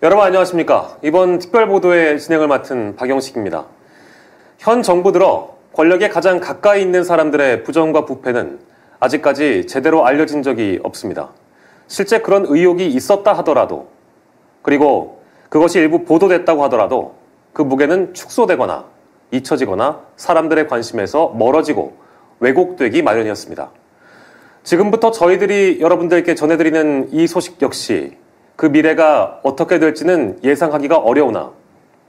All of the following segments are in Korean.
여러분 안녕하십니까. 이번 특별보도의 진행을 맡은 박영식입니다. 현 정부 들어 권력에 가장 가까이 있는 사람들의 부정과 부패는 아직까지 제대로 알려진 적이 없습니다. 실제 그런 의혹이 있었다 하더라도, 그리고 그것이 일부 보도됐다고 하더라도 그 무게는 축소되거나 잊혀지거나 사람들의 관심에서 멀어지고 왜곡되기 마련이었습니다. 지금부터 저희들이 여러분들께 전해드리는 이 소식 역시 그 미래가 어떻게 될지는 예상하기가 어려우나,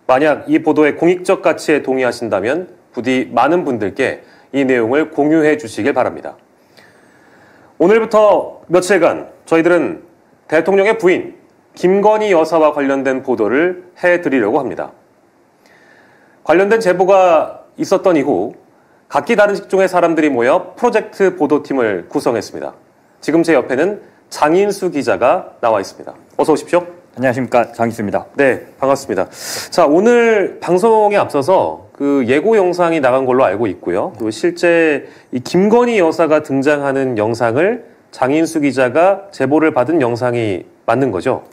만약 이 보도의 공익적 가치에 동의하신다면 부디 많은 분들께 이 내용을 공유해 주시길 바랍니다. 오늘부터 며칠간 저희들은 대통령의 부인 김건희 여사와 관련된 보도를 해드리려고 합니다. 관련된 제보가 있었던 이후 각기 다른 직종의 사람들이 모여 프로젝트 보도팀을 구성했습니다. 지금 제 옆에는 장인수 기자가 나와 있습니다. 어서 오십시오. 안녕하십니까, 장인수입니다. 네, 반갑습니다. 자, 오늘 방송에 앞서서 그 예고 영상이 나간 걸로 알고 있고요. 그리고 실제 이 김건희 여사가 등장하는 영상을 장인수 기자가 제보를 받은 영상이 맞는 거죠?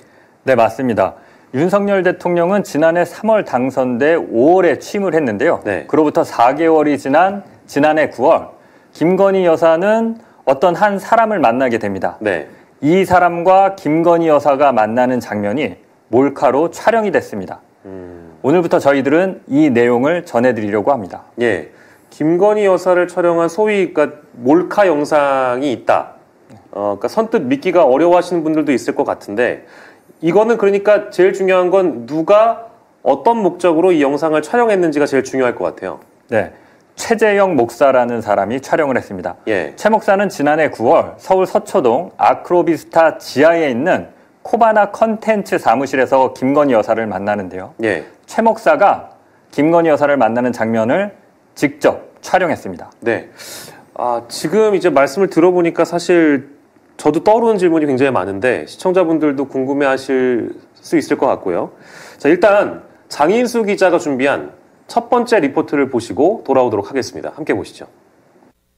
네, 맞습니다. 윤석열 대통령은 지난해 3월 당선돼 5월에 취임을 했는데요. 네. 그로부터 4개월이 지난 지난해 9월, 김건희 여사는 어떤 한 사람을 만나게 됩니다. 네. 이 사람과 김건희 여사가 만나는 장면이 몰카로 촬영이 됐습니다. 오늘부터 저희들은 이 내용을 전해드리려고 합니다. 예, 김건희 여사를 촬영한 소위 그러니까 몰카 영상이 있다. 그러니까 선뜻 믿기가 어려워하시는 분들도 있을 것 같은데, 이거는 그러니까 제일 중요한 건 누가 어떤 목적으로 이 영상을 촬영했는지가 제일 중요할 것 같아요. 네. 최재형 목사라는 사람이 촬영을 했습니다. 예. 최 목사는 지난해 9월 서울 서초동 아크로비스타 지하에 있는 코바나 컨텐츠 사무실에서 김건희 여사를 만나는데요. 예. 최 목사가 김건희 여사를 만나는 장면을 직접 촬영했습니다. 네. 지금 이제 말씀을 들어보니까 사실 저도 떠오르는 질문이 굉장히 많은데 시청자분들도 궁금해하실 수 있을 것 같고요. 자, 일단 장인수 기자가 준비한 첫 번째 리포트를 보시고 돌아오도록 하겠습니다. 함께 보시죠.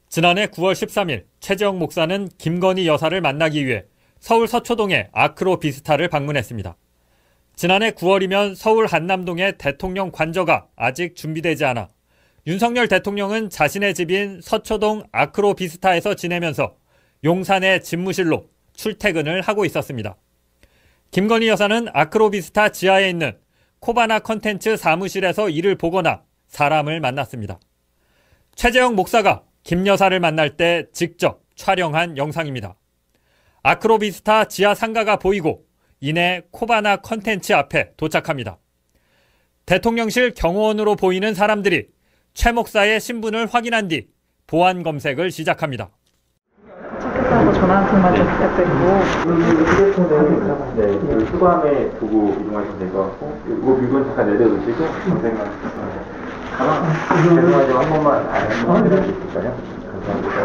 지난해 9월 13일 최재형 목사는 김건희 여사를 만나기 위해 서울 서초동의 아크로비스타를 방문했습니다. 지난해 9월이면 서울 한남동의 대통령 관저가 아직 준비되지 않아 윤석열 대통령은 자신의 집인 서초동 아크로비스타에서 지내면서 용산의 집무실로 출퇴근을 하고 있었습니다. 김건희 여사는 아크로비스타 지하에 있는 코바나 컨텐츠 사무실에서 일을 보거나 사람을 만났습니다. 최재형 목사가 김 여사를 만날 때 직접 촬영한 영상입니다. 아크로비스타 지하 상가가 보이고 이내 코바나 컨텐츠 앞에 도착합니다. 대통령실 경호원으로 보이는 사람들이 최 목사의 신분을 확인한 뒤 보안 검색을 시작합니다. 도착했다고 전화 한 통만 좀 부탁드리고. 네, 수감에 두고 이동하시면 될 것 같고, 이거 물건 잠깐 내려두시고 검색만 가방 죄송하지만 한 번만 안내해 주실까요? 감사합니다.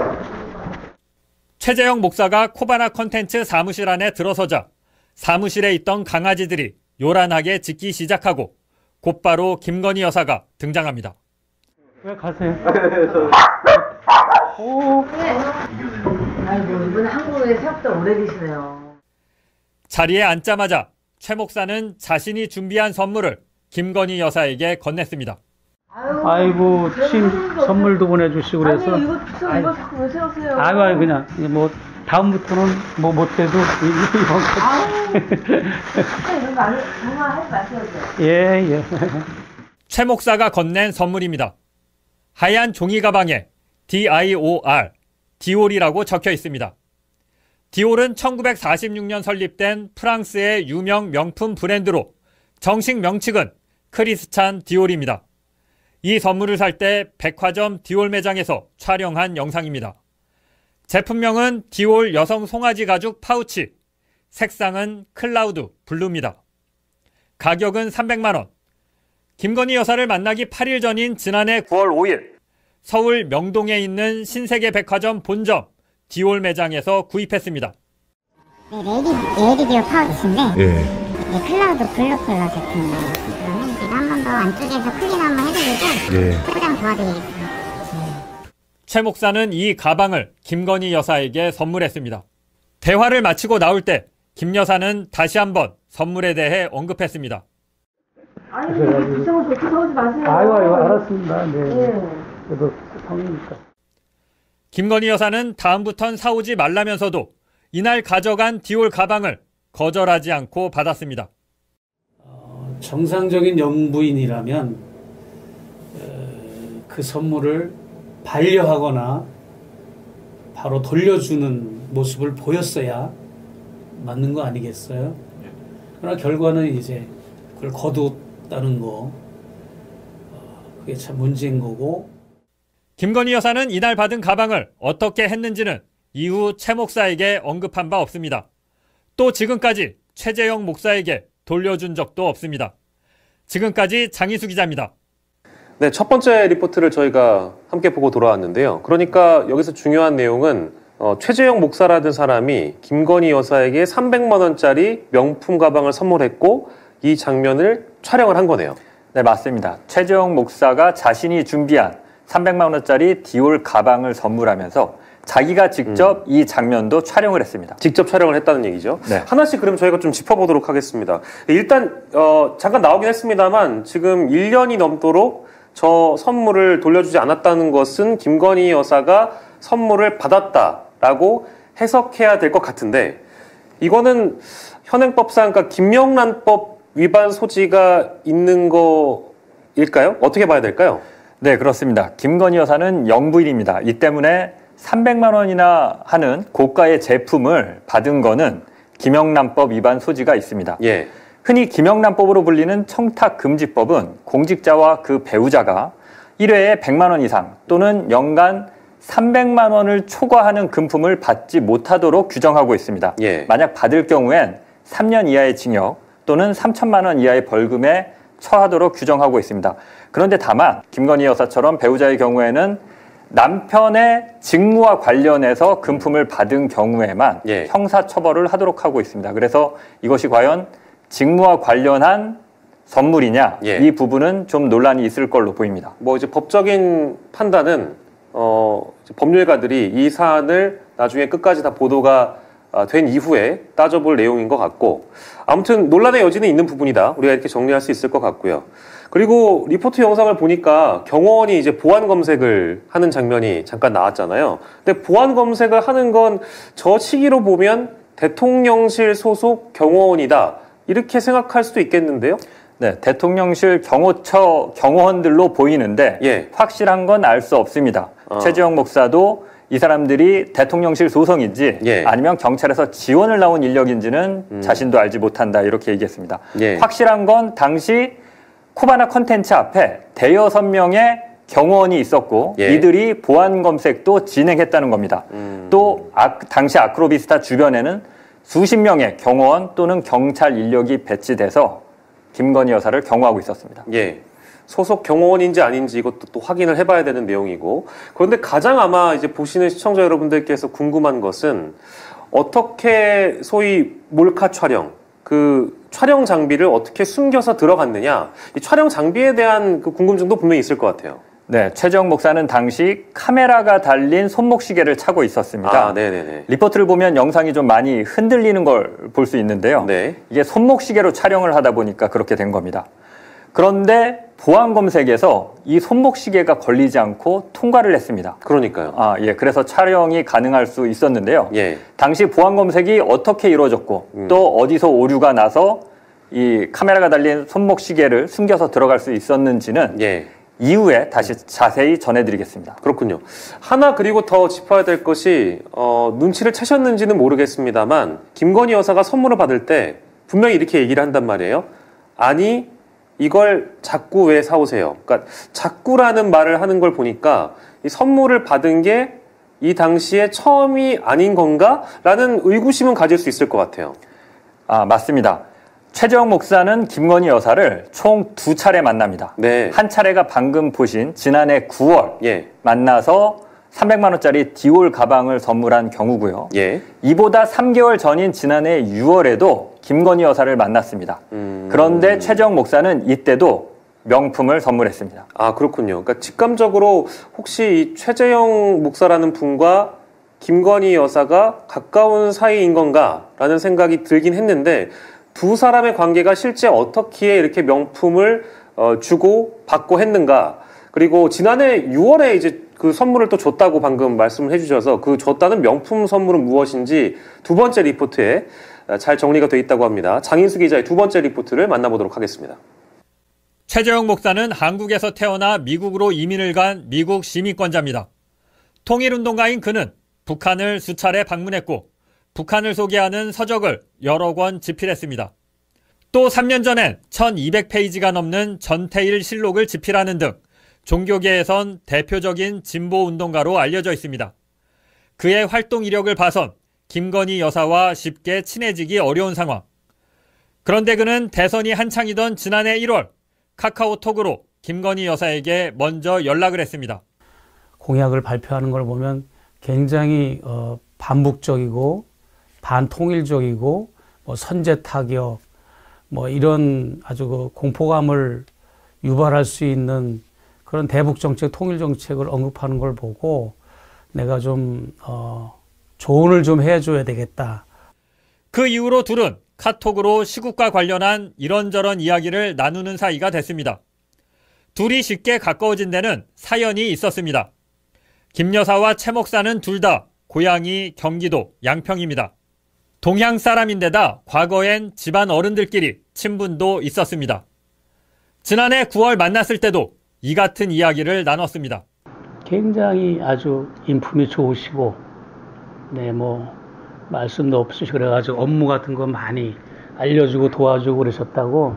최재형 목사가 코바나 컨텐츠 사무실 안에 들어서자 사무실에 있던 강아지들이 요란하게 짖기 시작하고 곧바로 김건희 여사가 등장합니다. 왜 가세요? 아이고, 이분은 한국에 생각보다 오래 계시네요. 자리에 앉자마자 최 목사는 자신이 준비한 선물을 김건희 여사에게 건넸습니다. 아이고, 선물도 보내주시고 그래서. 아니, 이거 자꾸 왜 세우세요? 아이고, 그냥, 다음부터는 못해도, 이런 거 정말 하지 마세요. 예. 최 목사가 건넨 선물입니다. 하얀 종이 가방에 DIOR, 디올이라고 적혀 있습니다. 디올은 1946년 설립된 프랑스의 유명 명품 브랜드로 정식 명칭은 크리스찬 디올입니다. 이 선물을 살 때 백화점 디올 매장에서 촬영한 영상입니다. 제품명은 디올 여성 송아지 가죽 파우치, 색상은 클라우드 블루입니다. 가격은 300만 원. 김건희 여사를 만나기 8일 전인 지난해 9월 5일 서울 명동에 있는 신세계 백화점 본점 디올 매장에서 구입했습니다. 네, 레이디디오 파우치인데 클라우드 블루 컬러 제품이에요. 그러면 제가 한 번 더 안쪽에서 클린 한번 해드리고 포장 도와드리겠습니다. 최 목사는 이 가방을 김건희 여사에게 선물했습니다. 대화를 마치고 나올 때 김 여사는 다시 한번 선물에 대해 언급했습니다. 아니, 비싼 거 좋게 사오지 마세요. 아이고, 알았습니다. 네. 네. 그래도 성이니까. 김건희 여사는 다음부턴 사오지 말라면서도 이날 가져간 디올 가방을 거절하지 않고 받았습니다. 정상적인 영부인이라면 그 선물을 반려하거나 바로 돌려주는 모습을 보였어야 맞는 거 아니겠어요? 그러나 결과는 이제 그걸 거두었다는 거, 그게 참 문제인 거고. 김건희 여사는 이날 받은 가방을 어떻게 했는지는 이후 최 목사에게 언급한 바 없습니다. 또 지금까지 최재형 목사에게 돌려준 적도 없습니다. 지금까지 장희수 기자입니다. 네, 첫 번째 리포트를 저희가 함께 보고 돌아왔는데요. 그러니까 여기서 중요한 내용은 최재형 목사라는 사람이 김건희 여사에게 300만 원짜리 명품 가방을 선물했고 이 장면을 촬영을 한 거네요. 네, 맞습니다. 최재형 목사가 자신이 준비한 300만 원짜리 디올 가방을 선물하면서 자기가 직접 이 장면도 촬영을 했습니다. 직접 촬영을 했다는 얘기죠. 네. 하나씩 그럼 저희가 좀 짚어보도록 하겠습니다. 일단 잠깐 나오긴 했습니다만 지금 1년이 넘도록 저 선물을 돌려주지 않았다는 것은 김건희 여사가 선물을 받았다라고 해석해야 될 것 같은데 이거는 현행법상 그러니까 김영란법 위반 소지가 있는 거일까요? 어떻게 봐야 될까요? 네, 그렇습니다. 김건희 여사는 영부인입니다. 이 때문에 300만 원이나 하는 고가의 제품을 받은 거는 김영란법 위반 소지가 있습니다. 예. 흔히 김영란법으로 불리는 청탁금지법은 공직자와 그 배우자가 1회에 100만 원 이상 또는 연간 300만 원을 초과하는 금품을 받지 못하도록 규정하고 있습니다. 예. 만약 받을 경우엔 3년 이하의 징역 또는 3천만 원 이하의 벌금에 처하도록 규정하고 있습니다. 그런데 다만 김건희 여사처럼 배우자의 경우에는 남편의 직무와 관련해서 금품을 받은 경우에만 예. 형사처벌을 하도록 하고 있습니다. 그래서 이것이 과연 직무와 관련한 선물이냐 예. 이 부분은 좀 논란이 있을 걸로 보입니다. 뭐 이제 법적인 판단은 법률가들이 이 사안을 나중에 끝까지 다 보도가 된 이후에 따져볼 내용인 것 같고 아무튼 논란의 여지는 있는 부분이다. 우리가 이렇게 정리할 수 있을 것 같고요. 그리고 리포트 영상을 보니까 경호원이 이제 보안 검색을 하는 장면이 잠깐 나왔잖아요. 근데 보안 검색을 하는 건 저 시기로 보면 대통령실 소속 경호원이다. 이렇게 생각할 수도 있겠는데요. 네, 대통령실 경호처 경호원들로 보이는데 예. 확실한 건 알 수 없습니다. 최재형 목사도 이 사람들이 대통령실 소속인지 예. 아니면 경찰에서 지원을 나온 인력인지는 자신도 알지 못한다 이렇게 얘기했습니다. 예. 확실한 건 당시 코바나 컨텐츠 앞에 대여섯 명의 경호원이 있었고 예. 이들이 보안 검색도 진행했다는 겁니다. 또 당시 아크로비스타 주변에는 수십 명의 경호원 또는 경찰 인력이 배치돼서 김건희 여사를 경호하고 있었습니다. 예. 소속 경호원인지 아닌지 이것도 또 확인을 해봐야 되는 내용이고 그런데 가장 아마 이제 보시는 시청자 여러분들께서 궁금한 것은 어떻게 소위 몰카 촬영 그 촬영 장비를 어떻게 숨겨서 들어갔느냐 이 촬영 장비에 대한 그 궁금증도 분명히 있을 것 같아요. 네, 최재형 목사는 당시 카메라가 달린 손목시계를 차고 있었습니다. 아, 네네네. 리포트를 보면 영상이 좀 많이 흔들리는 걸 볼 수 있는데요. 네. 이게 손목시계로 촬영을 하다 보니까 그렇게 된 겁니다. 그런데 보안 검색에서 이 손목시계가 걸리지 않고 통과를 했습니다. 그러니까요. 예. 그래서 촬영이 가능할 수 있었는데요. 예. 당시 보안 검색이 어떻게 이루어졌고 또 어디서 오류가 나서 이 카메라가 달린 손목시계를 숨겨서 들어갈 수 있었는지는 예. 이후에 다시 자세히 전해드리겠습니다. 그렇군요. 하나 그리고 더 짚어야 될 것이 눈치를 채셨는지는 모르겠습니다만 김건희 여사가 선물을 받을 때 분명히 이렇게 얘기를 한단 말이에요. 아니 이걸 자꾸 왜 사오세요? 그러니까 자꾸라는 말을 하는 걸 보니까 이 선물을 받은 게 이 당시에 처음이 아닌 건가? 라는 의구심은 가질 수 있을 것 같아요. 맞습니다. 최재형 목사는 김건희 여사를 총 2차례 만납니다. 네. 한 차례가 방금 보신 지난해 9월 예. 만나서 300만 원짜리 디올 가방을 선물한 경우고요. 예. 이보다 3개월 전인 지난해 6월에도 김건희 여사를 만났습니다. 그런데 최재형 목사는 이때도 명품을 선물했습니다. 아, 그렇군요. 그러니까 직감적으로 혹시 이 최재형 목사라는 분과 김건희 여사가 가까운 사이인 건가라는 생각이 들긴 했는데 두 사람의 관계가 실제 어떻게 이렇게 명품을 주고 받고 했는가. 그리고 지난해 6월에 이제 그 선물을 또 줬다고 방금 말씀을 해주셔서 그 줬다는 명품 선물은 무엇인지 두 번째 리포트에 잘 정리가 돼 있다고 합니다. 장인수 기자의 두 번째 리포트를 만나보도록 하겠습니다. 최재형 목사는 한국에서 태어나 미국으로 이민을 간 미국 시민권자입니다. 통일운동가인 그는 북한을 수차례 방문했고 북한을 소개하는 서적을 여러 권 집필했습니다. 또 3년 전엔 1200페이지가 넘는 전태일 실록을 집필하는 등 종교계에선 대표적인 진보운동가로 알려져 있습니다. 그의 활동 이력을 봐선 김건희 여사와 쉽게 친해지기 어려운 상황. 그런데 그는 대선이 한창이던 지난해 1월 카카오톡으로 김건희 여사에게 먼저 연락을 했습니다. 공약을 발표하는 걸 보면 굉장히 반북적이고 반통일적이고 선제 타격 이런 아주 그 공포감을 유발할 수 있는 그런 대북 정책, 통일 정책을 언급하는 걸 보고 내가 좀 조언을 좀 해줘야 되겠다. 그 이후로 둘은 카톡으로 시국과 관련한 이런저런 이야기를 나누는 사이가 됐습니다. 둘이 쉽게 가까워진 데는 사연이 있었습니다. 김 여사와 최 목사는 둘 다 고향이 경기도 양평입니다. 동양 사람인데다 과거엔 집안 어른들끼리 친분도 있었습니다. 지난해 9월 만났을 때도 이 같은 이야기를 나눴습니다. 굉장히 아주 인품이 좋으시고, 말씀도 없으시고 그래가지고 업무 같은 거 많이 알려주고 도와주고 그러셨다고.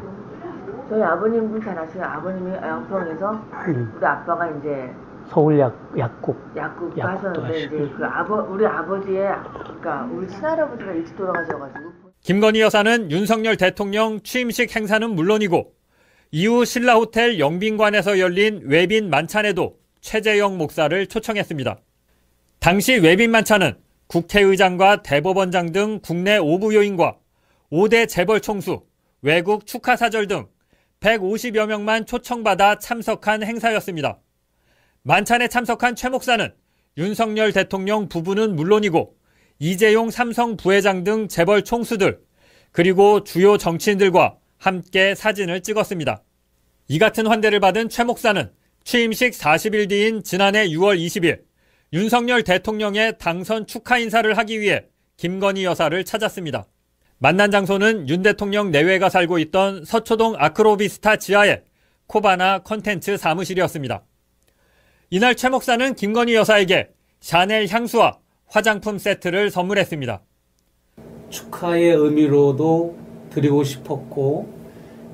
저희 아버님도 잘 아시죠? 아버님이 양평에서 우리 아빠가 이제 서울 약국 하셨는데 이제 우리 아버지의 그러니까 우리 친할아버지가 일찍 돌아가셔가지고. 김건희 여사는 윤석열 대통령 취임식 행사는 물론이고 이후 신라호텔 영빈관에서 열린 외빈 만찬에도 최재형 목사를 초청했습니다. 당시 외빈 만찬은 국회의장과 대법원장 등 국내 5부 요인과 5대 재벌 총수, 외국 축하사절 등 150여 명만 초청받아 참석한 행사였습니다. 만찬에 참석한 최 목사는 윤석열 대통령 부부는 물론이고 이재용 삼성 부회장 등 재벌 총수들 그리고 주요 정치인들과 함께 사진을 찍었습니다. 이 같은 환대를 받은 최 목사는 취임식 40일 뒤인 지난해 6월 20일 윤석열 대통령의 당선 축하 인사를 하기 위해 김건희 여사를 찾았습니다. 만난 장소는 윤 대통령 내외가 살고 있던 서초동 아크로비스타 지하의 코바나 컨텐츠 사무실이었습니다. 이날 최 목사는 김건희 여사에게 샤넬 향수와 화장품 세트를 선물했습니다. 축하의 의미로도 드리고 싶었고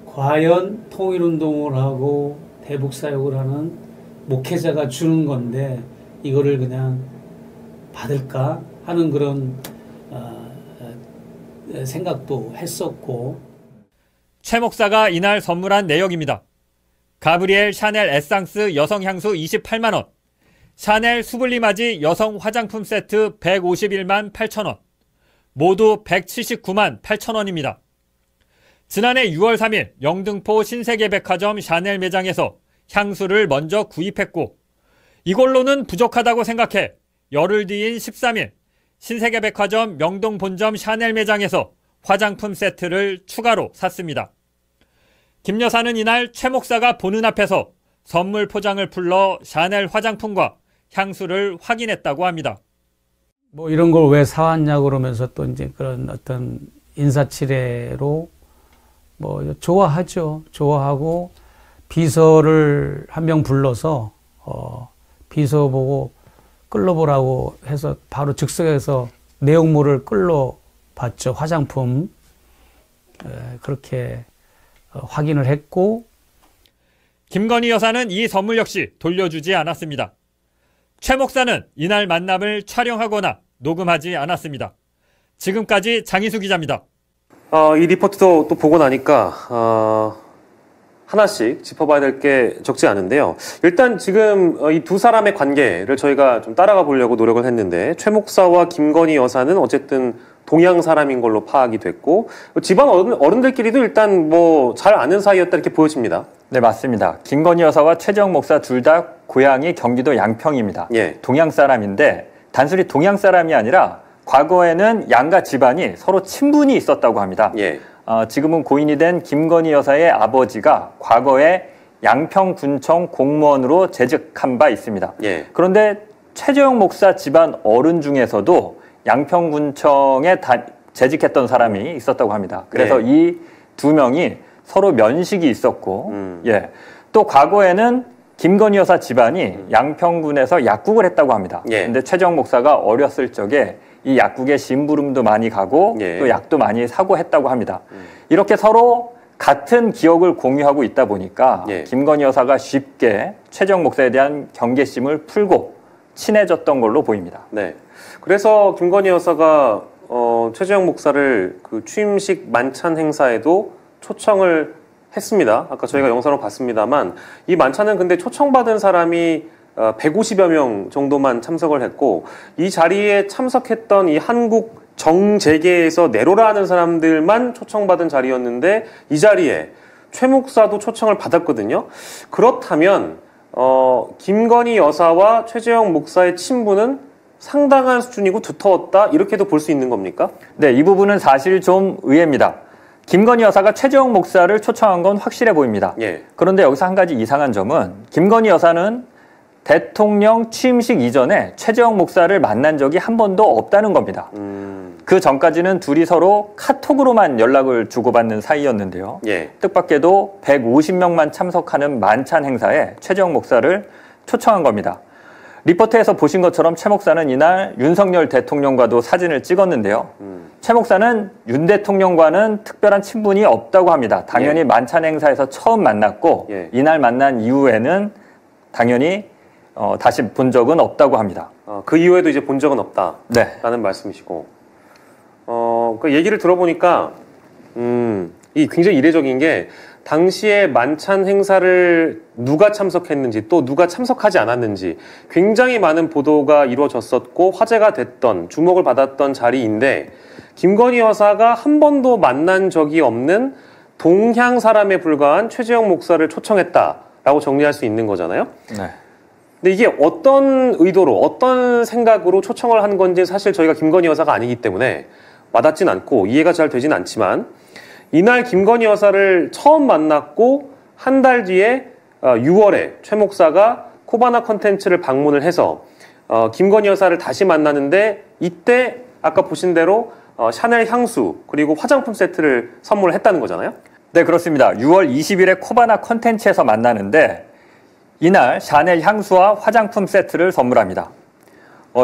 과연 통일운동을 하고 대북사역을 하는 목회자가 주는 건데 이거를 그냥 받을까 하는 그런 생각도 했었고. 최 목사가 이날 선물한 내역입니다. 가브리엘 샤넬 에상스 여성 향수 28만 원, 샤넬 수블리마지 여성 화장품 세트 151만 8천 원, 모두 179만 8천 원입니다. 지난해 6월 3일 영등포 신세계백화점 샤넬 매장에서 향수를 먼저 구입했고 이걸로는 부족하다고 생각해 열흘 뒤인 13일 신세계백화점 명동 본점 샤넬 매장에서 화장품 세트를 추가로 샀습니다. 김 여사는 이날 최 목사가 보는 앞에서 선물 포장을 풀러 샤넬 화장품과 향수를 확인했다고 합니다. 이런 걸 왜 사왔냐 그러면서 또 이제 그런 어떤 인사치레로 좋아하죠. 좋아하고 비서를 한 명 불러서 비서 보고 끌러보라고 해서 바로 즉석에서 내용물을 끌러봤죠. 화장품 그렇게 확인을 했고. 김건희 여사는 이 선물 역시 돌려주지 않았습니다. 최 목사는 이날 만남을 촬영하거나 녹음하지 않았습니다. 지금까지 장희수 기자입니다. 이 리포트도 또 보고 나니까 하나씩 짚어봐야 될 게 적지 않은데요. 일단 지금 이 두 사람의 관계를 저희가 좀 따라가 보려고 노력을 했는데 최 목사와 김건희 여사는 어쨌든 동양 사람인 걸로 파악이 됐고 집안 어른들끼리도 일단 잘 아는 사이였다 이렇게 보여집니다. 네, 맞습니다. 김건희 여사와 최재형 목사 둘 다 고향이 경기도 양평입니다. 예. 동양 사람인데 단순히 동양 사람이 아니라 과거에는 양가 집안이 서로 친분이 있었다고 합니다. 예. 지금은 고인이 된 김건희 여사의 아버지가 과거에 양평군청 공무원으로 재직한 바 있습니다. 예. 그런데 최재형 목사 집안 어른 중에서도 양평군청에 재직했던 사람이 있었다고 합니다. 그래서 네. 이 두 명이 서로 면식이 있었고, 예. 또 과거에는 김건희 여사 집안이 양평군에서 약국을 했다고 합니다. 예. 근데 최재형 목사가 어렸을 적에 이 약국에 심부름도 많이 가고 예. 또 약도 많이 사고 했다고 합니다. 이렇게 서로 같은 기억을 공유하고 있다 보니까 예. 김건희 여사가 쉽게 최재형 목사에 대한 경계심을 풀고 친해졌던 걸로 보입니다. 네. 그래서 김건희 여사가 최재형 목사를 그 취임식 만찬 행사에도 초청을 했습니다. 아까 저희가 영상으로 봤습니다만 이 만찬은 근데 초청받은 사람이 150여 명 정도만 참석을 했고 이 자리에 참석했던 이 한국 정재계에서 내로라 하는 사람들만 초청받은 자리였는데 이 자리에 최 목사도 초청을 받았거든요. 그렇다면 김건희 여사와 최재형 목사의 친분은 상당한 수준이고 두터웠다 이렇게도 볼 수 있는 겁니까? 네, 이 부분은 사실 좀 의외입니다. 김건희 여사가 최재형 목사를 초청한 건 확실해 보입니다. 예. 그런데 여기서 한 가지 이상한 점은 김건희 여사는 대통령 취임식 이전에 최재형 목사를 만난 적이 한 번도 없다는 겁니다. 그 전까지는 둘이 서로 카톡으로만 연락을 주고받는 사이였는데요. 예. 뜻밖에도 150명만 참석하는 만찬 행사에 최재형 목사를 초청한 겁니다. 리포트에서 보신 것처럼 최 목사는 이날 윤석열 대통령과도 사진을 찍었는데요. 최 목사는 윤 대통령과는 특별한 친분이 없다고 합니다. 당연히 예. 만찬 행사에서 처음 만났고 예. 이날 만난 이후에는 당연히 다시 본 적은 없다고 합니다. 그 이후에도 이제 본 적은 없다라는 네. 말씀이시고 그 얘기를 들어보니까 이 굉장히 이례적인 게 당시에 만찬 행사를 누가 참석했는지 또 누가 참석하지 않았는지 굉장히 많은 보도가 이루어졌었고 화제가 됐던 주목을 받았던 자리인데 김건희 여사가 한 번도 만난 적이 없는 동향 사람에 불과한 최재형 목사를 초청했다라고 정리할 수 있는 거잖아요. 네. 근데 이게 어떤 의도로 어떤 생각으로 초청을 한 건지 사실 저희가 김건희 여사가 아니기 때문에 와닿진 않고 이해가 잘 되진 않지만 이날 김건희 여사를 처음 만났고 한 달 뒤에 6월에 최 목사가 코바나 컨텐츠를 방문을 해서 김건희 여사를 다시 만나는데 이때 아까 보신 대로 샤넬 향수 그리고 화장품 세트를 선물을 했다는 거잖아요. 네, 그렇습니다. 6월 20일에 코바나 컨텐츠에서 만나는데 이날 샤넬 향수와 화장품 세트를 선물합니다.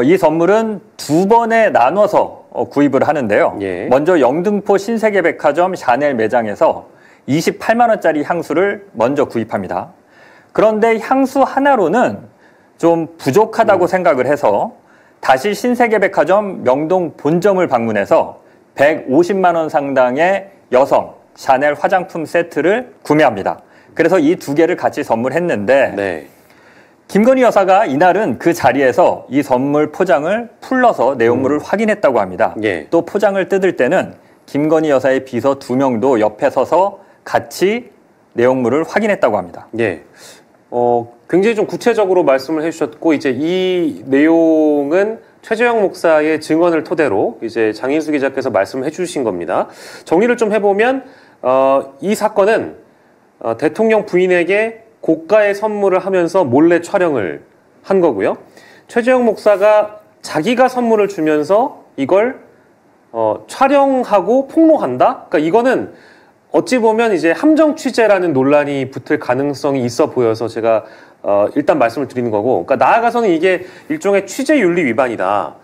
이 선물은 두 번에 나눠서 구입을 하는데요. 예. 먼저 영등포 신세계백화점 샤넬 매장에서 28만 원짜리 향수를 먼저 구입합니다. 그런데 향수 하나로는 좀 부족하다고 생각을 해서 다시 신세계백화점 명동 본점을 방문해서 150만 원 상당의 여성 샤넬 화장품 세트를 구매합니다. 그래서 이 두 개를 같이 선물했는데 네. 김건희 여사가 이날은 그 자리에서 이 선물 포장을 풀러서 내용물을 확인했다고 합니다. 예. 또 포장을 뜯을 때는 김건희 여사의 비서 2명도 옆에 서서 같이 내용물을 확인했다고 합니다. 예. 굉장히 좀 구체적으로 말씀을 해주셨고 이제 이 내용은 최재형 목사의 증언을 토대로 이제 장인수 기자께서 말씀해 주신 겁니다. 정리를 좀 해보면 이 사건은 대통령 부인에게 고가의 선물을 하면서 몰래 촬영을 한 거고요. 최재형 목사가 자기가 선물을 주면서 이걸 촬영하고 폭로한다? 그러니까 이거는 어찌 보면 이제 함정 취재라는 논란이 붙을 가능성이 있어 보여서 제가 일단 말씀을 드리는 거고, 그러니까 나아가서는 이게 일종의 취재윤리 위반이다.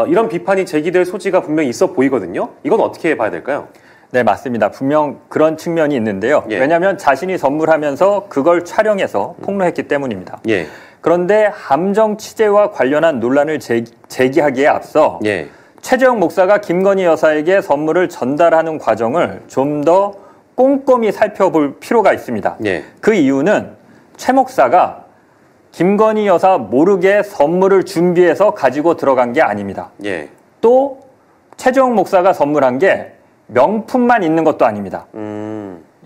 이런 비판이 제기될 소지가 분명히 있어 보이거든요. 이건 어떻게 봐야 될까요? 네, 맞습니다. 분명 그런 측면이 있는데요. 예. 왜냐하면 자신이 선물하면서 그걸 촬영해서 폭로했기 때문입니다. 예. 그런데 함정 취재와 관련한 논란을 제기하기에 앞서 예. 최재형 목사가 김건희 여사에게 선물을 전달하는 과정을 좀 더 꼼꼼히 살펴볼 필요가 있습니다. 예. 그 이유는 최 목사가 김건희 여사 모르게 선물을 준비해서 가지고 들어간 게 아닙니다. 예. 또 최재형 목사가 선물한 게 명품만 있는 것도 아닙니다.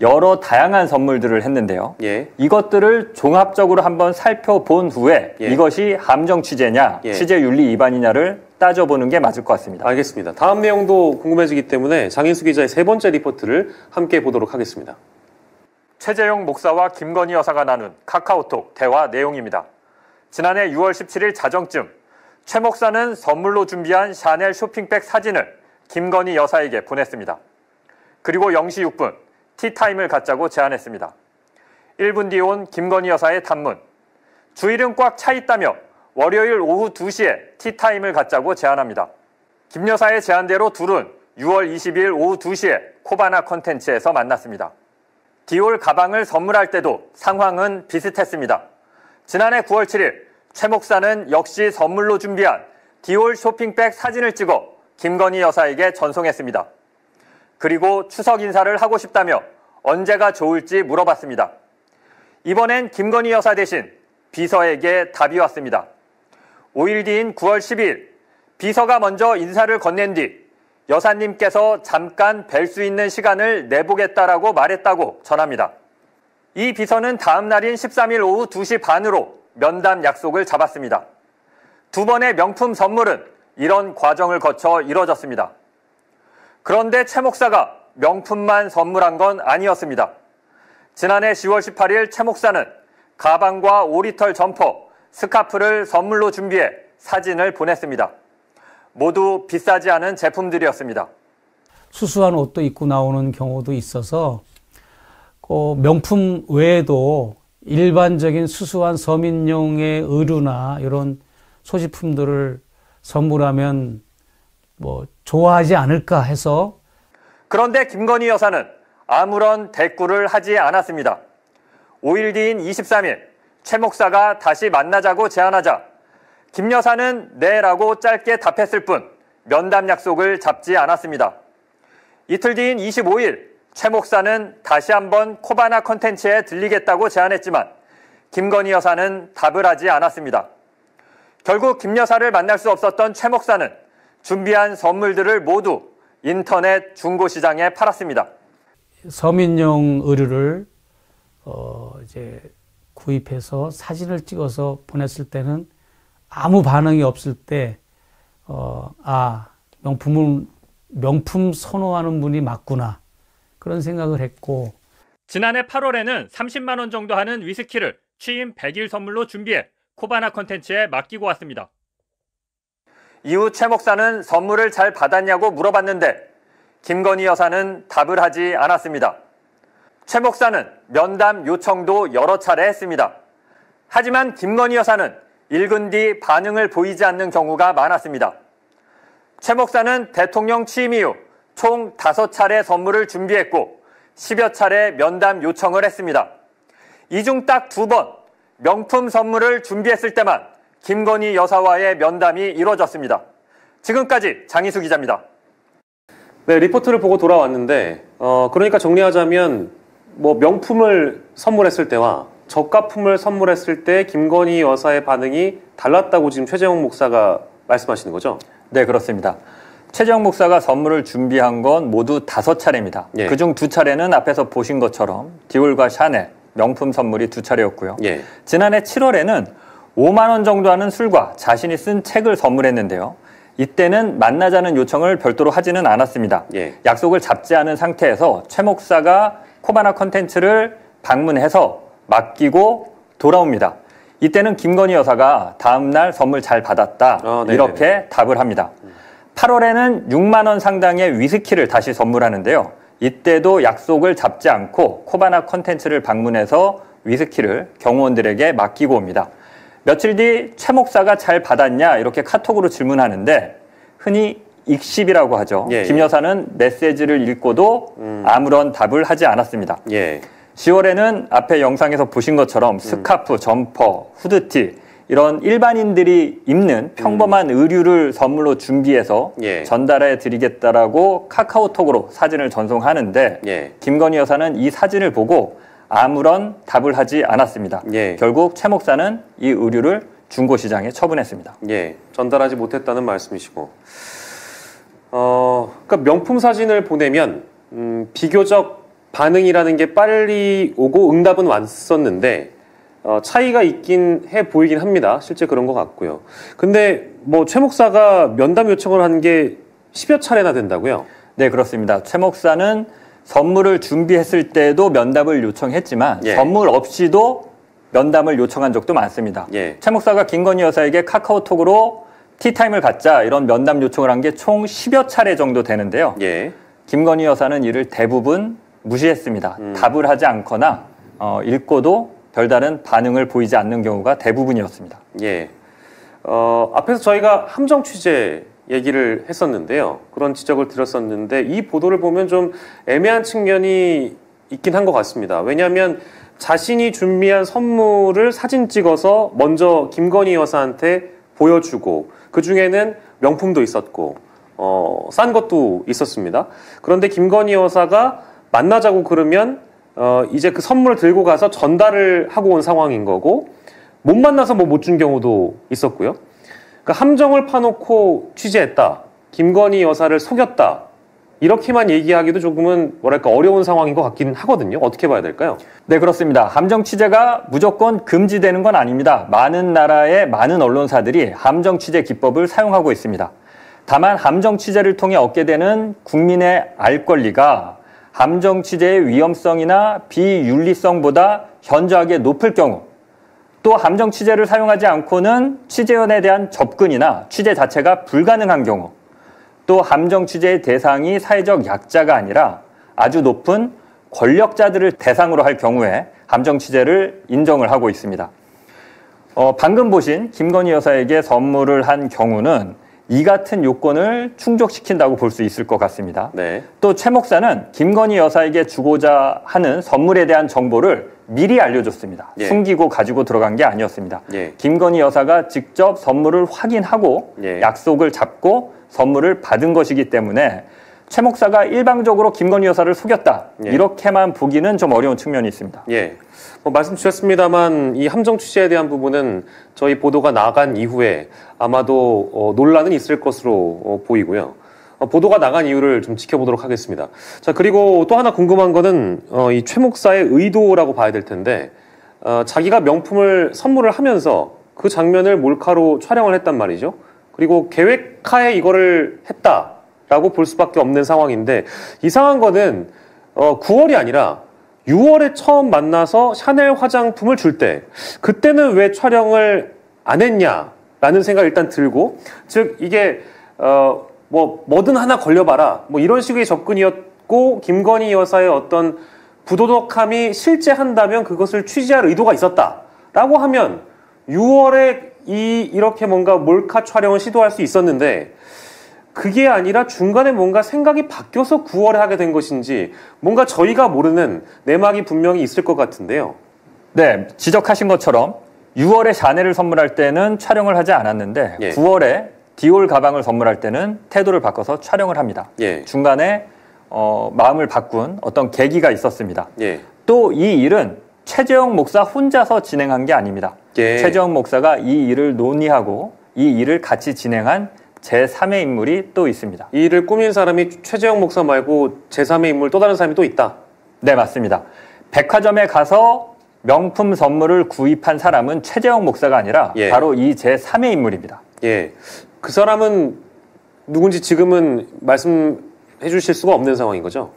여러 다양한 선물들을 했는데요. 예. 이것들을 종합적으로 한번 살펴본 후에 예. 이것이 함정 취재냐, 예. 취재윤리 위반이냐를 따져보는 게 맞을 것 같습니다. 알겠습니다. 다음 내용도 궁금해지기 때문에 장인수 기자의 세 번째 리포트를 함께 보도록 하겠습니다. 최재형 목사와 김건희 여사가 나눈 카카오톡 대화 내용입니다. 지난해 6월 17일 자정쯤 최 목사는 선물로 준비한 샤넬 쇼핑백 사진을 김건희 여사에게 보냈습니다. 그리고 0시 6분 티타임을 갖자고 제안했습니다. 1분 뒤에 온 김건희 여사의 단문. 주일은 꽉 차 있다며 월요일 오후 2시에 티타임을 갖자고 제안합니다. 김 여사의 제안대로 둘은 6월 22일 오후 2시에 코바나 컨텐츠에서 만났습니다. 디올 가방을 선물할 때도 상황은 비슷했습니다. 지난해 9월 7일 최 목사는 역시 선물로 준비한 디올 쇼핑백 사진을 찍어 김건희 여사에게 전송했습니다. 그리고 추석 인사를 하고 싶다며 언제가 좋을지 물어봤습니다. 이번엔 김건희 여사 대신 비서에게 답이 왔습니다. 5일 뒤인 9월 12일 비서가 먼저 인사를 건넨 뒤 여사님께서 잠깐 뵐 수 있는 시간을 내보겠다라고 말했다고 전합니다. 이 비서는 다음 날인 13일 오후 2시 반으로 면담 약속을 잡았습니다. 두 번의 명품 선물은 이런 과정을 거쳐 이뤄졌습니다. 그런데 최 목사가 명품만 선물한 건 아니었습니다. 지난해 10월 18일 최 목사는 가방과 오리털 점퍼, 스카프를 선물로 준비해 사진을 보냈습니다. 모두 비싸지 않은 제품들이었습니다. 수수한 옷도 입고 나오는 경우도 있어서 명품 외에도 일반적인 수수한 서민용의 의류나 이런 소지품들을 선물하면 좋아하지 않을까 해서. 그런데 김건희 여사는 아무런 대꾸를 하지 않았습니다. 5일 뒤인 23일 최 목사가 다시 만나자고 제안하자 김 여사는 네라고 짧게 답했을 뿐 면담 약속을 잡지 않았습니다. 이틀 뒤인 25일 최 목사는 다시 한번 코바나 컨텐츠에 들리겠다고 제안했지만 김건희 여사는 답을 하지 않았습니다. 결국 김 여사를 만날 수 없었던 최 목사는 준비한 선물들을 모두 인터넷 중고시장에 팔았습니다. 서민용 의류를 이제 구입해서 사진을 찍어서 보냈을 때는 아무 반응이 없을 때 명품 선호하는 분이 맞구나 그런 생각을 했고. 지난해 8월에는 30만 원 정도 하는 위스키를 취임 100일 선물로 준비해 코바나 컨텐츠에 맡기고 왔습니다. 이후 최 목사는 선물을 잘 받았냐고 물어봤는데 김건희 여사는 답을 하지 않았습니다. 최 목사는 면담 요청도 여러 차례 했습니다. 하지만 김건희 여사는 읽은 뒤 반응을 보이지 않는 경우가 많았습니다. 최 목사는 대통령 취임 이후 총 5차례 선물을 준비했고 10여 차례 면담 요청을 했습니다. 이 중 딱 2번 명품 선물을 준비했을 때만 김건희 여사와의 면담이 이루어졌습니다. 지금까지 장희수 기자입니다. 네, 리포트를 보고 돌아왔는데 그러니까 정리하자면 명품을 선물했을 때와 저가품을 선물했을 때 김건희 여사의 반응이 달랐다고 지금 최재형 목사가 말씀하시는 거죠? 네, 그렇습니다. 최재형 목사가 선물을 준비한 건 모두 5차례입니다. 예. 그중 2차례는 앞에서 보신 것처럼 디올과 샤넬 명품 선물이 2차례였고요. 예. 지난해 7월에는 5만 원 정도 하는 술과 자신이 쓴 책을 선물했는데요. 이때는 만나자는 요청을 별도로 하지는 않았습니다. 예. 약속을 잡지 않은 상태에서 최 목사가 코바나 컨텐츠를 방문해서 맡기고 돌아옵니다. 이때는 김건희 여사가 다음 날 선물 잘 받았다 이렇게 답을 합니다. 8월에는 6만 원 상당의 위스키를 다시 선물하는데요. 이때도 약속을 잡지 않고 코바나 컨텐츠를 방문해서 위스키를 경호원들에게 맡기고 옵니다. 며칠 뒤 최 목사가 잘 받았냐 이렇게 카톡으로 질문하는데 흔히 익십이라고 하죠. 예, 김 여사는 메시지를 읽고도 아무런 답을 하지 않았습니다. 예. 10월에는 앞에 영상에서 보신 것처럼 스카프, 점퍼, 후드티 이런 일반인들이 입는 평범한 의류를 선물로 준비해서 예. 전달해 드리겠다라고 카카오톡으로 사진을 전송하는데 예. 김건희 여사는 이 사진을 보고 아무런 답을 하지 않았습니다. 예. 결국 최 목사는 이 의류를 중고시장에 처분했습니다. 예, 전달하지 못했다는 말씀이시고, 그러니까 명품 사진을 보내면 비교적 반응이라는 게 빨리 오고 응답은 왔었는데 차이가 있긴 해 보이긴 합니다. 실제 그런 것 같고요. 근데 뭐 최 목사가 면담 요청을 한 게 10여 차례나 된다고요? 네, 그렇습니다. 최 목사는 선물을 준비했을 때도 면담을 요청했지만 예. 선물 없이도 면담을 요청한 적도 많습니다. 예. 최 목사가 김건희 여사에게 카카오톡으로 티타임을 갖자 이런 면담 요청을 한 게 총 10여 차례 정도 되는데요. 예. 김건희 여사는 이를 대부분 무시했습니다. 답을 하지 않거나 읽고도 별다른 반응을 보이지 않는 경우가 대부분이었습니다. 예. 앞에서 저희가 함정 취재 얘기를 했었는데요. 그런 지적을 드렸었는데 이 보도를 보면 좀 애매한 측면이 있긴 한 것 같습니다. 왜냐하면 자신이 준비한 선물을 사진 찍어서 먼저 김건희 여사한테 보여주고 그중에는 명품도 있었고 싼 것도 있었습니다. 그런데 김건희 여사가 만나자고 그러면 이제 그 선물을 들고 가서 전달을 하고 온 상황인 거고 못 만나서 뭐 못 준 경우도 있었고요. 그러니까 함정을 파놓고 취재했다. 김건희 여사를 속였다. 이렇게만 얘기하기도 조금은 뭐랄까 어려운 상황인 것 같긴 하거든요. 어떻게 봐야 될까요? 네, 그렇습니다. 함정 취재가 무조건 금지되는 건 아닙니다. 많은 나라의 많은 언론사들이 함정 취재 기법을 사용하고 있습니다. 다만 함정 취재를 통해 얻게 되는 국민의 알 권리가 함정 취재의 위험성이나 비윤리성보다 현저하게 높을 경우 또 함정 취재를 사용하지 않고는 취재원에 대한 접근이나 취재 자체가 불가능한 경우 또 함정 취재의 대상이 사회적 약자가 아니라 아주 높은 권력자들을 대상으로 할 경우에 함정 취재를 인정을 하고 있습니다. 방금 보신 김건희 여사에게 선물을 한 경우는 이 같은 요건을 충족시킨다고 볼 수 있을 것 같습니다. 네. 또 최 목사는 김건희 여사에게 주고자 하는 선물에 대한 정보를 미리 알려줬습니다. 예. 숨기고 가지고 들어간 게 아니었습니다. 예. 김건희 여사가 직접 선물을 확인하고 예. 약속을 잡고 선물을 받은 것이기 때문에 최 목사가 일방적으로 김건희 여사를 속였다. 예. 이렇게만 보기는 좀 어려운 측면이 있습니다. 예. 말씀 주셨습니다만 이 함정 취재에 대한 부분은 저희 보도가 나간 이후에 아마도 논란은 있을 것으로 보이고요. 보도가 나간 이유를 좀 지켜보도록 하겠습니다. 자, 그리고 또 하나 궁금한 거는 이 최 목사의 의도라고 봐야 될 텐데 자기가 명품을 선물을 하면서 그 장면을 몰카로 촬영을 했단 말이죠. 그리고 계획하에 이거를 했다라고 볼 수밖에 없는 상황인데 이상한 거는 9월이 아니라 6월에 처음 만나서 샤넬 화장품을 줄 때 그때는 왜 촬영을 안 했냐라는 생각이 일단 들고 즉 이게 뭐든 하나 걸려봐라 뭐 이런 식의 접근이었고 김건희 여사의 어떤 부도덕함이 실제한다면 그것을 취재할 의도가 있었다라고 하면 6월에 이렇게 뭔가 몰카 촬영을 시도할 수 있었는데 그게 아니라 중간에 뭔가 생각이 바뀌어서 9월에 하게 된 것인지 뭔가 저희가 모르는 내막이 분명히 있을 것 같은데요. 네, 지적하신 것처럼 6월에 샤넬을 선물할 때는 촬영을 하지 않았는데 예. 9월에 디올 가방을 선물할 때는 태도를 바꿔서 촬영을 합니다. 예. 중간에 마음을 바꾼 어떤 계기가 있었습니다. 예. 또 이 일은 최재형 목사 혼자서 진행한 게 아닙니다. 예. 최재형 목사가 이 일을 논의하고 이 일을 같이 진행한 제3의 인물이 또 있습니다. 이 일을 꾸민 사람이 최재형 목사 말고 제3의 인물 또 다른 사람이 또 있다? 네, 맞습니다. 백화점에 가서 명품 선물을 구입한 사람은 최재형 목사가 아니라 예. 바로 이 제3의 인물입니다. 예. 그 사람은 누군지 지금은 말씀해 주실 수가 없는 상황인 거죠?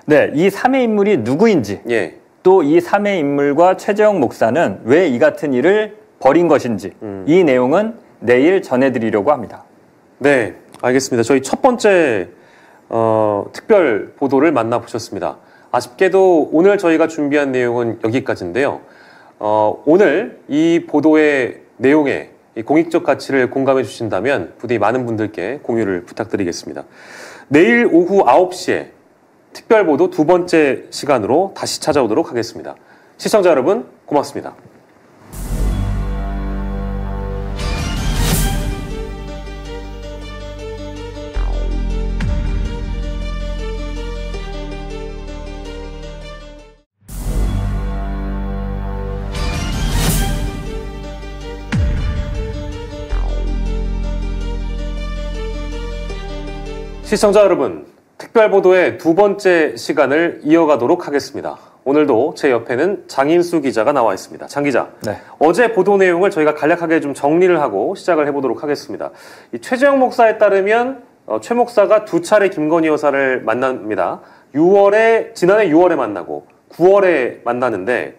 네, 이 3의 인물이 누구인지 예. 또 이 3의 인물과 최재형 목사는 왜 이 같은 일을 벌인 것인지 이 내용은 내일 전해드리려고 합니다. 네, 알겠습니다. 저희 첫 번째 특별 보도를 만나보셨습니다. 아쉽게도 오늘 저희가 준비한 내용은 여기까지인데요. 오늘 이 보도의 내용에 이 공익적 가치를 공감해 주신다면 부디 많은 분들께 공유를 부탁드리겠습니다. 내일 오후 9시에 특별 보도 두 번째 시간으로 다시 찾아오도록 하겠습니다. 시청자 여러분, 고맙습니다. 시청자 여러분, 특별보도의 두 번째 시간을 이어가도록 하겠습니다. 오늘도 제 옆에는 장인수 기자가 나와 있습니다. 장 기자, 네. 어제 보도 내용을 저희가 간략하게 좀 정리를 하고 시작을 해보도록 하겠습니다. 이 최재형 목사에 따르면 최 목사가 두 차례 김건희 여사를 만납니다. 지난해 6월에 만나고 9월에 만나는데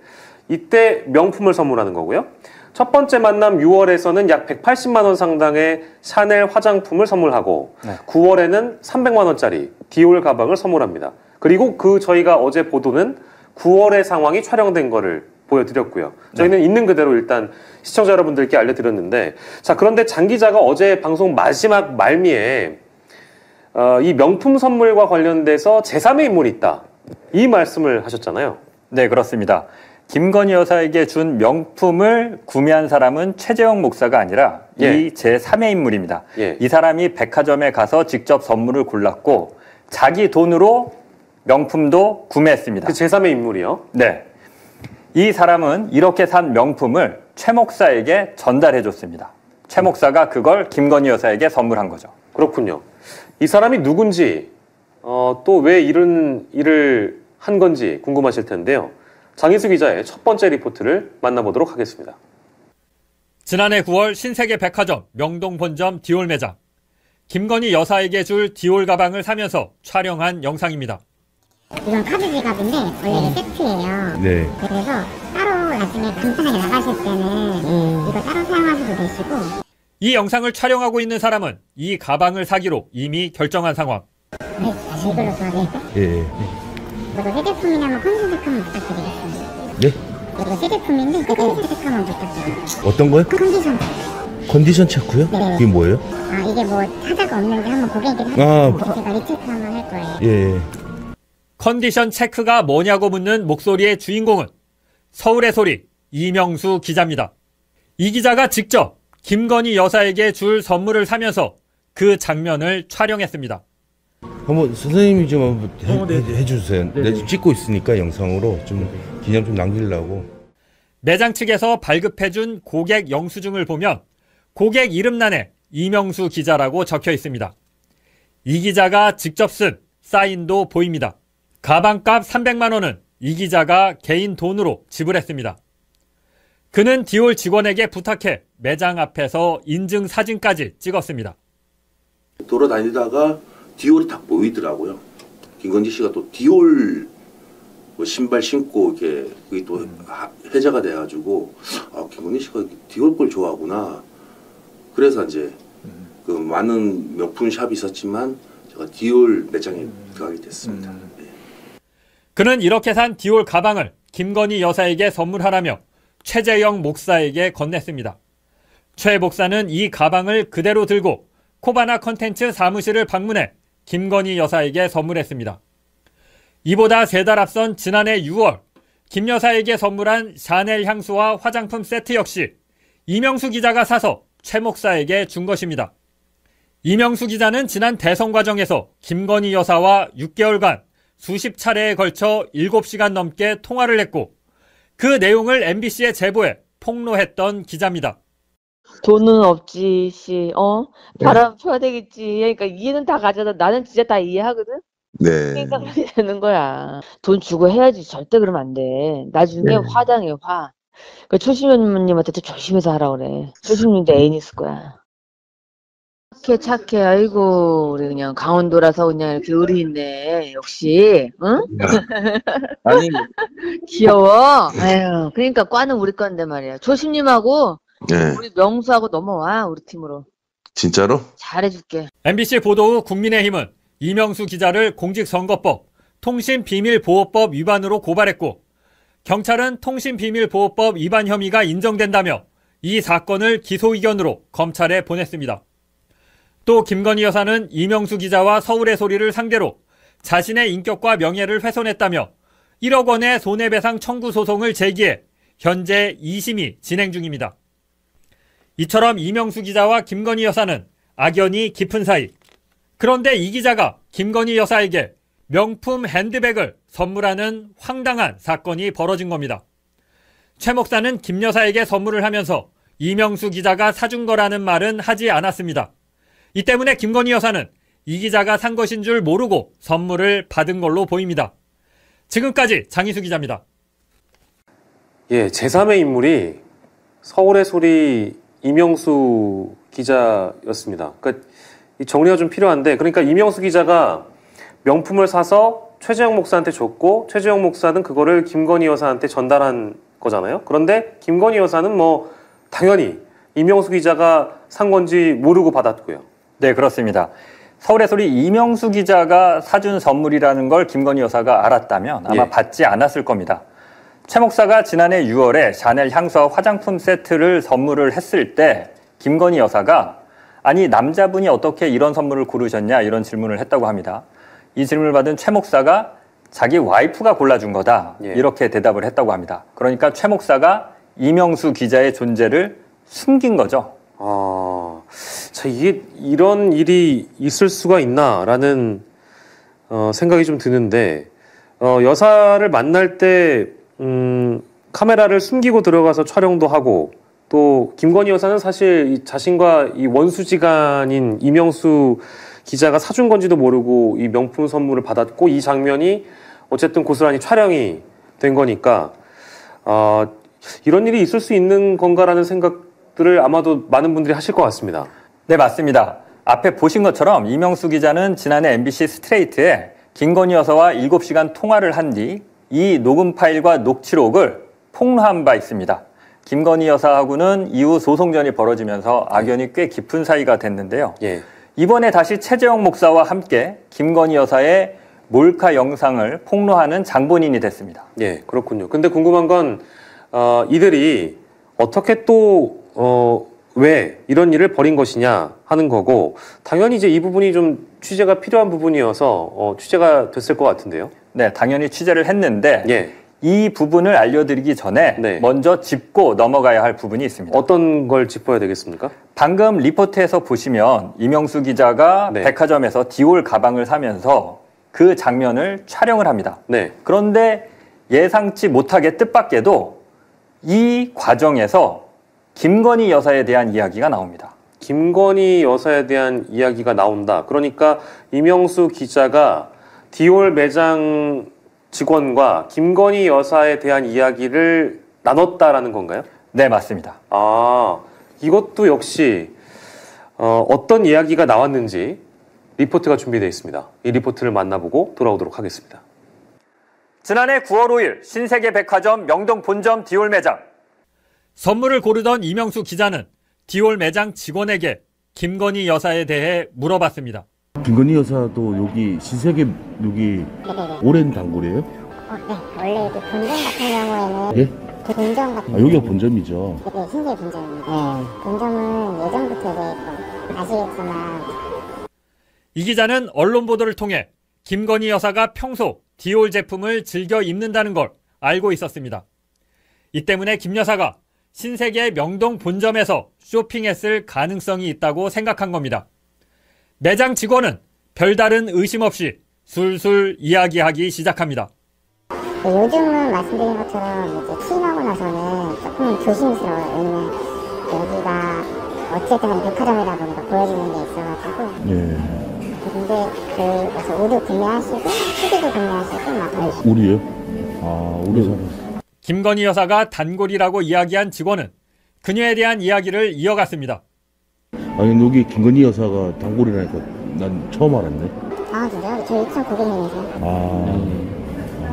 이때 명품을 선물하는 거고요. 첫 번째 만남 6월에서는 약 180만 원 상당의 샤넬 화장품을 선물하고 9월에는 300만 원짜리 디올 가방을 선물합니다. 그리고 저희가 어제 보도는 9월의 상황이 촬영된 거를 보여드렸고요. 저희는 있는 그대로 일단 시청자 여러분들께 알려드렸는데, 자, 그런데 장 기자가 어제 방송 마지막 말미에 이 명품 선물과 관련돼서 제3의 인물이 있다, 이 말씀을 하셨잖아요. 네, 그렇습니다. 김건희 여사에게 준 명품을 구매한 사람은 최재형 목사가 아니라 이 제3의 인물입니다. 이 사람이 백화점에 가서 직접 선물을 골랐고 자기 돈으로 명품도 구매했습니다. 그 제3의 인물이요? 네. 이 사람은 이렇게 산 명품을 최 목사에게 전달해 줬습니다. 최 목사가 그걸 김건희 여사에게 선물한 거죠. 그렇군요. 이 사람이 누군지, 또 왜 이런 일을 한 건지 궁금하실 텐데요. 장인수 기자의 첫 번째 리포트를 만나보도록 하겠습니다. 지난해 9월 신세계 백화점 명동 본점 디올 매장. 김건희 여사에게 줄 디올 가방을 사면서 촬영한 영상입니다. 이건 카드 지갑인데 원래 이게 세트예요. 네. 그래서 따로 나중에 간편하게 나가실 때는 이거 따로 사용하셔도 되시고. 이 영상을 촬영하고 있는 사람은 이 가방을 사기로 이미 결정한 상황. 네, 이걸로 도와드릴까요? 예. 이거 새 제품이냐면 컨디션 체크만 부탁드리겠습니다. 네? 이거 새 제품인데 컨디션 체크만 부탁드립니다. 어떤 거요? 컨디션. 컨디션 체크요? 네. 그게 뭐예요? 이게 뭐 타자가 없는지 한번 고객님께 제가 리체크 한번 할 거예요. 예. 컨디션 체크가 뭐냐고 묻는 목소리의 주인공은 서울의 소리 이명수 기자입니다. 이 기자가 직접 김건희 여사에게 줄 선물을 사면서 그 장면을 촬영했습니다. 한번 선생님이 좀 한번 해주세요. 내가 지금 찍고 있으니까 영상으로 좀 기념 좀 남기려고. 매장 측에서 발급해준 고객 영수증을 보면 고객 이름란에 이명수 기자라고 적혀 있습니다. 이 기자가 직접 쓴 사인도 보입니다. 가방값 300만 원은 이 기자가 개인 돈으로 지불했습니다. 그는 디올 직원에게 부탁해 매장 앞에서 인증 사진까지 찍었습니다. 돌아다니다가 디올이 딱 보이더라고요. 김건희 씨가 또 디올 신발 신고 이렇게 그게 또 회자가 돼가지고 김건희 씨가 디올 걸 좋아하구나. 그래서 이제 그 많은 명품 샵이 있었지만 제가 디올 매장에 들어가게 됐습니다. 네. 그는 이렇게 산 디올 가방을 김건희 여사에게 선물하라며 최재형 목사에게 건넸습니다. 최 목사는 이 가방을 그대로 들고 코바나 컨텐츠 사무실을 방문해 김건희 여사에게 선물했습니다. 이보다 3달 앞선 지난해 6월 김 여사에게 선물한 샤넬 향수와 화장품 세트 역시 이명수 기자가 사서 최 목사에게 준 것입니다. 이명수 기자는 지난 대선 과정에서 김건희 여사와 6개월간 수십 차례에 걸쳐 7시간 넘게 통화를 했고 그 내용을 MBC에 제보해 폭로했던 기자입니다. 돈은 없지, 씨, 바람 펴야 되겠지. 그러니까 이해는 다 가져다. 나는 진짜 다 이해하거든? 네. 그러니까 그렇게 되는 거야. 돈 주고 해야지. 절대 그러면 안 돼. 나중에 화당해, 화. 그 초심님한테도 조심해서 하라 그래. 초심님도 애인 있을 거야. 착해. 아이고, 우리 그냥 강원도라서 그냥 이렇게 의리 있네. 역시, 응? 아니. 귀여워. 아유, 그러니까 과는 우리 건데 말이야. 초심님하고 우리 명수하고 넘어와, 우리 팀으로. 진짜로? 잘해줄게. MBC 보도 후 국민의힘은 이명수 기자를 공직선거법, 통신비밀보호법 위반으로 고발했고 경찰은 통신비밀보호법 위반 혐의가 인정된다며 이 사건을 기소 의견으로 검찰에 보냈습니다. 또 김건희 여사는 이명수 기자와 서울의 소리를 상대로 자신의 인격과 명예를 훼손했다며 1억 원의 손해배상 청구 소송을 제기해 현재 2심이 진행 중입니다. 이처럼 이명수 기자와 김건희 여사는 악연이 깊은 사이. 그런데 이 기자가 김건희 여사에게 명품 핸드백을 선물하는 황당한 사건이 벌어진 겁니다. 최 목사는 김 여사에게 선물을 하면서 이명수 기자가 사준 거라는 말은 하지 않았습니다. 이 때문에 김건희 여사는 이 기자가 산 것인 줄 모르고 선물을 받은 걸로 보입니다. 지금까지 장희수 기자입니다. 예, 제3의 인물이 서울의 소리 이명수 기자였습니다. 그러니까 이 정리가 좀 필요한데, 그러니까 이명수 기자가 명품을 사서 최재형 목사한테 줬고, 최재형 목사는 그거를 김건희 여사한테 전달한 거잖아요. 그런데 김건희 여사는 뭐 당연히 이명수 기자가 산 건지 모르고 받았고요. 네, 그렇습니다. 서울의 소리 이명수 기자가 사준 선물이라는 걸 김건희 여사가 알았다면 아마 예. 받지 않았을 겁니다. 최 목사가 지난해 6월에 샤넬 향수와 화장품 세트를 선물을 했을 때 김건희 여사가 아니 남자분이 어떻게 이런 선물을 고르셨냐 이런 질문을 했다고 합니다. 이 질문을 받은 최 목사가 자기 와이프가 골라준 거다 예. 이렇게 대답을 했다고 합니다. 그러니까 최 목사가 이명수 기자의 존재를 숨긴 거죠. 자, 이게 이런 일이 있을 수가 있나라는 생각이 좀 드는데, 여사를 만날 때 카메라를 숨기고 들어가서 촬영도 하고, 또 김건희 여사는 사실 자신과 이 원수지간인 이명수 기자가 사준 건지도 모르고 이 명품 선물을 받았고, 이 장면이 어쨌든 고스란히 촬영이 된 거니까 이런 일이 있을 수 있는 건가라는 생각들을 아마도 많은 분들이 하실 것 같습니다. 네, 맞습니다. 앞에 보신 것처럼 이명수 기자는 지난해 MBC 스트레이트에 김건희 여사와 7시간 통화를 한 뒤 이 녹음 파일과 녹취록을 폭로한 바 있습니다. 김건희 여사하고는 이후 소송전이 벌어지면서 악연이 꽤 깊은 사이가 됐는데요. 예. 이번에 다시 최재형 목사와 함께 김건희 여사의 몰카 영상을 폭로하는 장본인이 됐습니다. 예, 그렇군요. 근데 궁금한 건 이들이 어떻게 또 왜 이런 일을 벌인 것이냐 하는 거고, 당연히 이제 이 부분이 좀 취재가 필요한 부분이어서 취재가 됐을 것 같은데요. 네, 당연히 취재를 했는데 예. 이 부분을 알려드리기 전에 네. 먼저 짚고 넘어가야 할 부분이 있습니다. 어떤 걸 짚어야 되겠습니까? 방금 리포트에서 보시면 이명수 기자가 네. 백화점에서 디올 가방을 사면서 그 장면을 촬영을 합니다. 네. 그런데 예상치 못하게 뜻밖에도 이 과정에서 김건희 여사에 대한 이야기가 나옵니다. 김건희 여사에 대한 이야기가 나온다. 그러니까 이명수 기자가 디올 매장 직원과 김건희 여사에 대한 이야기를 나눴다라는 건가요? 네, 맞습니다. 이것도 역시 어떤 이야기가 나왔는지 리포트가 준비되어 있습니다. 이 리포트를 만나보고 돌아오도록 하겠습니다. 지난해 9월 5일 신세계 백화점 명동 본점 디올 매장. 선물을 고르던 이명수 기자는 디올 매장 직원에게 김건희 여사에 대해 물어봤습니다. 김건희 여사도 여기 신세계 여기 오랜 단골이에요? 네. 원래 그 본점 같은 경우에는 예? 그 본점 같은 여기가 본점이죠. 네, 신세계 본점입니다. 본점은 예전부터 이제 아시겠지만 이 기자는 언론 보도를 통해 김건희 여사가 평소 디올 제품을 즐겨 입는다는 걸 알고 있었습니다. 이 때문에 김 여사가 신세계 명동 본점에서 쇼핑했을 가능성이 있다고 생각한 겁니다. 매장 직원은 별다른 의심 없이 술술 이야기하기 시작합니다. 요즘은 말씀드린 것처럼 이제 취임하고 나서는 조금 조심스러워요. 왜냐면 여기가 어쨌든 백화점이다 보니까 보여지는 게 있어가지고. 예. 근데 그래서 우드 구매하시고 후기도 구매하시고 막. 우리요? 우리 사람. 김건희 여사가 단골이라고 이야기한 직원은 그녀에 대한 이야기를 이어갔습니다. 아니 여기 김건희 여사가 단골이라니까 난 처음 알았네. 진짜요? 저 2,900년이세요.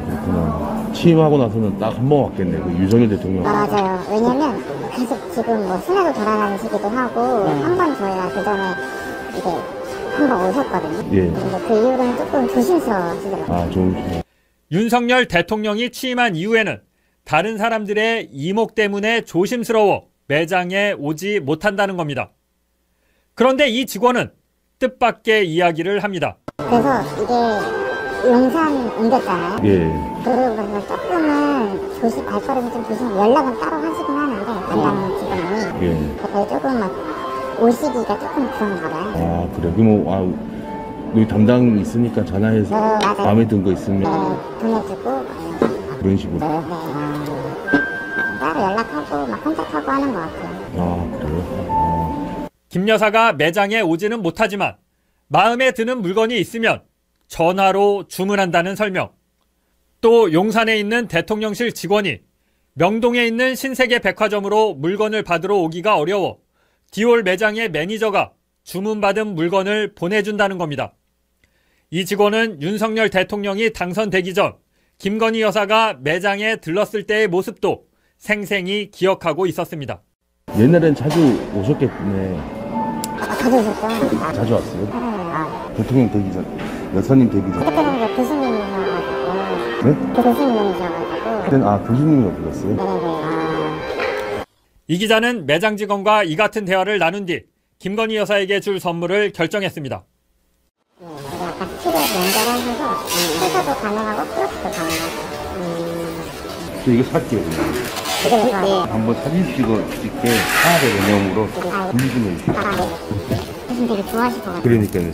그렇구나. 취임하고 나서는 딱 한 번 왔겠네. 그 유정일 대통령. 맞아요. 왜냐면 계속 지금 뭐 순회도 돌아다니시기도 하고 한 번 저희가 그 전에 이제 한 번 오셨거든요. 예. 근데 그 이후로는 조금 조심스러워하시더라고요. 좋으시네. 윤석열 대통령이 취임한 이후에는 다른 사람들의 이목 때문에 조심스러워 매장에 오지 못한다는 겁니다. 그런데 이 직원은 뜻밖의 이야기를 합니다. 그래서 이게 용산 옮겼잖아요. 예. 그러고 조금은 발걸음이 좀 조심, 연락은 따로 하시긴 하는데 담당 직원이. 예. 그래서 조금 막 오시기가 조금 그런가 봐요. 그래. 그럼 여기 담당 있으니까 전화해서 마음에 든 거 있으면 보내주고 그런 식으로. 따로 연락하고 막 컨택하고 하는 것 같아요. 그래요? 김 여사가 매장에 오지는 못하지만 마음에 드는 물건이 있으면 전화로 주문한다는 설명. 또 용산에 있는 대통령실 직원이 명동에 있는 신세계 백화점으로 물건을 받으러 오기가 어려워 디올 매장의 매니저가 주문받은 물건을 보내준다는 겁니다. 이 직원은 윤석열 대통령이 당선되기 전 김건희 여사가 매장에 들렀을 때의 모습도 생생히 기억하고 있었습니다. 옛날엔 자주 오셨겠네. 자주 오셨죠? 자주 왔어요? 대통령 되기 전, 여사님 되기 전. 그때는 교수님이셔가지고. 네? 교수님이셔가지고. 그때는 교수님이 불렀어요? 네네. 이 기자는 매장 직원과 이 같은 대화를 나눈 뒤 김건희 여사에게 줄 선물을 결정했습니다. 약간 스킬을 연결하셔서 회사도 가능하고 플러스도 가능하고. 저 이거 살게요, 그냥. 한번 사진 찍게 하나의 개념으로 분리좀 해주세요. 교수님 되게 좋아하실 것 같아요. 그러니까요.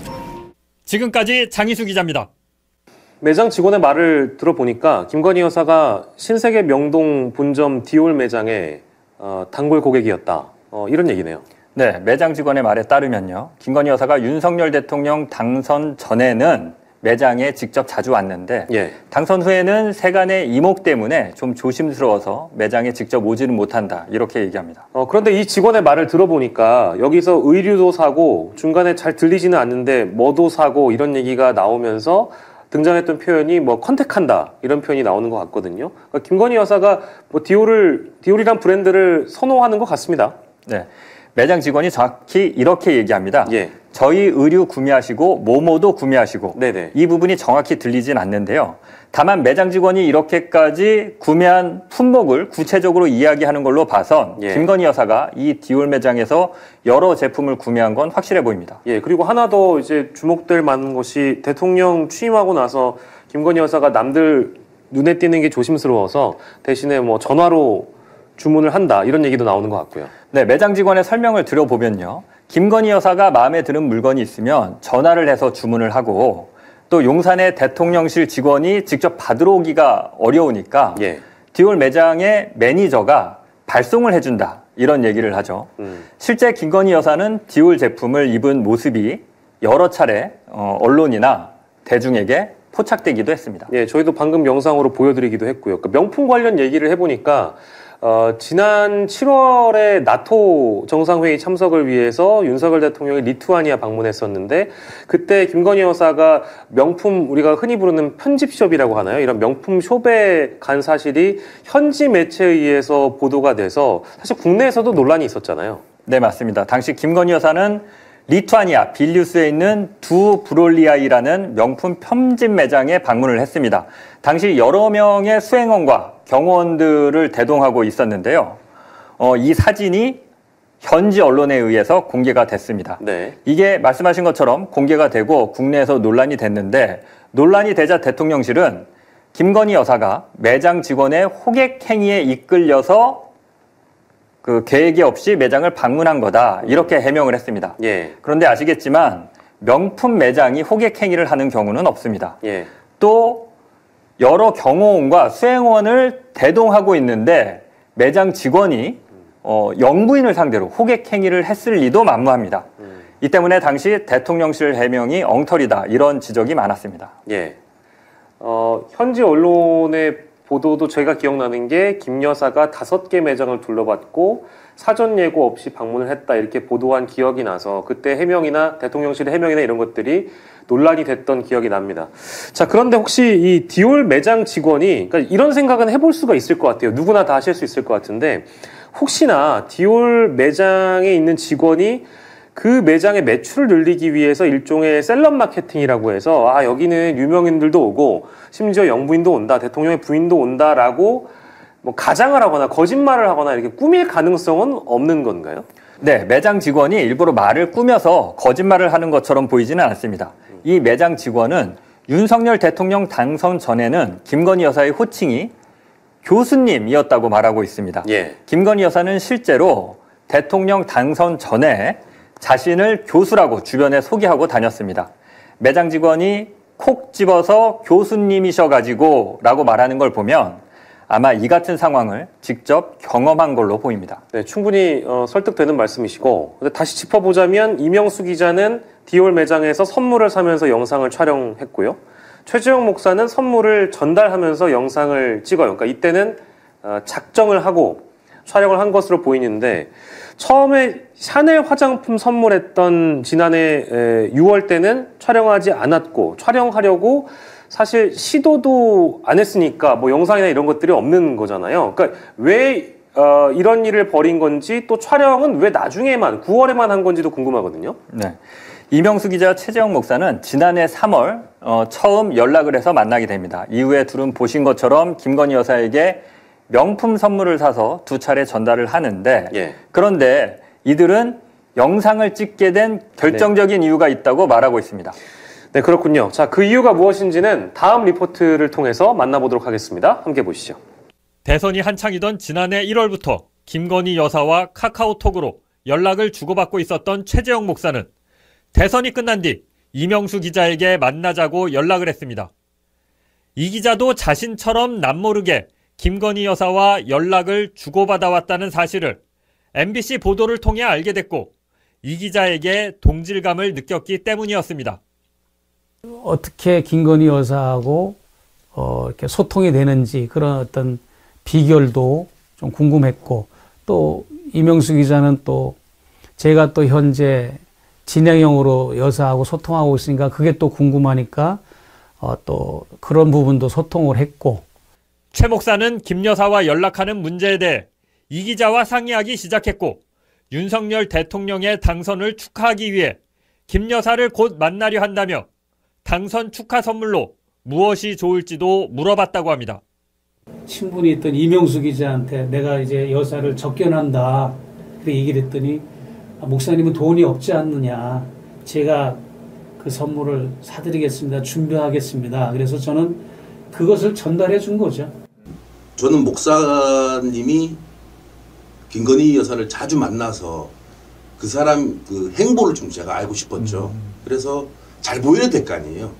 지금까지 장희수 기자입니다. 매장 직원의 말을 들어보니까 김건희 여사가 신세계 명동 본점 디올 매장의 단골 고객이었다. 이런 얘기네요. 네, 매장 직원의 말에 따르면요. 김건희 여사가 윤석열 대통령 당선 전에는 매장에 직접 자주 왔는데 당선 후에는 세간의 이목 때문에 좀 조심스러워서 매장에 직접 오지는 못한다. 이렇게 얘기합니다. 그런데 이 직원의 말을 들어보니까 여기서 의류도 사고 중간에 잘 들리지는 않는데 뭐도 사고 이런 얘기가 나오면서 등장했던 표현이 뭐 컨택한다 이런 표현이 나오는 것 같거든요. 그러니까 김건희 여사가 뭐 디올이란 브랜드를 선호하는 것 같습니다. 네. 매장 직원이 정확히 이렇게 얘기합니다. 저희 의류 구매하시고 뭐뭐도 구매하시고 이 부분이 정확히 들리진 않는데요. 다만 매장 직원이 이렇게까지 구매한 품목을 구체적으로 이야기하는 걸로 봐선 김건희 여사가 이 디올 매장에서 여러 제품을 구매한 건 확실해 보입니다. 그리고 하나 더 이제 주목될 만한 것이 대통령 취임하고 나서 김건희 여사가 남들 눈에 띄는 게 조심스러워서 대신에 뭐 전화로 주문을 한다 이런 얘기도 나오는 것 같고요. 네, 매장 직원의 설명을 들어보면요. 김건희 여사가 마음에 드는 물건이 있으면 전화를 해서 주문을 하고 또 용산의 대통령실 직원이 직접 받으러 오기가 어려우니까 디올 매장의 매니저가 발송을 해준다 이런 얘기를 하죠. 실제 김건희 여사는 디올 제품을 입은 모습이 여러 차례 언론이나 대중에게 포착되기도 했습니다. 저희도 방금 영상으로 보여드리기도 했고요. 그러니까 명품 관련 얘기를 해보니까 지난 7월에 나토 정상회의 참석을 위해서 윤석열 대통령이 리투아니아 방문했었는데 그때 김건희 여사가 명품 우리가 흔히 부르는 편집숍이라고 하나요? 이런 명품 숍에 간 사실이 현지 매체에 의해서 보도가 돼서 사실 국내에서도 논란이 있었잖아요. 네, 맞습니다. 당시 김건희 여사는 리투아니아 빌뉴스에 있는 두 브롤리아이라는 명품 편집 매장에 방문을 했습니다. 당시 여러 명의 수행원과 경호원들을 대동하고 있었는데요. 이 사진이 현지 언론에 의해서 공개가 됐습니다. 이게 말씀하신 것처럼 공개가 되고 국내에서 논란이 됐는데 논란이 되자 대통령실은 김건희 여사가 매장 직원의 호객 행위에 이끌려서 그 계획이 없이 매장을 방문한 거다 이렇게 해명을 했습니다. 그런데 아시겠지만 명품 매장이 호객 행위를 하는 경우는 없습니다. 또 여러 경호원과 수행원을 대동하고 있는데 매장 직원이 영부인을 상대로 호객 행위를 했을 리도 만무합니다. 이 때문에 당시 대통령실 해명이 엉터리다 이런 지적이 많았습니다. 현지 언론의 보도도 저희가 기억나는 게 김 여사가 5개 매장을 둘러봤고 사전 예고 없이 방문을 했다 이렇게 보도한 기억이 나서 그때 해명이나 대통령실의 해명이나 이런 것들이 논란이 됐던 기억이 납니다. 자, 그런데 혹시 이 디올 매장 직원이 그러니까 이런 생각은 해볼 수가 있을 것 같아요. 누구나 다 하실 수 있을 것 같은데 혹시나 디올 매장에 있는 직원이 그 매장의 매출을 늘리기 위해서 일종의 셀럽 마케팅이라고 해서 여기는 유명인들도 오고 심지어 영부인도 온다, 대통령의 부인도 온다라고 뭐 가장을 하거나 거짓말을 하거나 이렇게 꾸밀 가능성은 없는 건가요? 네, 매장 직원이 일부러 말을 꾸며서 거짓말을 하는 것처럼 보이지는 않습니다. 이 매장 직원은 윤석열 대통령 당선 전에는 김건희 여사의 호칭이 교수님이었다고 말하고 있습니다. 김건희 여사는 실제로 대통령 당선 전에 자신을 교수라고 주변에 소개하고 다녔습니다. 매장 직원이 콕 집어서 교수님이셔가지고 라고 말하는 걸 보면 아마 이 같은 상황을 직접 경험한 걸로 보입니다. 네, 충분히 설득되는 말씀이시고 근데 다시 짚어보자면 이명수 기자는 디올 매장에서 선물을 사면서 영상을 촬영했고요. 최재형 목사는 선물을 전달하면서 영상을 찍어요. 그러니까 이때는 작정을 하고 촬영을 한 것으로 보이는데 처음에 샤넬 화장품 선물했던 지난해 6월 때는 촬영하지 않았고 촬영하려고 사실 시도도 안 했으니까 뭐 영상이나 이런 것들이 없는 거잖아요. 그러니까 왜 이런 일을 벌인 건지 또 촬영은 왜 나중에만 9월에만 한 건지도 궁금하거든요. 네. 이명수 기자와 최재형 목사는 지난해 3월 처음 연락을 해서 만나게 됩니다. 이후에 둘은 보신 것처럼 김건희 여사에게 명품 선물을 사서 2차례 전달을 하는데 예. 그런데 이들은 영상을 찍게 된 결정적인 이유가 있다고 말하고 있습니다. 네, 그렇군요. 자, 그 이유가 무엇인지는 다음 리포트를 통해서 만나보도록 하겠습니다. 함께 보시죠. 대선이 한창이던 지난해 1월부터 김건희 여사와 카카오톡으로 연락을 주고받고 있었던 최재형 목사는 대선이 끝난 뒤 이명수 기자에게 만나자고 연락을 했습니다. 이 기자도 자신처럼 남모르게 김건희 여사와 연락을 주고받아왔다는 사실을 MBC 보도를 통해 알게 됐고 이 기자에게 동질감을 느꼈기 때문이었습니다. 어떻게 김건희 여사하고 이렇게 소통이 되는지 그런 어떤 비결도 좀 궁금했고 또 이명수 기자는 또 제가 또 현재 진행형으로 여사하고 소통하고 있으니까 그게 또 궁금하니까 또 그런 부분도 소통을 했고 최 목사는 김 여사와 연락하는 문제에 대해 이 기자와 상의하기 시작했고 윤석열 대통령의 당선을 축하하기 위해 김 여사를 곧 만나려 한다며 당선 축하 선물로 무엇이 좋을지도 물어봤다고 합니다. 친분이 있던 이명수 기자한테 내가 이제 여사를 접견한다 그렇게 얘기를 했더니 목사님은 돈이 없지 않느냐 제가 그 선물을 사드리겠습니다. 준비하겠습니다. 그래서 저는 그것을 전달해 준 거죠. 저는 목사님이 김건희 여사를 자주 만나서 그 사람 그 행보를 좀 제가 알고 싶었죠. 그래서 잘 보여야 될 거 아니에요.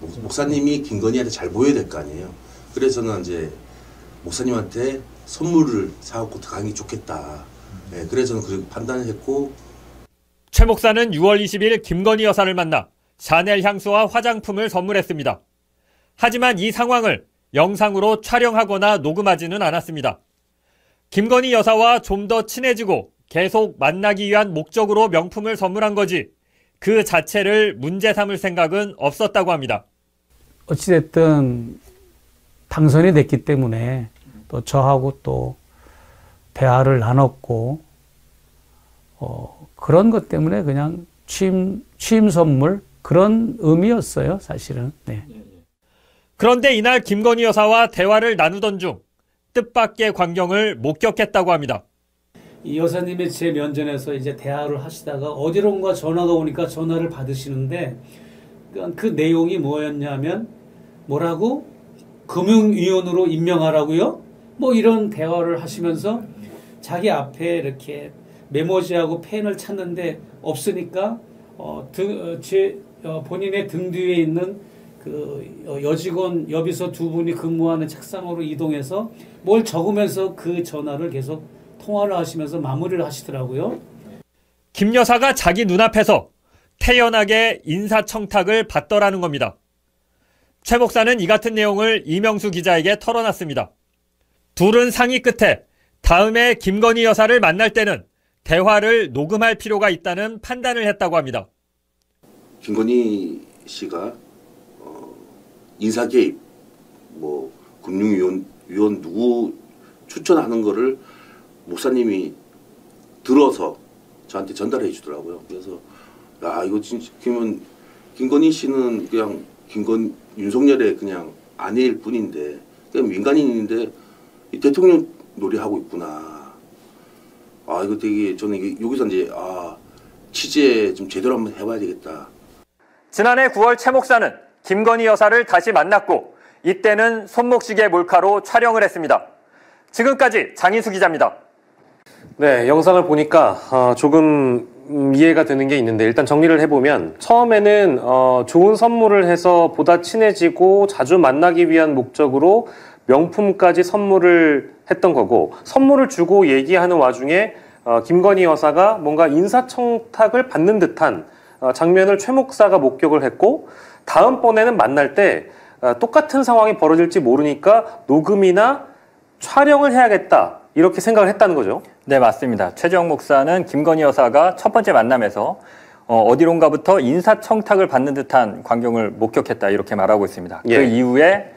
목사님이 김건희한테 잘 보여야 될 거 아니에요. 그래서 저는 이제 목사님한테 선물을 사갖고 가는 게 좋겠다. 네, 그래서 저는 그렇게 판단을 했고. 최 목사는 6월 20일 김건희 여사를 만나 샤넬 향수와 화장품을 선물했습니다. 하지만 이 상황을 영상으로 촬영하거나 녹음하지는 않았습니다. 김건희 여사와 좀 더 친해지고 계속 만나기 위한 목적으로 명품을 선물한 거지 그 자체를 문제 삼을 생각은 없었다고 합니다. 어찌됐든 당선이 됐기 때문에 또 저하고 또 대화를 나눴고 그런 것 때문에 그냥 취임 선물 그런 의미였어요, 사실은. 네. 그런데 이날 김건희 여사와 대화를 나누던 중 뜻밖의 광경을 목격했다고 합니다. 이 여사님이 제 면전에서 이제 대화를 하시다가 어디론가 전화가 오니까 전화를 받으시는데 그 내용이 뭐였냐면 뭐라고? 금융위원으로 임명하라고요? 뭐 이런 대화를 하시면서 자기 앞에 이렇게 메모지하고 펜을 찾는데 없으니까 본인의 등 뒤에 있는 그 여직원 여비서 두 분이 근무하는 책상으로 이동해서 뭘 적으면서 그 전화를 계속 통화를 하시면서 마무리를 하시더라고요. 김 여사가 자기 눈앞에서 태연하게 인사청탁을 받더라는 겁니다. 최 목사는 이 같은 내용을 이명수 기자에게 털어놨습니다. 둘은 상의 끝에 다음에 김건희 여사를 만날 때는 대화를 녹음할 필요가 있다는 판단을 했다고 합니다. 김건희 씨가 인사 개입, 뭐 금융위원 누구 추천하는 거를 목사님이 들어서 저한테 전달해 주더라고요. 그래서 야 이거 진짜 김건희 씨는 그냥 윤석열의 그냥 아내일 뿐인데 그냥 민간인인데 대통령 놀이하고 있구나. 아 이거 되게 저는 이게 여기서 이제 취재 좀 제대로 한번 해봐야 되겠다. 지난해 9월 최 목사는 김건희 여사를 다시 만났고 이때는 손목시계 몰카로 촬영을 했습니다. 지금까지 장인수 기자입니다. 네, 영상을 보니까 조금 이해가 되는 게 있는데 일단 정리를 해보면 처음에는 좋은 선물을 해서 보다 친해지고 자주 만나기 위한 목적으로 명품까지 선물을 했던 거고 선물을 주고 얘기하는 와중에 김건희 여사가 뭔가 인사청탁을 받는 듯한 장면을 최 목사가 목격을 했고 다음번에는 만날 때 똑같은 상황이 벌어질지 모르니까 녹음이나 촬영을 해야겠다 이렇게 생각을 했다는 거죠. 네, 맞습니다. 최재형 목사는 김건희 여사가 첫 번째 만남에서 어디론가부터 인사청탁을 받는 듯한 광경을 목격했다 이렇게 말하고 있습니다. 예. 그 이후에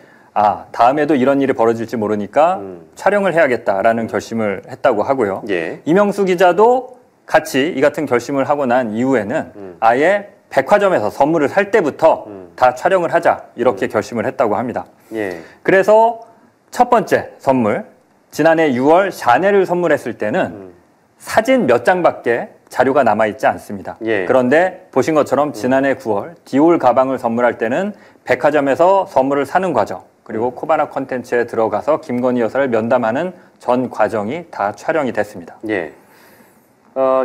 다음에도 이런 일이 벌어질지 모르니까 촬영을 해야겠다라는 결심을 했다고 하고요. 예. 이명수 기자도 같이 이 같은 결심을 하고 난 이후에는 아예 백화점에서 선물을 살 때부터 다 촬영을 하자 이렇게 결심을 했다고 합니다. 예. 그래서 첫 번째 선물, 지난해 6월 샤넬을 선물했을 때는 사진 몇 장밖에 자료가 남아있지 않습니다. 예. 그런데 보신 것처럼 지난해 9월 디올 가방을 선물할 때는 백화점에서 선물을 사는 과정, 그리고 코바나 콘텐츠에 들어가서 김건희 여사를 면담하는 전 과정이 다 촬영이 됐습니다. 예.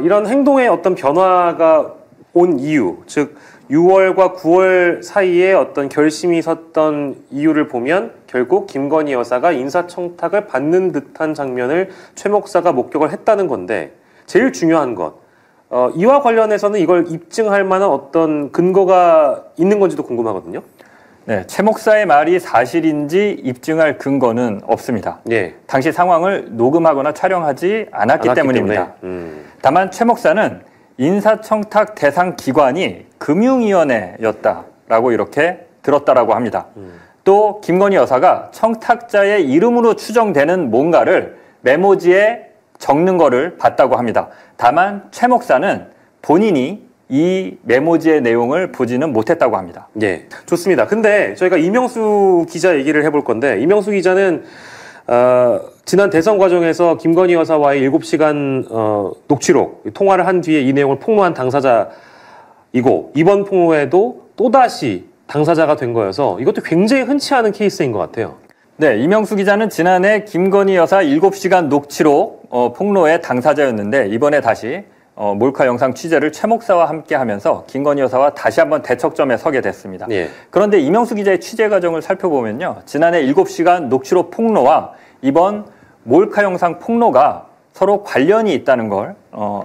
이런 행동의 어떤 변화가 온 이유, 즉 6월과 9월 사이에 어떤 결심이 섰던 이유를 보면 결국 김건희 여사가 인사청탁을 받는 듯한 장면을 최 목사가 목격을 했다는 건데, 제일 중요한 것, 이와 관련해서는 이걸 입증할 만한 어떤 근거가 있는 건지도 궁금하거든요. 네, 최 목사의 말이 사실인지 입증할 근거는 없습니다. 예. 당시 상황을 녹음하거나 촬영하지 않았기 때문입니다. 다만 최 목사는 인사청탁 대상 기관이 금융위원회였다라고 이렇게 들었다라고 합니다. 또 김건희 여사가 청탁자의 이름으로 추정되는 뭔가를 메모지에 적는 거를 봤다고 합니다. 다만 최 목사는 본인이 이 메모지의 내용을 보지는 못했다고 합니다. 예, 좋습니다. 근데 저희가 이명수 기자 얘기를 해볼 건데, 이명수 기자는 지난 대선 과정에서 김건희 여사와의 7시간 녹취록 통화를 한 뒤에 이 내용을 폭로한 당사자이고, 이번 폭로에도 또다시 당사자가 된 거여서 이것도 굉장히 흔치 않은 케이스인 것 같아요. 네, 이명수 기자는 지난해 김건희 여사 7시간 녹취록 폭로의 당사자였는데, 이번에 다시 몰카 영상 취재를 최 목사와 함께 하면서 김건희 여사와 다시 한번 대척점에 서게 됐습니다. 예. 그런데 이명수 기자의 취재 과정을 살펴보면요, 지난해 7시간 녹취록 폭로와 이번 몰카 영상 폭로가 서로 관련이 있다는 걸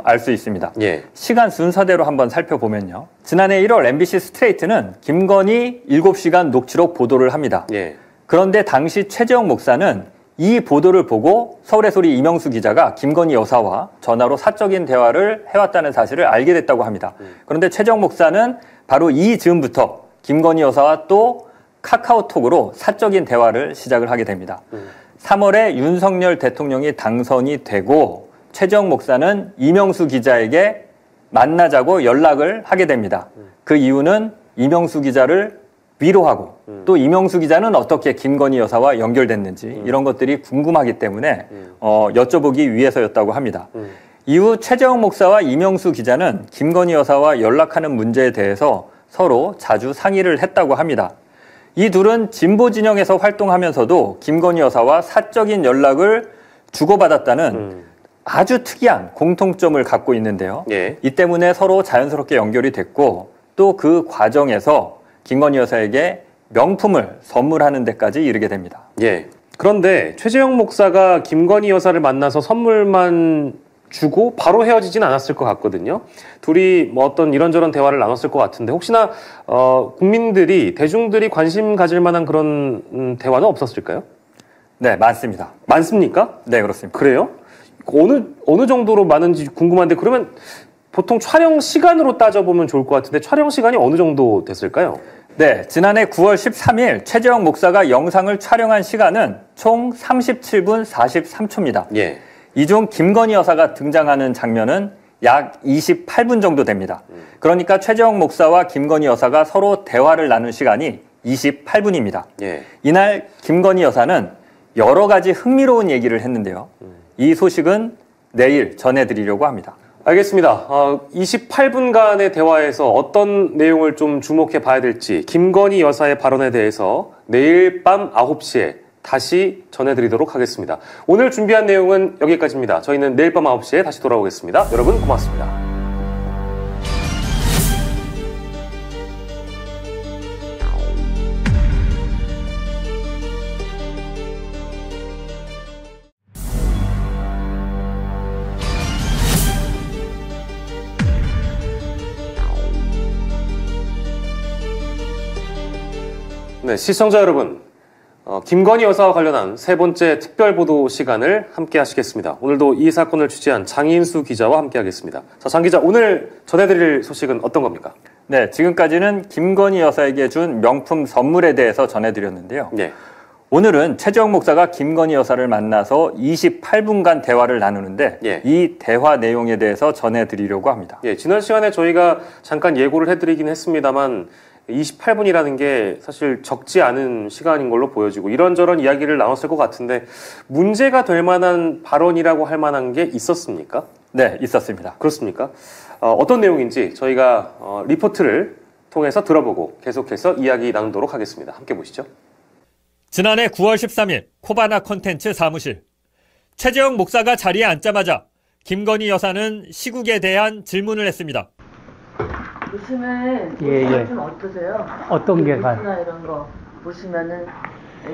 알 수 있습니다. 예. 시간 순서대로 한번 살펴보면요, 지난해 1월 MBC 스트레이트는 김건희 7시간 녹취록 보도를 합니다. 예. 그런데 당시 최재형 목사는 이 보도를 보고 서울의 소리 이명수 기자가 김건희 여사와 전화로 사적인 대화를 해왔다는 사실을 알게 됐다고 합니다. 그런데 최재형 목사는 바로 이 즈음부터 김건희 여사와 또 카카오톡으로 사적인 대화를 시작을 하게 됩니다. 3월에 윤석열 대통령이 당선이 되고 최재형 목사는 이명수 기자에게 만나자고 연락을 하게 됩니다. 그 이유는 이명수 기자를 위로하고 또 이명수 기자는 어떻게 김건희 여사와 연결됐는지 이런 것들이 궁금하기 때문에 여쭤보기 위해서였다고 합니다. 이후 최재형 목사와 이명수 기자는 김건희 여사와 연락하는 문제에 대해서 서로 자주 상의를 했다고 합니다. 이 둘은 진보 진영에서 활동하면서도 김건희 여사와 사적인 연락을 주고받았다는 아주 특이한 공통점을 갖고 있는데요. 예. 이 때문에 서로 자연스럽게 연결이 됐고, 또 그 과정에서 김건희 여사에게 명품을 선물하는 데까지 이르게 됩니다. 예. 그런데 최재형 목사가 김건희 여사를 만나서 선물만 주고 바로 헤어지진 않았을 것 같거든요. 둘이 뭐 어떤 이런저런 대화를 나눴을 것 같은데, 혹시나 국민들이, 대중들이 관심 가질 만한 그런 대화는 없었을까요? 네, 많습니다. 많습니까? 네, 그렇습니다. 그래요? 어느 정도로 많은지 궁금한데, 그러면 보통 촬영 시간으로 따져보면 좋을 것 같은데 촬영 시간이 어느 정도 됐을까요? 네, 지난해 9월 13일 최재형 목사가 영상을 촬영한 시간은 총 37분 43초입니다. 예. 이 중 김건희 여사가 등장하는 장면은 약 28분 정도 됩니다. 그러니까 최재형 목사와 김건희 여사가 서로 대화를 나눈 시간이 28분입니다. 예. 이날 김건희 여사는 여러 가지 흥미로운 얘기를 했는데요. 이 소식은 내일 전해드리려고 합니다. 알겠습니다. 28분간의 대화에서 어떤 내용을 좀 주목해 봐야 될지, 김건희 여사의 발언에 대해서 내일 밤 9시에 다시 전해드리도록 하겠습니다. 오늘 준비한 내용은 여기까지입니다. 저희는 내일 밤 9시에 다시 돌아오겠습니다. 여러분 고맙습니다. 네, 시청자 여러분, 김건희 여사와 관련한 세 번째 특별보도 시간을 함께 하시겠습니다. 오늘도 이 사건을 취재한 장인수 기자와 함께 하겠습니다. 자, 장 기자, 오늘 전해드릴 소식은 어떤 겁니까? 네, 지금까지는 김건희 여사에게 준 명품 선물에 대해서 전해드렸는데요. 네. 오늘은 최재형 목사가 김건희 여사를 만나서 28분간 대화를 나누는데 이 대화 내용에 대해서 전해드리려고 합니다. 예, 지난 시간에 저희가 잠깐 예고를 해드리긴 했습니다만 28분이라는 게 사실 적지 않은 시간인 걸로 보여지고 이런저런 이야기를 나눴을 것 같은데 문제가 될 만한 발언이라고 할 만한 게 있었습니까? 네, 있었습니다. 그렇습니까? 어떤 내용인지 저희가 리포트를 통해서 들어보고 계속해서 이야기 나누도록 하겠습니다. 함께 보시죠. 지난해 9월 13일 코바나 콘텐츠 사무실. 최재형 목사가 자리에 앉자마자 김건희 여사는 시국에 대한 질문을 했습니다. 요즘에 예. 좀 어떠세요? 어떤 게가? 뉴스나 이런 거 보시면은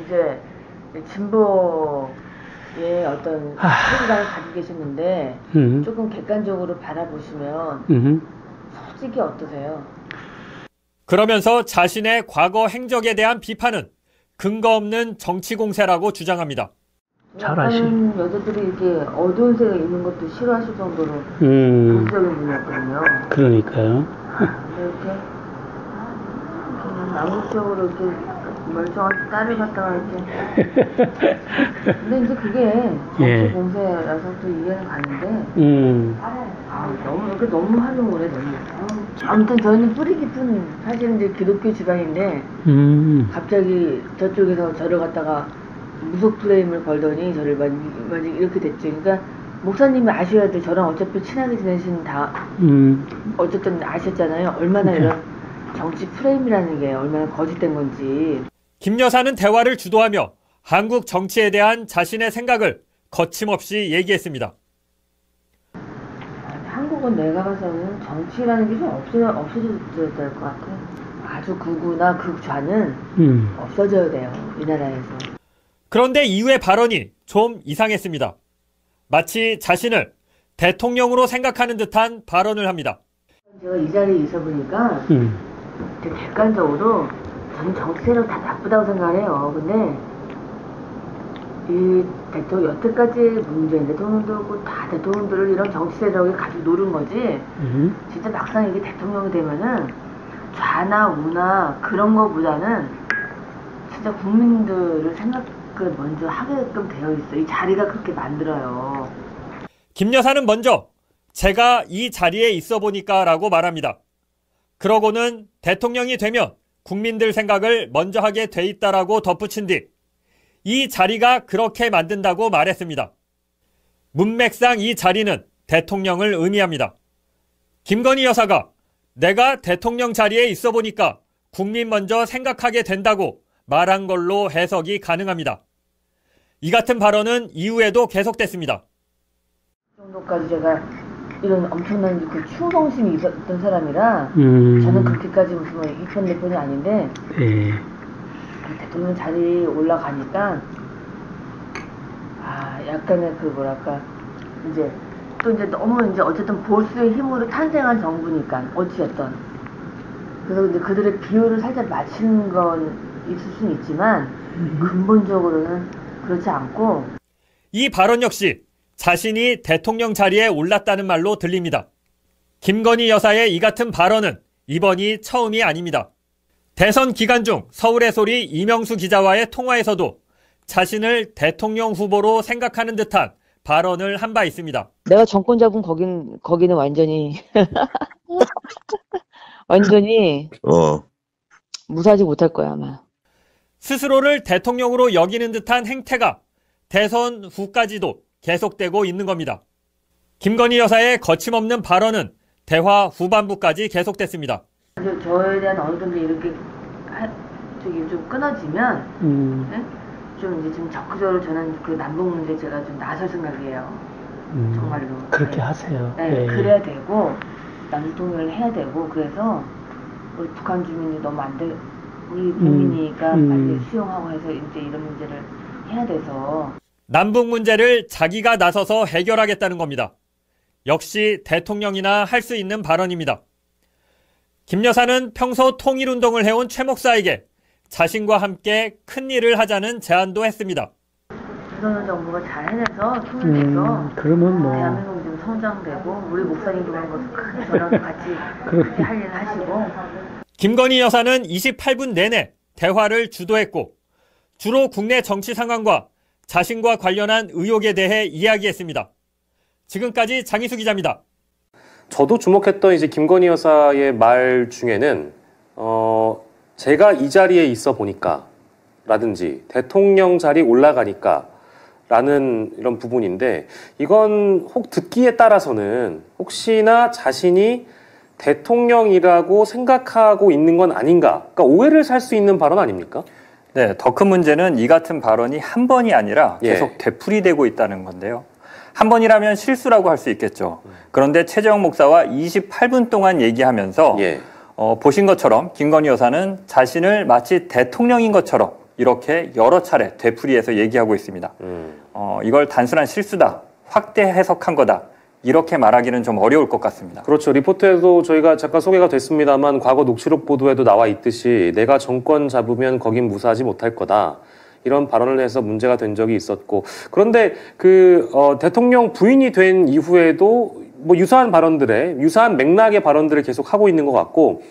이제 진보의 어떤 생각을 가지고 계시는데 조금 객관적으로 바라보시면 솔직히 어떠세요? 그러면서 자신의 과거 행적에 대한 비판은 근거 없는 정치 공세라고 주장합니다. 다른 여자들이 이렇게 어두운 색을 입는 것도 싫어하실 정도로 보수적인 분이었거든요. 그러니까요. 이렇게 그냥 암묵적으로 이렇게 멀쩡한 딸을 갖다가 이렇게. 근데 이제 그게 정치 공세라서 또 이해는 가는데. 너무 활용을 해 너무. 아무튼 저희는 뿌리 깊은 사실은 이제 기독교 집안인데 갑자기 저쪽에서 저를 갖다가 무속 프레임을 걸더니 저를 많이 이렇게 됐죠. 그러니까 목사님이 아셔야 돼. 저랑 어차피 친하게 지내신 어쨌든 아셨잖아요. 얼마나 이런 정치 프레임이라는 게 얼마나 거짓된 건지. 김 여사는 대화를 주도하며 한국 정치에 대한 자신의 생각을 거침없이 얘기했습니다. 한국은 내가 봐서는 정치라는 게 좀 없어져야 될 것 같아. 아주 극우나 극좌는 없어져야 돼요. 이 나라에서. 그런데 이후의 발언이 좀 이상했습니다. 마치 자신을 대통령으로 생각하는 듯한 발언을 합니다. 제가 이 자리에 있어 보니까 되게 객관적으로 저는 정치 세력 다 나쁘다고 생각해요. 근데 이 대통령 여태까지 문재인 대통령도 그렇고 다 대통령들을 이런 정치 세력이 가지고 노린 거지. 진짜 막상 이게 대통령이 되면은 좌나 우나 그런 거보다는 진짜 국민들을 생각을 먼저 하게끔 되어 있어. 이 자리가 그렇게 만들어요. 김 여사는 먼저 제가 이 자리에 있어 보니까 라고 말합니다. 그러고는 대통령이 되면 국민들 생각을 먼저 하게 돼 있다라고 덧붙인 뒤 이 자리가 그렇게 만든다고 말했습니다. 문맥상 이 자리는 대통령을 의미합니다. 김건희 여사가 내가 대통령 자리에 있어 보니까 국민 먼저 생각하게 된다고 말한 걸로 해석이 가능합니다. 이 같은 발언은 이후에도 계속됐습니다. 그 정도까지 제가 이런 엄청난 그 충성심이 있었던 사람이라 저는 그렇게까지 무슨 이편 내편이 아닌데 대통령 자리에 올라가니까 약간의 그 뭐랄까 이제 또 이제 너무 이제 어쨌든 보수의 힘으로 탄생한 정부니까 어찌됐든 그래서 이제 그들의 비율을 살짝 맞추는 건 있을 수는 있지만 근본적으로는 그렇지 않고 이 발언 역시 자신이 대통령 자리에 올랐다는 말로 들립니다. 김건희 여사의 이 같은 발언은 이번이 처음이 아닙니다. 대선 기간 중 서울의 소리 이명수 기자와의 통화에서도 자신을 대통령 후보로 생각하는 듯한 발언을 한 바 있습니다. 내가 정권 잡은 거기는 완전히 무사하지 못할 거야 아마. 스스로를 대통령으로 여기는 듯한 행태가 대선 후까지도 계속되고 있는 겁니다. 김건희 여사의 거침없는 발언은 대화 후반부까지 계속됐습니다. 저에 대한 어느 정도 이렇게 좀 끊어지면 네? 좀 이제 좀 적극적으로 저는 그 남북 문제 제가 좀 나설 생각이에요. 정말로. 그렇게 하세요. 네, 그래야 되고 남북 통일을 해야 되고 그래서 우리 북한 주민이 너무 안 돼. 우리 국민이니까 빨리 수용하고 해서 이제 이런 문제를 해야 돼서. 남북 문제를 자기가 나서서 해결하겠다는 겁니다. 역시 대통령이나 할 수 있는 발언입니다. 김 여사는 평소 통일운동을 해온 최 목사에게 자신과 함께 큰 일을 하자는 제안도 했습니다. 윤석열 정부가 잘 해내서 통일돼서 그러면 뭐 대한민국이 좀 성장되고 우리 목사님도 그런 것도 큰 전화도 같이 그렇게 할 일 하시고. 김건희 여사는 28분 내내 대화를 주도했고 주로 국내 정치 상황과 자신과 관련한 의혹에 대해 이야기했습니다. 지금까지 장희수 기자입니다. 저도 주목했던 이제 김건희 여사의 말 중에는 제가 이 자리에 있어 보니까 라든지 대통령 자리 올라가니까 라는 이런 부분인데 이건 혹 듣기에 따라서는 혹시나 자신이 대통령이라고 생각하고 있는 건 아닌가, 그러니까 오해를 살 수 있는 발언 아닙니까? 네, 더 큰 문제는 이 같은 발언이 한 번이 아니라 계속 되풀이되고 있다는 건데요. 한 번이라면 실수라고 할 수 있겠죠. 그런데 최재형 목사와 28분 동안 얘기하면서 보신 것처럼 김건희 여사는 자신을 마치 대통령인 것처럼 이렇게 여러 차례 되풀이해서 얘기하고 있습니다. 이걸 단순한 실수다, 확대 해석한 거다, 이렇게 말하기는 좀 어려울 것 같습니다. 그렇죠. 리포트에도 저희가 잠깐 소개가 됐습니다만 과거 녹취록 보도에도 나와 있듯이 내가 정권 잡으면 거긴 무사하지 못할 거다. 이런 발언을 해서 문제가 된 적이 있었고, 그런데 대통령 부인이 된 이후에도 뭐 유사한 맥락의 발언들을 계속 하고 있는 것 같고,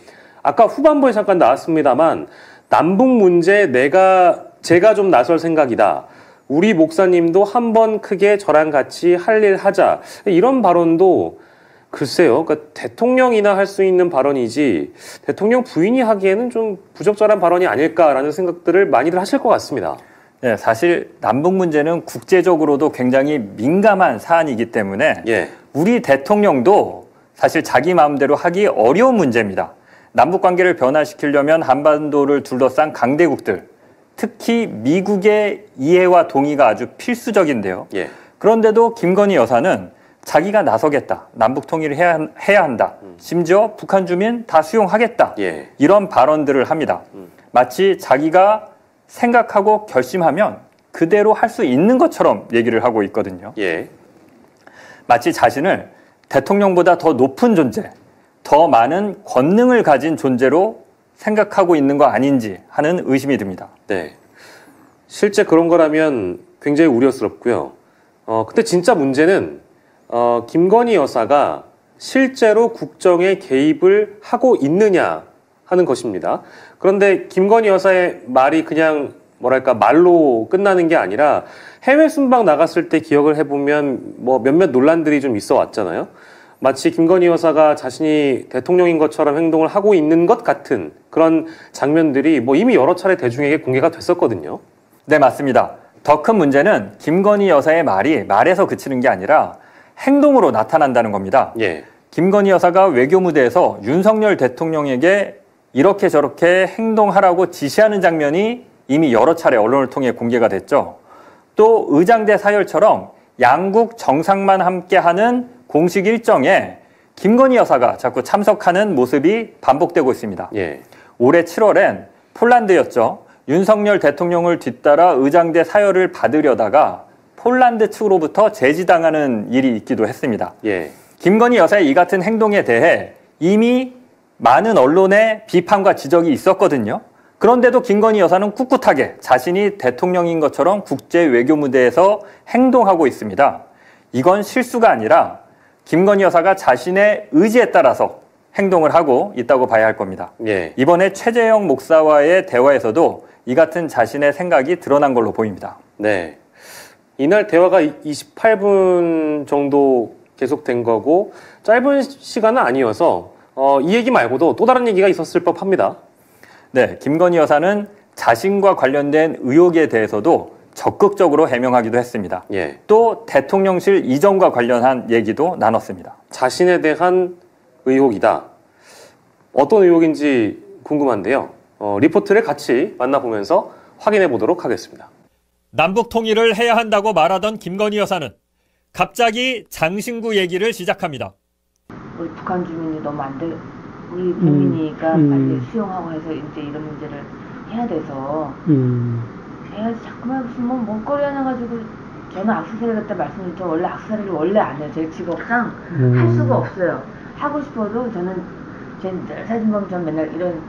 아까 후반부에 잠깐 나왔습니다만 남북 문제 제가 좀 나설 생각이다. 우리 목사님도 한번 크게 저랑 같이 할 일 하자. 이런 발언도 글쎄요. 그러니까 대통령이나 할 수 있는 발언이지 대통령 부인이 하기에는 좀 부적절한 발언이 아닐까라는 생각들을 많이들 하실 것 같습니다. 네, 사실 남북 문제는 국제적으로도 굉장히 민감한 사안이기 때문에 우리 대통령도 사실 자기 마음대로 하기 어려운 문제입니다. 남북 관계를 변화시키려면 한반도를 둘러싼 강대국들, 특히 미국의 이해와 동의가 아주 필수적인데요. 그런데도 김건희 여사는 자기가 나서겠다, 남북 통일을 해야 한다, 심지어 북한 주민 다 수용하겠다, 이런 발언들을 합니다. 마치 자기가 생각하고 결심하면 그대로 할 수 있는 것처럼 얘기를 하고 있거든요. 마치 자신을 대통령보다 더 높은 존재, 더 많은 권능을 가진 존재로 생각하고 있는 거 아닌지 하는 의심이 듭니다. 네, 실제 그런 거라면 굉장히 우려스럽고요. 근데 진짜 문제는 김건희 여사가 실제로 국정에 개입을 하고 있느냐 하는 것입니다. 그런데 김건희 여사의 말이 그냥 말로 끝나는 게 아니라 해외 순방 나갔을 때 기억을 해보면 뭐 몇몇 논란들이 좀 있어 왔잖아요. 마치 김건희 여사가 자신이 대통령인 것처럼 행동을 하고 있는 것 같은 그런 장면들이 뭐 이미 여러 차례 대중에게 공개가 됐었거든요. 네, 맞습니다. 더 큰 문제는 김건희 여사의 말이 말에서 그치는 게 아니라 행동으로 나타난다는 겁니다. 김건희 여사가 외교 무대에서 윤석열 대통령에게 이렇게 저렇게 행동하라고 지시하는 장면이 이미 여러 차례 언론을 통해 공개가 됐죠. 또 의장대 사열처럼 양국 정상만 함께하는 공식 일정에 김건희 여사가 자꾸 참석하는 모습이 반복되고 있습니다. 올해 7월엔 폴란드였죠. 윤석열 대통령을 뒤따라 의장대 사열을 받으려다가 폴란드 측으로부터 제지당하는 일이 있기도 했습니다. 김건희 여사의 이 같은 행동에 대해 이미 많은 언론의 비판과 지적이 있었거든요. 그런데도 김건희 여사는 꿋꿋하게 자신이 대통령인 것처럼 국제 외교 무대에서 행동하고 있습니다. 이건 실수가 아니라 김건희 여사가 자신의 의지에 따라서 행동을 하고 있다고 봐야 할 겁니다. 이번에 최재형 목사와의 대화에서도 이 같은 자신의 생각이 드러난 걸로 보입니다. 네, 이날 대화가 28분 정도 계속된 거고 짧은 시간은 아니어서 이 얘기 말고도 또 다른 얘기가 있었을 법합니다. 네, 김건희 여사는 자신과 관련된 의혹에 대해서도 적극적으로 해명하기도 했습니다. 또 대통령실 이전과 관련한 얘기도 나눴습니다. 자신에 대한 의혹이다. 어떤 의혹인지 궁금한데요. 리포트를 같이 만나보면서 확인해 보도록 하겠습니다. 남북 통일을 해야 한다고 말하던 김건희 여사는 갑자기 장신구 얘기를 시작합니다. 우리 북한 주민이 너무 안 돼. 우리 국민이니까 빨리 수용하고 해서 이제 이런 문제를 해야 돼서 해야지 자꾸만 무슨 뭐 먹거리 하나 가지고 저는 악세사리 갖다 말씀드렸죠. 원래 악세사리를 원래 안 해요. 제 직업상 할 수가 없어요. 하고 싶어도 저는 제 사진보면 전 맨날 이런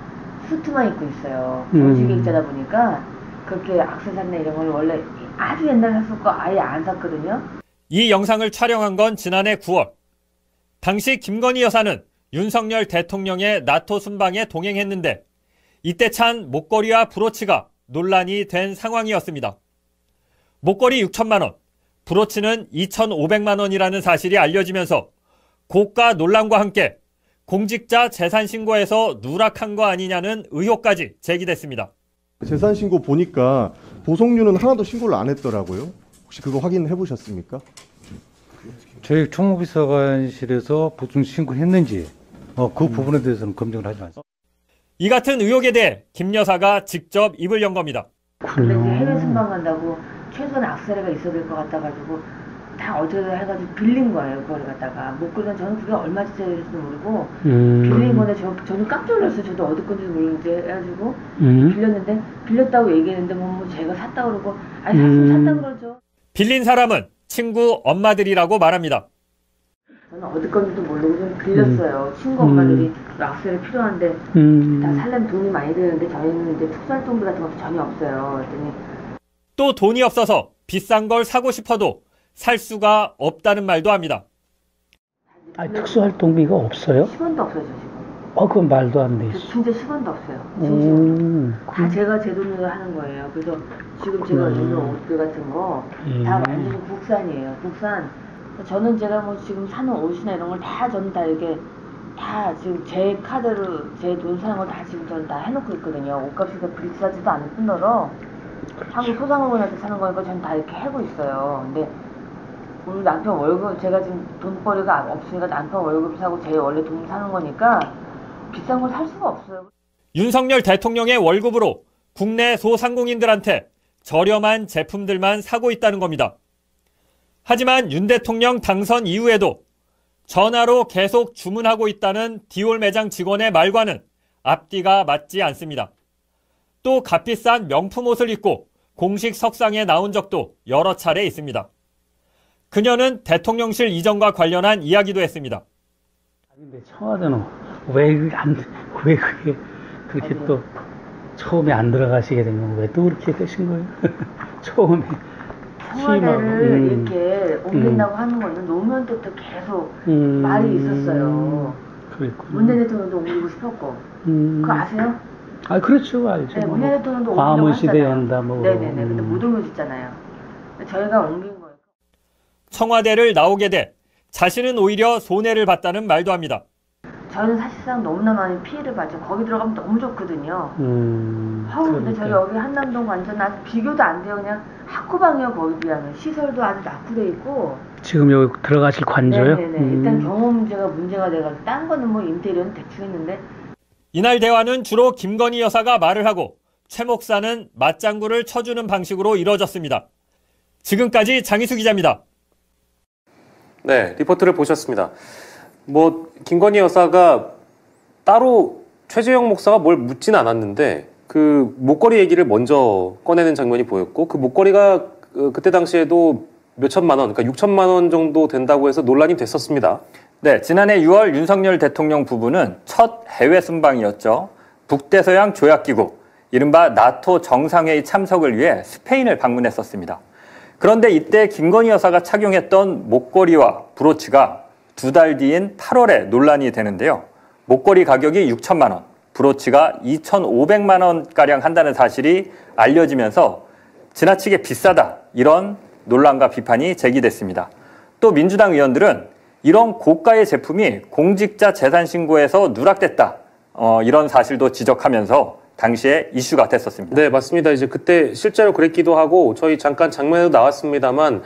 수트만 입고 있어요. 정식객자다 보니까 그렇게 액세서리나 이런 걸 원래 아주 옛날에 샀을 거 아예 안 샀거든요. 이 영상을 촬영한 건 지난해 9월. 당시 김건희 여사는 윤석열 대통령의 나토 순방에 동행했는데 이때 찬 목걸이와 브로치가 논란이 된 상황이었습니다. 목걸이 6천만 원, 브로치는 2,500만 원이라는 사실이 알려지면서 고가 논란과 함께 공직자 재산 신고에서 누락한 거 아니냐는 의혹까지 제기됐습니다. 재산 신고 보니까 보석류는 하나도 신고를 안 했더라고요. 혹시 그거 확인해 보셨습니까? 저희 총무비서관실에서 보증 신고했는지 그 부분에 대해서는 검증을 하지 않습니다. 이 같은 의혹에 대해 김 여사가 직접 입을 연 겁니다. 근데 이제 해외 순방 간다고 최소한 악세사리가 있어야 될 것 같아가지고 다 어쩌다 해가지고 빌린 거예요. 그걸 갖다가 목걸이는 저는 그게 얼마짜리인지도 모르고 빌린 건데 저는 깜짝 놀랐어요. 저도 어디 건지 모르는지 해가지고 빌렸는데 빌렸다고 얘기했는데 뭐 제가 샀다 그러고 아니 샀으면 샀다 그러죠. 빌린 사람은 친구 엄마들이라고 말합니다. 저는 어디 건지도 모르고 좀 빌렸어요. 친구 엄마들이 악세사리 필요한데 다 살려면 돈이 많이 드는데 저희는 이제 특수활동비 같은 것도 전혀 없어요. 그랬더니 또 돈이 없어서 비싼 걸 사고 싶어도 살 수가 없다는 말도 합니다. 아니, 특수활동비가 없어요? 10원도 없어요, 지금. 그건 말도 안 돼. 진짜 10원도 없어요. 다 제가 제 돈으로 하는 거예요. 그래서 지금 제가 입는 옷들 같은 거 다 완전히 국산이에요. 국산. 저는 제가 뭐 지금 사는 옷이나 이런 걸 다 저는 다 이렇게 다 지금 제 카드로 제 돈 사는 거 다 지금 저는 다 해놓고 있거든요. 옷값이 비싸지도 않을 뿐더러 한국 소상공인한테 사는 거니까 저는 다 이렇게 하고 있어요. 근데 우리 남편 월급 제가 지금 돈벌이가 없으니까 남편 월급 사고 제 원래 돈 사는 거니까 비싼 걸 살 수가 없어요. 윤석열 대통령의 월급으로 국내 소상공인들한테 저렴한 제품들만 사고 있다는 겁니다. 하지만 윤 대통령 당선 이후에도 전화로 계속 주문하고 있다는 디올 매장 직원의 말과는 앞뒤가 맞지 않습니다. 또 값비싼 명품 옷을 입고 공식 석상에 나온 적도 여러 차례 있습니다. 그녀는 대통령실 이전과 관련한 이야기도 했습니다. 근데 청와대는 왜 그게 그렇게 또 처음에 안 들어가시게 된 건 왜 또 그렇게 되신 거예요? 처음에 청와대를 이렇게 옮긴다고 하는 거는 노무현 때부터 계속 말이 있었어요. 그랬구나. 문재인 대통령도 옮기고 싶었고 그거 아세요? 아 그렇죠, 알죠. 네, 문재인 대통령도 광화문 시대 연다 뭐. 네네네. 근데 못 옮겨졌잖아요. 저희가 옮긴 거예요. 청와대를 나오게 돼 자신은 오히려 손해를 봤다는 말도 합니다. 저는 사실상 너무나 많이 피해를 봤죠. 거기 들어가면 너무 좋거든요. 근데 저희 여기 한남동 완전 아주 비교도 안 돼요. 그냥 학구방이요. 거기 비하면 시설도 아주 낙후돼 있고. 지금 여기 들어가실 관저요? 네네네. 일단 경호 문제가 돼가지고 딴 거는 뭐 인테리어는 대충 했는데. 이날 대화는 주로 김건희 여사가 말을 하고 최 목사는 맞장구를 쳐주는 방식으로 이뤄졌습니다. 지금까지 장희수 기자입니다. 네, 리포트를 보셨습니다. 김건희 여사가 따로 최재형 목사가 뭘 묻진 않았는데 그 목걸이 얘기를 먼저 꺼내는 장면이 보였고 그 목걸이가 그때 당시에도 몇 천만 원, 그러니까 6천만 원 정도 된다고 해서 논란이 됐었습니다. 네, 지난해 6월 윤석열 대통령 부부는 첫 해외 순방이었죠. 북대서양 조약기구, 이른바 나토 정상회의 참석을 위해 스페인을 방문했었습니다. 그런데 이때 김건희 여사가 착용했던 목걸이와 브로치가 2달 뒤인 8월에 논란이 되는데요. 목걸이 가격이 6천만 원, 브로치가 2,500만 원가량 한다는 사실이 알려지면서 지나치게 비싸다, 이런 논란과 비판이 제기됐습니다. 또 민주당 의원들은 이런 고가의 제품이 공직자 재산 신고에서 누락됐다, 이런 사실도 지적하면서 당시에 이슈가 됐었습니다. 네, 맞습니다. 이제 그때 실제로 그랬기도 하고 저희 잠깐 장면에도 나왔습니다만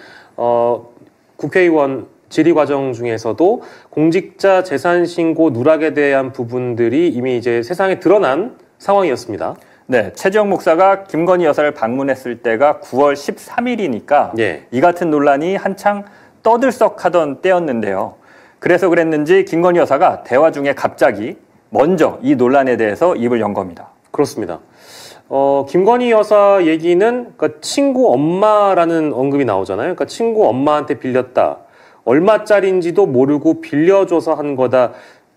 국회의원 질의 과정 중에서도 공직자 재산 신고 누락에 대한 부분들이 이미 이제 세상에 드러난 상황이었습니다. 네, 최재형 목사가 김건희 여사를 방문했을 때가 9월 13일이니까 예. 이 같은 논란이 한창 떠들썩하던 때였는데요. 그래서 그랬는지 김건희 여사가 대화 중에 갑자기 먼저 이 논란에 대해서 입을 연 겁니다. 그렇습니다. 김건희 여사 얘기는 그러니까 친구 엄마라는 언급이 나오잖아요. 그러니까 친구 엄마한테 빌렸다. 얼마짜리인지도 모르고 빌려줘서 한 거다.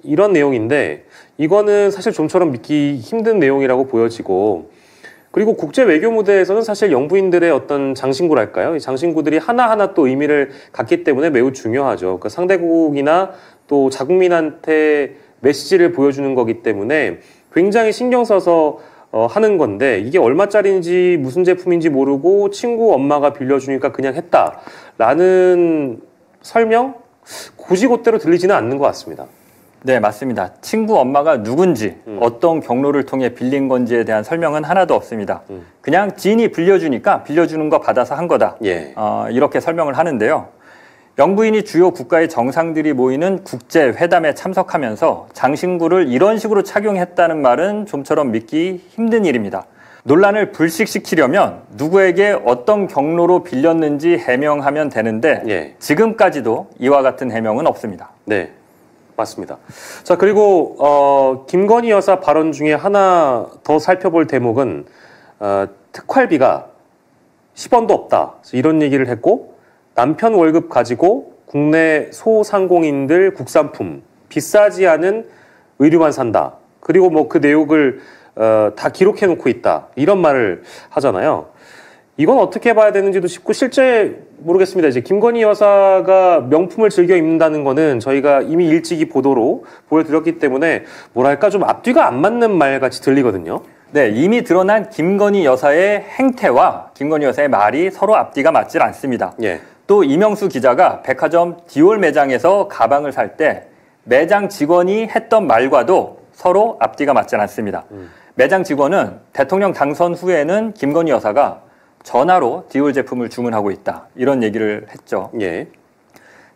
이런 내용인데 이거는 사실 좀처럼 믿기 힘든 내용이라고 보여지고, 그리고 국제 외교 무대에서는 사실 영부인들의 어떤 장신구랄까요? 이 장신구들이 하나하나 또 의미를 갖기 때문에 매우 중요하죠. 그러니까 상대국이나 또 자국민한테 메시지를 보여주는 거기 때문에 굉장히 신경 써서 하는 건데, 이게 얼마짜리인지 무슨 제품인지 모르고 친구 엄마가 빌려주니까 그냥 했다라는 설명? 고지고대로 들리지는 않는 것 같습니다. 네, 맞습니다. 친구 엄마가 누군지 어떤 경로를 통해 빌린 건지에 대한 설명은 하나도 없습니다. 그냥 지인이 빌려주니까 빌려주는 거 받아서 한 거다. 예. 이렇게 설명을 하는데요. 영부인이 주요 국가의 정상들이 모이는 국제회담에 참석하면서 장신구를 이런 식으로 착용했다는 말은 좀처럼 믿기 힘든 일입니다. 논란을 불식시키려면 누구에게 어떤 경로로 빌렸는지 해명하면 되는데 예. 지금까지도 이와 같은 해명은 없습니다. 네, 맞습니다. 자, 그리고 김건희 여사 발언 중에 하나 더 살펴볼 대목은 특활비가 10원도 없다, 이런 얘기를 했고, 남편 월급 가지고 국내 소상공인들 국산품 비싸지 않은 의류만 산다. 그리고 뭐 그 내용을 다 기록해 놓고 있다, 이런 말을 하잖아요. 이건 어떻게 봐야 되는지도 싶고, 실제 모르겠습니다. 이제 김건희 여사가 명품을 즐겨 입는다는 거는 저희가 이미 일찍이 보도로 보여드렸기 때문에 뭐랄까 좀 앞뒤가 안 맞는 말 같이 들리거든요. 네, 이미 드러난 김건희 여사의 행태와 김건희 여사의 말이 서로 앞뒤가 맞질 않습니다. 예. 또 이명수 기자가 백화점 디올 매장에서 가방을 살 때 매장 직원이 했던 말과도 서로 앞뒤가 맞지 않습니다. 매장 직원은 대통령 당선 후에는 김건희 여사가 전화로 디올 제품을 주문하고 있다, 이런 얘기를 했죠. 예.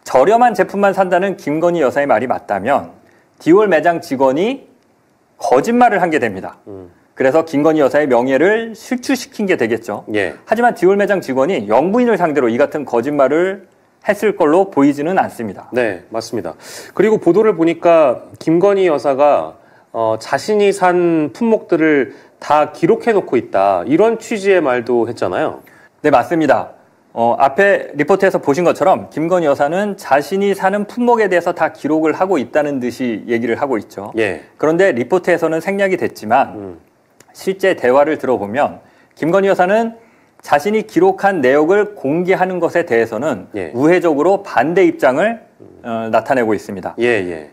저렴한 제품만 산다는 김건희 여사의 말이 맞다면 디올 매장 직원이 거짓말을 한 게 됩니다. 그래서 김건희 여사의 명예를 실추시킨 게 되겠죠. 예. 하지만 디올 매장 직원이 영부인을 상대로 이 같은 거짓말을 했을 걸로 보이지는 않습니다. 네, 맞습니다. 그리고 보도를 보니까 김건희 여사가 자신이 산 품목들을 다 기록해 놓고 있다, 이런 취지의 말도 했잖아요. 네, 맞습니다. 앞에 리포트에서 보신 것처럼 김건희 여사는 자신이 사는 품목에 대해서 다 기록을 하고 있다는 듯이 얘기를 하고 있죠. 예. 그런데 리포트에서는 생략이 됐지만 실제 대화를 들어보면 김건희 여사는 자신이 기록한 내역을 공개하는 것에 대해서는 예. 우회적으로 반대 입장을 나타내고 있습니다. 예.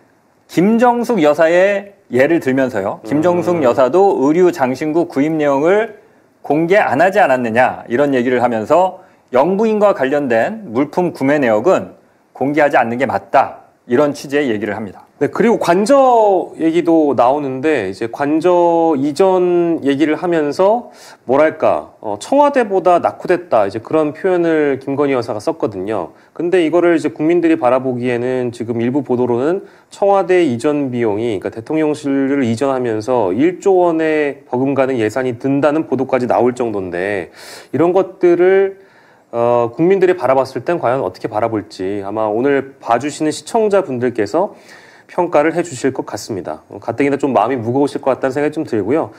김정숙 여사의 예를 들면서요. 김정숙 여사도 의류 장신구 구입 내용을 공개 안 하지 않았느냐, 이런 얘기를 하면서 영부인과 관련된 물품 구매 내역은 공개하지 않는 게 맞다, 이런 취지의 얘기를 합니다. 네, 그리고 관저 얘기도 나오는데, 이제 관저 이전 얘기를 하면서 뭐랄까 청와대보다 낙후됐다, 이제 그런 표현을 김건희 여사가 썼거든요. 근데 이거를 이제 국민들이 바라보기에는 지금 일부 보도로는 청와대 이전 비용이, 그러니까 대통령실을 이전하면서 1조 원의 버금가는 예산이 든다는 보도까지 나올 정도인데, 이런 것들을 국민들이 바라봤을 땐 과연 어떻게 바라볼지 아마 오늘 봐주시는 시청자분들께서 평가를 해주실 것 같습니다. 가뜩이나 좀 마음이 무거우실 것 같다는 생각이 좀 들고요.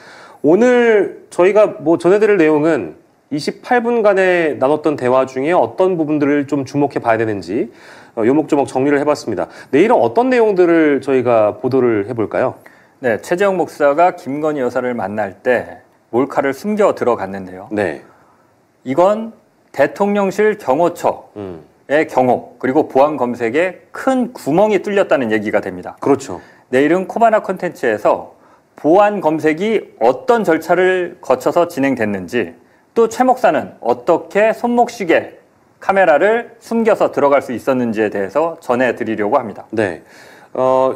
오늘 저희가 뭐 전해드릴 내용은 28분간에 나눴던 대화 중에 어떤 부분들을 좀 주목해 봐야 되는지 요목조목 정리를 해봤습니다. 내일은 어떤 내용들을 저희가 보도를 해볼까요? 네, 최재형 목사가 김건희 여사를 만날 때 몰카를 숨겨 들어갔는데요. 네. 이건 대통령실 경호처의 경호, 그리고 보안 검색에 큰 구멍이 뚫렸다는 얘기가 됩니다. 그렇죠. 내일은 코바나 콘텐츠에서 보안 검색이 어떤 절차를 거쳐서 진행됐는지, 또 최 목사는 어떻게 손목시계 카메라를 숨겨서 들어갈 수 있었는지에 대해서 전해드리려고 합니다. 네.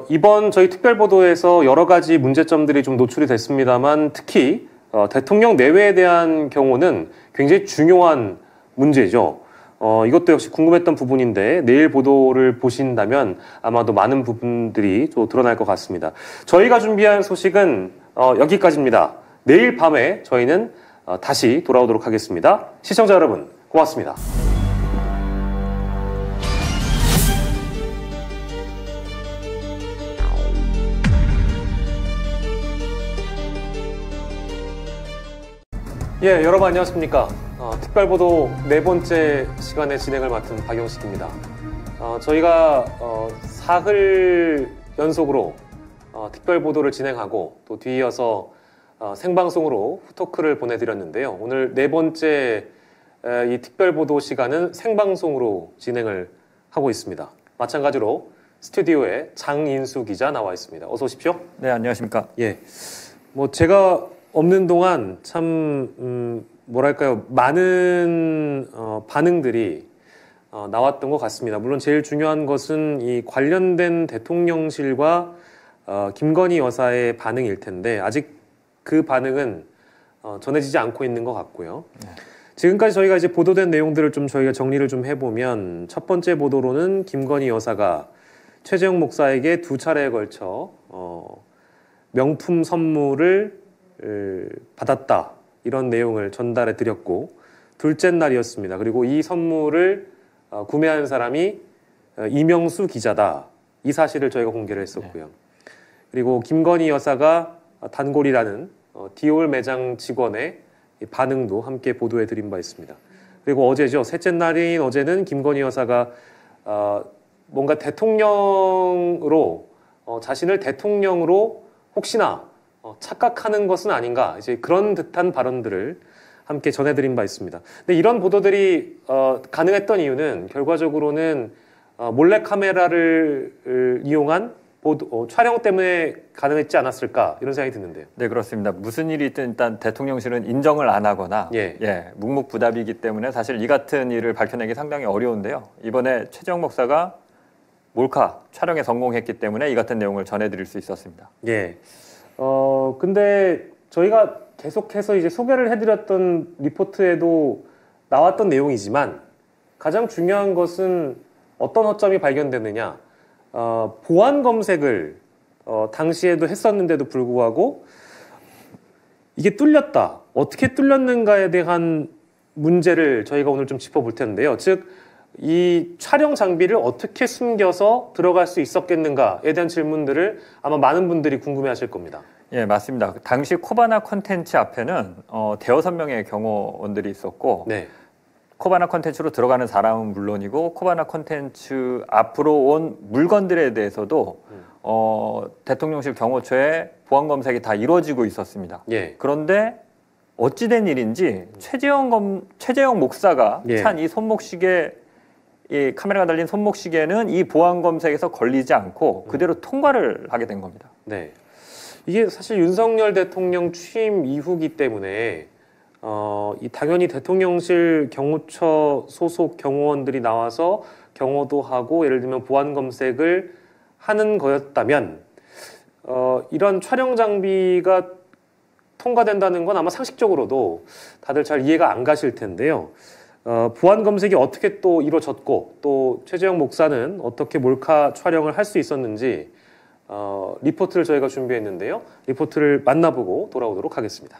이번 저희 특별보도에서 여러 가지 문제점들이 좀 노출이 됐습니다만, 특히 대통령 내외에 대한 경우는 굉장히 중요한 문제죠. 이것도 역시 궁금했던 부분인데 내일 보도를 보신다면 아마도 많은 부분들이 또 드러날 것 같습니다. 저희가 준비한 소식은 여기까지입니다. 내일 밤에 저희는 다시 돌아오도록 하겠습니다. 시청자 여러분, 고맙습니다. 예, 여러분 안녕하십니까. 특별보도 네 번째 시간의 진행을 맡은 박영식입니다. 저희가 사흘 연속으로 특별 보도를 진행하고 또 뒤이어서 생방송으로 후토크를 보내드렸는데요. 오늘 네 번째 이 특별 보도 시간은 생방송으로 진행을 하고 있습니다. 마찬가지로 스튜디오에 장인수 기자 나와 있습니다. 어서 오십시오. 네, 안녕하십니까. 예. 뭐 제가 없는 동안 참 뭐랄까요, 많은 반응들이 나왔던 것 같습니다. 물론 제일 중요한 것은 이 관련된 대통령실과 김건희 여사의 반응일 텐데 아직 그 반응은 전해지지 않고 있는 것 같고요. 네. 지금까지 저희가 이제 보도된 내용들을 좀 저희가 정리를 좀 해보면 첫 번째 보도로는 김건희 여사가 최재형 목사에게 2차례에 걸쳐 명품 선물을 받았다, 이런 내용을 전달해 드렸고, 둘째 날이었습니다. 그리고 이 선물을 구매한 사람이 이명수 기자다, 이 사실을 저희가 공개를 했었고요. 그리고 김건희 여사가 단골이라는 디올 매장 직원의 반응도 함께 보도해 드린 바 있습니다. 그리고 어제죠, 셋째 날인 어제는 김건희 여사가 뭔가 대통령으로 자신을 대통령으로 혹시나 착각하는 것은 아닌가, 이제 그런 듯한 발언들을 함께 전해드린 바 있습니다. 근데 이런 보도들이 가능했던 이유는 결과적으로는 몰래카메라를 이용한 촬영 때문에 가능했지 않았을까, 이런 생각이 드는데요. 네, 그렇습니다. 무슨 일이 있든 일단 대통령실은 인정을 안 하거나 묵묵부답이기 때문에 사실 이 같은 일을 밝혀내기 상당히 어려운데요. 이번에 최재형 목사가 몰카 촬영에 성공했기 때문에 이 같은 내용을 전해드릴 수 있었습니다. 예. 근데 저희가 계속해서 이제 소개를 해드렸던 리포트에도 나왔던 내용이지만 가장 중요한 것은 어떤 허점이 발견되느냐. 보안 검색을 당시에도 했었는데도 불구하고 이게 뚫렸다. 어떻게 뚫렸는가에 대한 문제를 저희가 오늘 좀 짚어볼 텐데요. 즉, 이 촬영 장비를 어떻게 숨겨서 들어갈 수 있었겠는가에 대한 질문들을 아마 많은 분들이 궁금해하실 겁니다. 예, 맞습니다. 당시 코바나 콘텐츠 앞에는 대여섯 명의 경호원들이 있었고, 네. 코바나 콘텐츠로 들어가는 사람은 물론이고 코바나 콘텐츠 앞으로 온 물건들에 대해서도 대통령실 경호처에 보안 검색이 다 이루어지고 있었습니다. 예. 그런데 어찌된 일인지 최재형 목사가 찬 이 손목시계, 이 카메라가 달린 손목시계는 이 보안 검색에서 걸리지 않고 그대로 통과를 하게 된 겁니다. 네, 이게 사실 윤석열 대통령 취임 이후기 때문에 당연히 대통령실 경호처 소속 경호원들이 나와서 경호도 하고 예를 들면 보안 검색을 하는 거였다면 이런 촬영 장비가 통과된다는 건 아마 상식적으로도 다들 잘 이해가 안 가실 텐데요. 보안 검색이 어떻게 또 이루어졌고 또 최재형 목사는 어떻게 몰카 촬영을 할 수 있었는지 리포트를 저희가 준비했는데요. 리포트를 만나보고 돌아오도록 하겠습니다.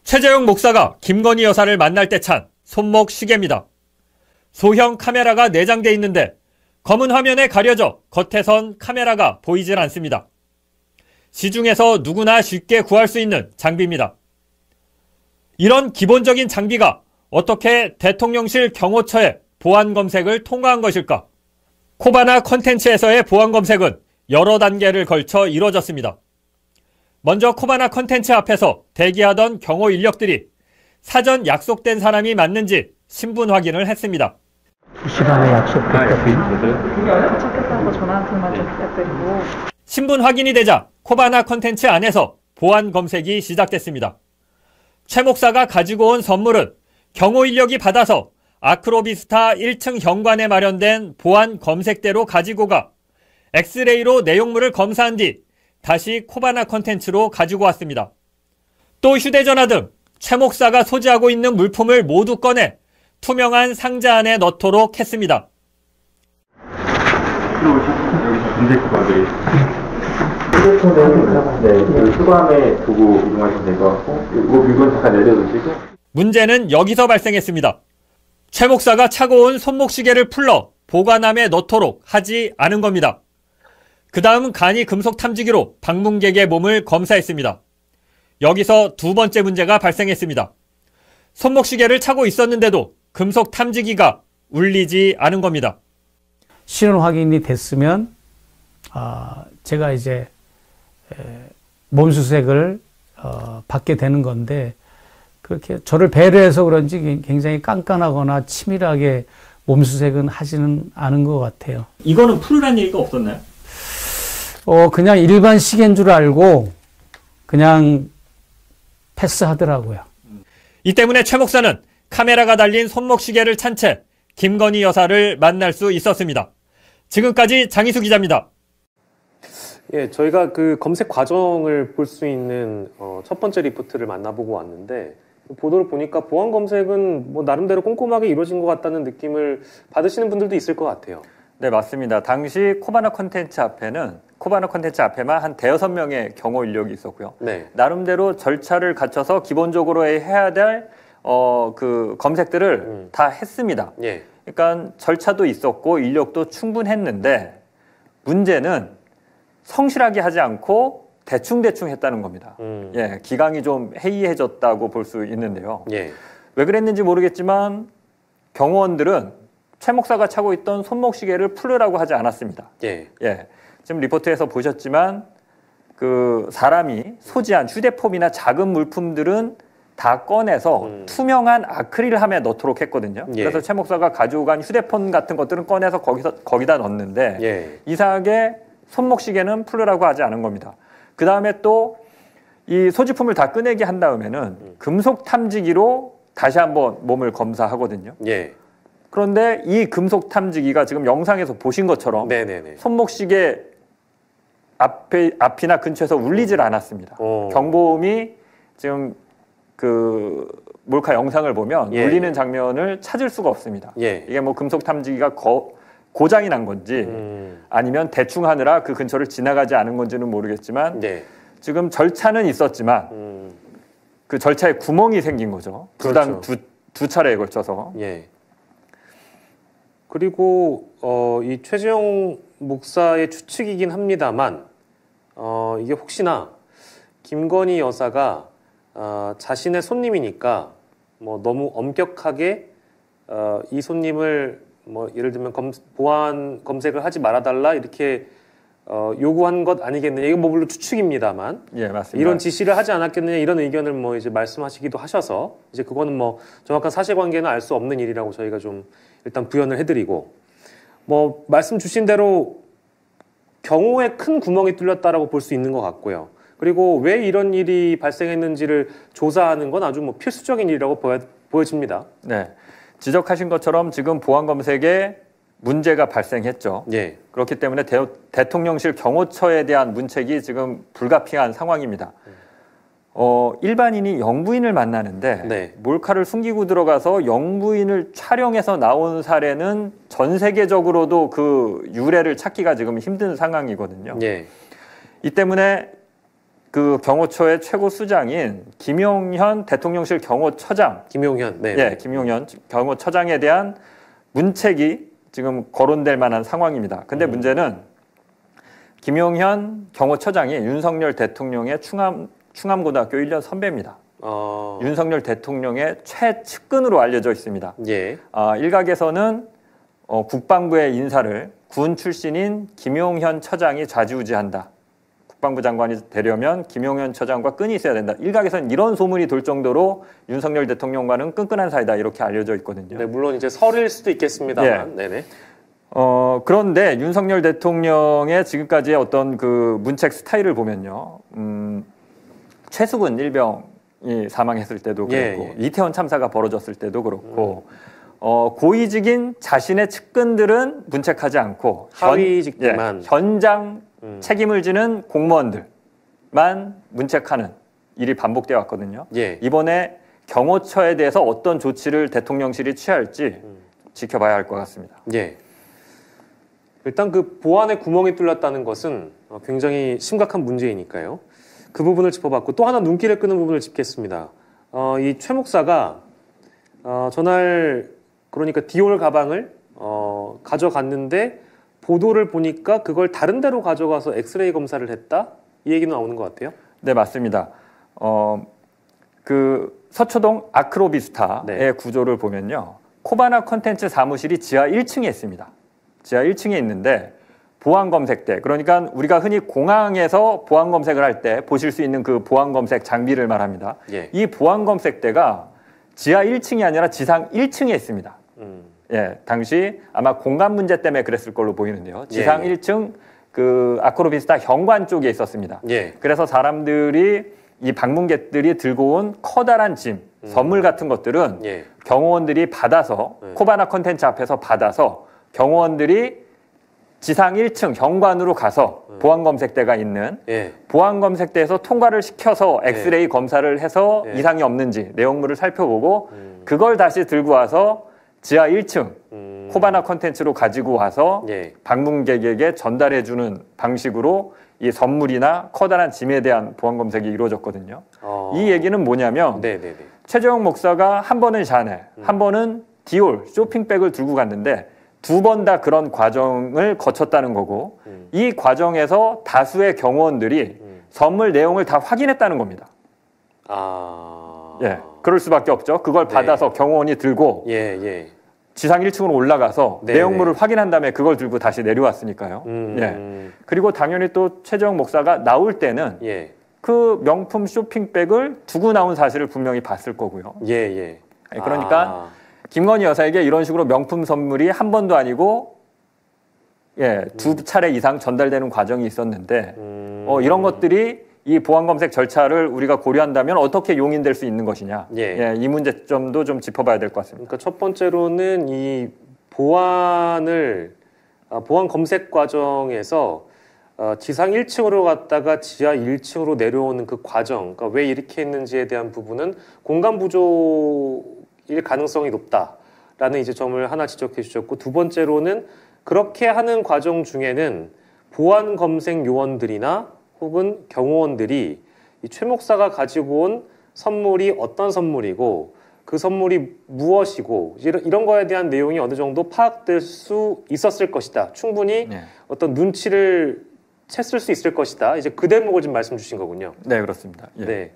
최재형 목사가 김건희 여사를 만날 때 찬 손목 시계입니다. 소형 카메라가 내장돼 있는데 검은 화면에 가려져 겉에선 카메라가 보이질 않습니다. 시중에서 누구나 쉽게 구할 수 있는 장비입니다. 이런 기본적인 장비가 어떻게 대통령실 경호처의 보안 검색을 통과한 것일까? 코바나 콘텐츠에서의 보안 검색은 여러 단계를 걸쳐 이루어졌습니다. 먼저 코바나 콘텐츠 앞에서 대기하던 경호 인력들이 사전 약속된 사람이 맞는지 신분 확인을 했습니다. 2시 반에 약속됐다고. 도착했다고 전화 한 통만 좀 부탁드리고. 신분 확인이 되자 코바나 콘텐츠 안에서 보안 검색이 시작됐습니다. 최 목사가 가지고 온 선물은 경호 인력이 받아서 아크로비스타 1층 현관에 마련된 보안 검색대로 가지고 가 엑스레이로 내용물을 검사한 뒤 다시 코바나 콘텐츠로 가지고 왔습니다. 또 휴대전화 등 최 목사가 소지하고 있는 물품을 모두 꺼내 투명한 상자 안에 넣도록 했습니다. 여기서 검색과들이 휴대폰은 수감에 두고 이동하시면 될 것 같고 이 물건 잠깐 내려놓으시고. 문제는 여기서 발생했습니다. 최 목사가 차고 온 손목시계를 풀러 보관함에 넣도록 하지 않은 겁니다. 그 다음 간이 금속 탐지기로 방문객의 몸을 검사했습니다. 여기서 두 번째 문제가 발생했습니다. 손목시계를 차고 있었는데도 금속 탐지기가 울리지 않은 겁니다. 신원 확인이 됐으면 제가 이제 몸수색을 받게 되는 건데 그렇게 저를 배려해서 그런지 굉장히 깐깐하거나 치밀하게 몸수색은 하지는 않은 것 같아요. 이거는 풀으란 얘기가 없었나요? 그냥 일반 시계인 줄 알고 그냥 패스하더라고요. 이 때문에 최 목사는 카메라가 달린 손목시계를 찬 채 김건희 여사를 만날 수 있었습니다. 지금까지 장희수 기자입니다. 예, 저희가 그 검색 과정을 볼 수 있는 첫 번째 리포트를 만나보고 왔는데 보도를 보니까 보안 검색은 뭐 나름대로 꼼꼼하게 이루어진 것 같다는 느낌을 받으시는 분들도 있을 것 같아요. 네, 맞습니다. 당시 코바나 콘텐츠 앞에만 한 5-6명의 경호 인력이 있었고요. 네. 나름대로 절차를 갖춰서 기본적으로 해야 될 그 검색들을 다 했습니다. 예. 그러니까 절차도 있었고 인력도 충분했는데 문제는 성실하게 하지 않고 대충 했다는 겁니다. 예, 기강이 좀 해이해졌다고 볼 수 있는데요. 예. 왜 그랬는지 모르겠지만 경호원들은 최 목사가 차고 있던 손목시계를 풀으라고 하지 않았습니다. 예. 예, 지금 리포트에서 보셨지만 그 사람이 소지한 휴대폰이나 작은 물품들은 다 꺼내서 투명한 아크릴함에 넣도록 했거든요. 예. 그래서 최 목사가 가져간 휴대폰 같은 것들은 꺼내서 거기다 넣었는데 예. 이상하게 손목시계는 풀으라고 하지 않은 겁니다. 그 다음에 또 이 소지품을 다 꺼내게 한 다음에는 금속 탐지기로 다시 한번 몸을 검사하거든요. 예. 그런데 이 금속 탐지기가 지금 영상에서 보신 것처럼 네네네. 손목시계 앞이나 근처에서 울리질 않았습니다. 경보음이 지금 그 몰카 영상을 보면 예. 울리는 장면을 찾을 수가 없습니다. 예. 이게 뭐 금속 탐지기가 고장이 난 건지 아니면 대충 하느라 그 근처를 지나가지 않은 건지는 모르겠지만 네. 지금 절차는 있었지만 그 절차에 구멍이 생긴 거죠. 그렇죠. 두 차례에 걸쳐서. 예. 그리고 이 최재형 목사의 추측이긴 합니다만 이게 혹시나 김건희 여사가 자신의 손님이니까 뭐 너무 엄격하게 이 손님을 뭐 예를 들면 보안 검색을 하지 말아달라 이렇게 요구한 것 아니겠느냐. 이거 뭐 물론 추측입니다만. 예, 맞습니다. 이런 지시를 하지 않았겠느냐 이런 의견을 뭐 이제 말씀하시기도 하셔서 이제 그거는 뭐 정확한 사실관계는 알 수 없는 일이라고 저희가 좀 일단 부연을 해드리고 뭐 말씀 주신 대로 경호에 큰 구멍이 뚫렸다라고 볼 수 있는 것 같고요. 그리고 왜 이런 일이 발생했는지를 조사하는 건 아주 뭐 필수적인 일이라고 보여집니다. 네, 지적하신 것처럼 지금 보안 검색에 문제가 발생했죠. 예. 그렇기 때문에 대통령실 경호처에 대한 문책이 지금 불가피한 상황입니다. 일반인이 영부인을 만나는데 네. 몰카를 숨기고 들어가서 영부인을 촬영해서 나온 사례는 전 세계적으로도 그 유례를 찾기가 지금 힘든 상황이거든요. 예. 이 때문에 그 경호처의 최고 수장인 김용현 대통령실 경호처장, 김용현, 네. 예, 김용현 경호처장에 대한 문책이 지금 거론될 만한 상황입니다. 근데 문제는 김용현 경호처장이 윤석열 대통령의 충암고등학교 1년 선배입니다. 윤석열 대통령의 최측근으로 알려져 있습니다. 예. 일각에서는 국방부의 인사를 군 출신인 김용현 처장이 좌지우지한다. 국방부 장관이 되려면 김용현 처장과 끈이 있어야 된다. 일각에서는 이런 소문이 돌 정도로 윤석열 대통령과는 끈끈한 사이다 이렇게 알려져 있거든요. 네, 물론 이제 설일 수도 있겠습니다만. 예. 네네. 그런데 윤석열 대통령의 지금까지의 어떤 그 문책 스타일을 보면요, 최수근 일병이 사망했을 때도 그렇고 이태원 참사가 벌어졌을 때도 그렇고. 고위직인 자신의 측근들은 문책하지 않고 하위직들만 현장 책임을 지는 공무원들만 문책하는 일이 반복되어 왔거든요. 예. 이번에 경호처에 대해서 어떤 조치를 대통령실이 취할지 지켜봐야 할 것 같습니다. 예. 일단 그 보안에 구멍이 뚫렸다는 것은 굉장히 심각한 문제이니까요. 그 부분을 짚어봤고 또 하나 눈길을 끄는 부분을 짚겠습니다. 이 최 목사가 전날 그러니까 디올 가방을 가져갔는데 보도를 보니까 그걸 다른 데로 가져가서 엑스레이 검사를 했다? 이 얘기는 나오는 것 같아요. 네, 맞습니다. 그 서초동 아크로비스타의 구조를 보면요. 코바나 콘텐츠 사무실이 지하 1층에 있습니다. 지하 1층에 있는데 보안 검색대, 그러니까 우리가 흔히 공항에서 보안 검색을 할 때 보실 수 있는 그 보안 검색 장비를 말합니다. 예. 이 보안 검색대가 지하 1층이 아니라 지상 1층에 있습니다. 예, 당시 아마 공간 문제 때문에 그랬을 걸로 보이는데요. 지상 예. 1층 그 아크로비스타 현관 쪽에 있었습니다. 예. 그래서 사람들이 이 방문객들이 들고 온 커다란 짐, 선물 같은 것들은 예. 경호원들이 받아서 코바나 컨텐츠 앞에서 받아서 경호원들이 지상 1층 현관으로 가서 보안 검색대가 있는 예. 보안 검색대에서 통과를 시켜서 엑스레이 검사를 해서 이상이 없는지 내용물을 살펴보고 그걸 다시 들고 와서 지하 1층 코바나 컨텐츠로 가지고 와서 방문객에게 전달해주는 방식으로 이 선물이나 커다란 짐에 대한 보안 검색이 이루어졌거든요. 이 얘기는 뭐냐면 최재형 목사가 한 번은 샤넬, 한 번은 디올 쇼핑백을 들고 갔는데 두 번 다 그런 과정을 거쳤다는 거고 이 과정에서 다수의 경호원들이 선물 내용을 다 확인했다는 겁니다. 예, 그럴 수밖에 없죠. 그걸 받아서 경호원이 들고 지상 1층으로 올라가서 내용물을 확인한 다음에 그걸 들고 다시 내려왔으니까요. 예. 그리고 당연히 또 최재형 목사가 나올 때는 그 명품 쇼핑백을 두고 나온 사실을 분명히 봤을 거고요. 그러니까 김건희 여사에게 이런 식으로 명품 선물이 한 번도 아니고 두 차례 이상 전달되는 과정이 있었는데 이런 것들이 이 보안 검색 절차를 우리가 고려한다면 어떻게 용인될 수 있는 것이냐. 이 문제점도 좀 짚어봐야 될 것 같습니다. 그러니까 첫 번째로는 이 보안 검색 과정에서 지상 1층으로 갔다가 지하 1층으로 내려오는 그 과정, 그러니까 왜 이렇게 했는지에 대한 부분은 공간 부족일 가능성이 높다라는 이제 점을 하나 지적해 주셨고, 두 번째로는 그렇게 하는 과정 중에는 보안 검색 요원들이나 혹은 경호원들이 이 최 목사가 가지고 온 선물이 어떤 선물이고 그 선물이 무엇이고 이런 거에 대한 내용이 어느 정도 파악될 수 있었을 것이다. 충분히 어떤 눈치를 챘을 수 있을 것이다. 이제 그 대목을 좀 말씀 주신 거군요. 네, 그렇습니다. 네.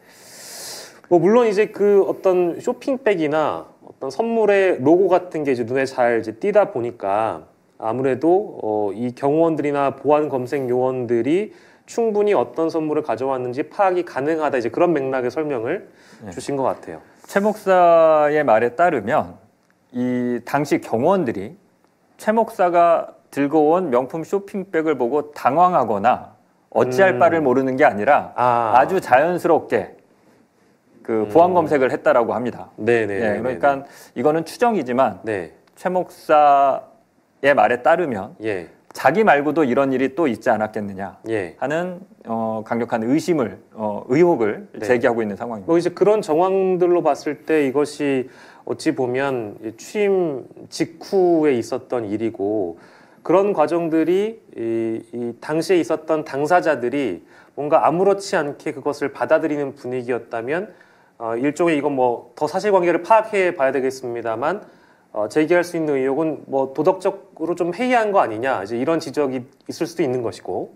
뭐 물론 이제 그 어떤 쇼핑백이나 어떤 선물의 로고 같은 게 이제 눈에 잘 이제 띄다 보니까 아무래도 이 경호원들이나 보안 검색 요원들이 충분히 어떤 선물을 가져왔는지 파악이 가능하다. 이제 그런 맥락의 설명을 주신 것 같아요. 최 목사의 말에 따르면 이 당시 경호원들이 최 목사가 들고 온 명품 쇼핑백을 보고 당황하거나 어찌할 바를 모르는 게 아니라 아주 자연스럽게 그 보안 검색을 했다라고 합니다. 그러니까 이거는 추정이지만 최 목사의 말에 따르면 자기 말고도 이런 일이 또 있지 않았겠느냐 하는 강력한 의혹을 제기하고 있는 상황입니다. 뭐 이제 그런 정황들로 봤을 때 이것이 어찌 보면 취임 직후에 있었던 일이고, 그런 과정들이 이 당시에 있었던 당사자들이 뭔가 아무렇지 않게 그것을 받아들이는 분위기였다면 일종의 이건 뭐 더 사실관계를 파악해 봐야 되겠습니다만 제기할 수 있는 의혹은 뭐 도덕적으로 좀 해이한 거 아니냐, 이제 이런 지적이 있을 수도 있는 것이고,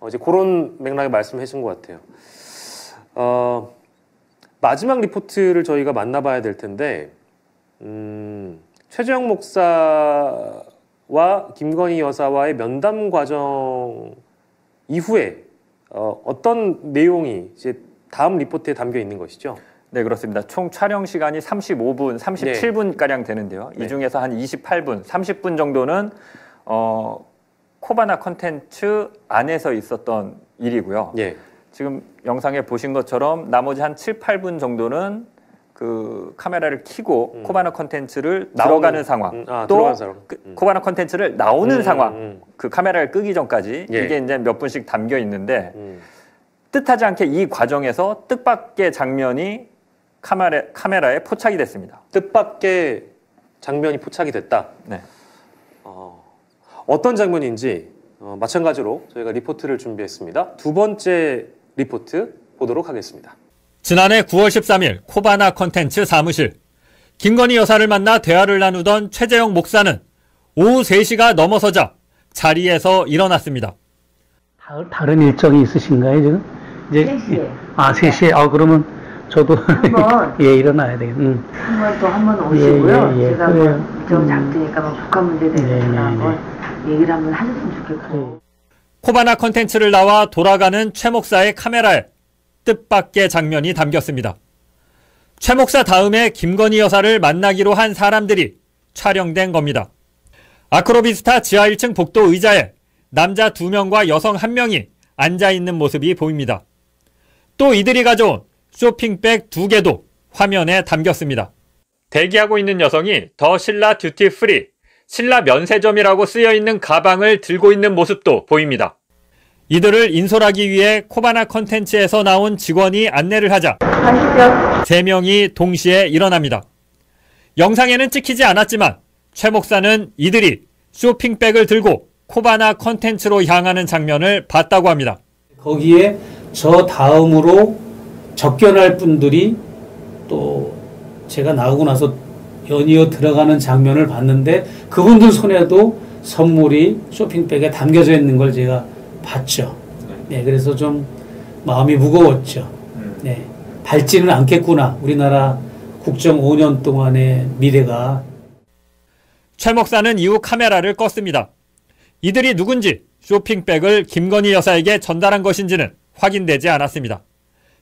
이제 그런 맥락의 말씀을 해준 것 같아요. 마지막 리포트를 저희가 만나봐야 될 텐데, 최재형 목사와 김건희 여사와의 면담 과정 이후에 어떤 내용이 이제 다음 리포트에 담겨 있는 것이죠? 네, 그렇습니다. 총 촬영 시간이 35분, 37분가량 되는데요. 이 중에서 한 28분, 30분 정도는 코바나 컨텐츠 안에서 있었던 일이고요. 지금 영상에 보신 것처럼 나머지 한 7, 8분 정도는 그 카메라를 켜고 코바나 컨텐츠를 들어가는 상황, 또 코바나 컨텐츠를 나오는 상황, 그 카메라를 끄기 전까지 이게 이제 몇 분씩 담겨 있는데 뜻하지 않게 이 과정에서 뜻밖의 장면이 카메라에 포착이 됐습니다. 뜻밖의 장면이 포착이 됐다. 어떤 장면인지 마찬가지로 저희가 리포트를 준비했습니다. 두 번째 리포트 보도록 하겠습니다. 지난해 9월 13일 코바나 컨텐츠 사무실. 김건희 여사를 만나 대화를 나누던 최재형 목사는 오후 3시가 넘어서자 자리에서 일어났습니다. 다른 일정이 있으신가요, 지금? 이제 3시에. 3시에. 그러면 저도 한번 일어나야 되겠네. 한번 오시고요. 제가 뭐 일정 잡으니까 뭐 북한 문제에 대해서 한번 얘기를 한번 하셨으면 좋겠고. 코바나 컨텐츠를 나와 돌아가는 최 목사의 카메라에 뜻밖의 장면이 담겼습니다. 최 목사 다음에 김건희 여사를 만나기로 한 사람들이 촬영된 겁니다. 아크로비스타 지하 1층 복도 의자에 남자 2명과 여성 1명이 앉아있는 모습이 보입니다. 또 이들이 가져온 쇼핑백 2개도 화면에 담겼습니다. 대기하고 있는 여성이 더 신라 듀티 프리, 신라 면세점이라고 쓰여있는 가방을 들고 있는 모습도 보입니다. 이들을 인솔하기 위해 코바나 컨텐츠에서 나온 직원이 안내를 하자 3명이 동시에 일어납니다. 영상에는 찍히지 않았지만 최 목사는 이들이 쇼핑백을 들고 코바나 컨텐츠로 향하는 장면을 봤다고 합니다. 거기에 저 다음으로 접견할 분들이 또 제가 나오고 나서 연이어 들어가는 장면을 봤는데 그분들 손에도 선물이 쇼핑백에 담겨져 있는 걸 제가 봤죠. 네, 그래서 좀 마음이 무거웠죠. 네, 밝지는 않겠구나. 우리나라 국정 5년 동안의 미래가. 최 목사는 이후 카메라를 껐습니다. 이들이 누군지 쇼핑백을 김건희 여사에게 전달한 것인지는 확인되지 않았습니다.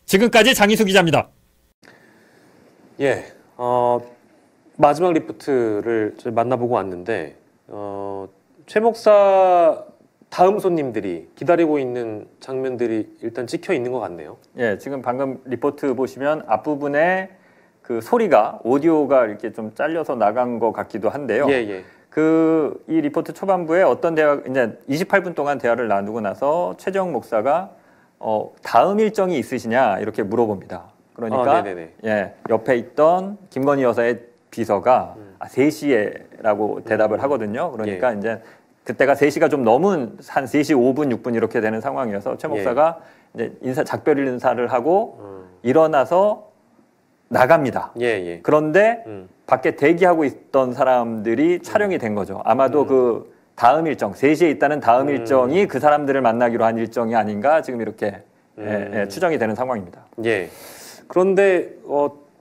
지금까지 장희수 기자입니다. 예, 마지막 리포트를 만나보고 왔는데 최 목사 다음 손님들이 기다리고 있는 장면들이 일단 찍혀 있는 것 같네요. 예, 지금 방금 리포트 보시면 앞부분에 그 소리가 오디오가 이렇게 좀 잘려서 나간 것 같기도 한데요. 예, 예. 이 리포트 초반부에 어떤 대화, 이제 28분 동안 대화를 나누고 나서 최재형 목사가 다음 일정이 있으시냐 이렇게 물어봅니다. 그러니까 예, 옆에 있던 김건희 여사의 비서가 3시에라고 대답을 하거든요. 그러니까 이제 그때가 3시가 좀 넘은 한 3시 5분, 6분 이렇게 되는 상황이어서 최 목사가 이제 작별 인사를 하고 일어나서 나갑니다. 그런데 밖에 대기하고 있던 사람들이 촬영이 된 거죠. 아마도 그 다음 일정, 3시에 있다는 다음 일정이 그 사람들을 만나기로 한 일정이 아닌가 지금 이렇게 추정이 되는 상황입니다. 예. 그런데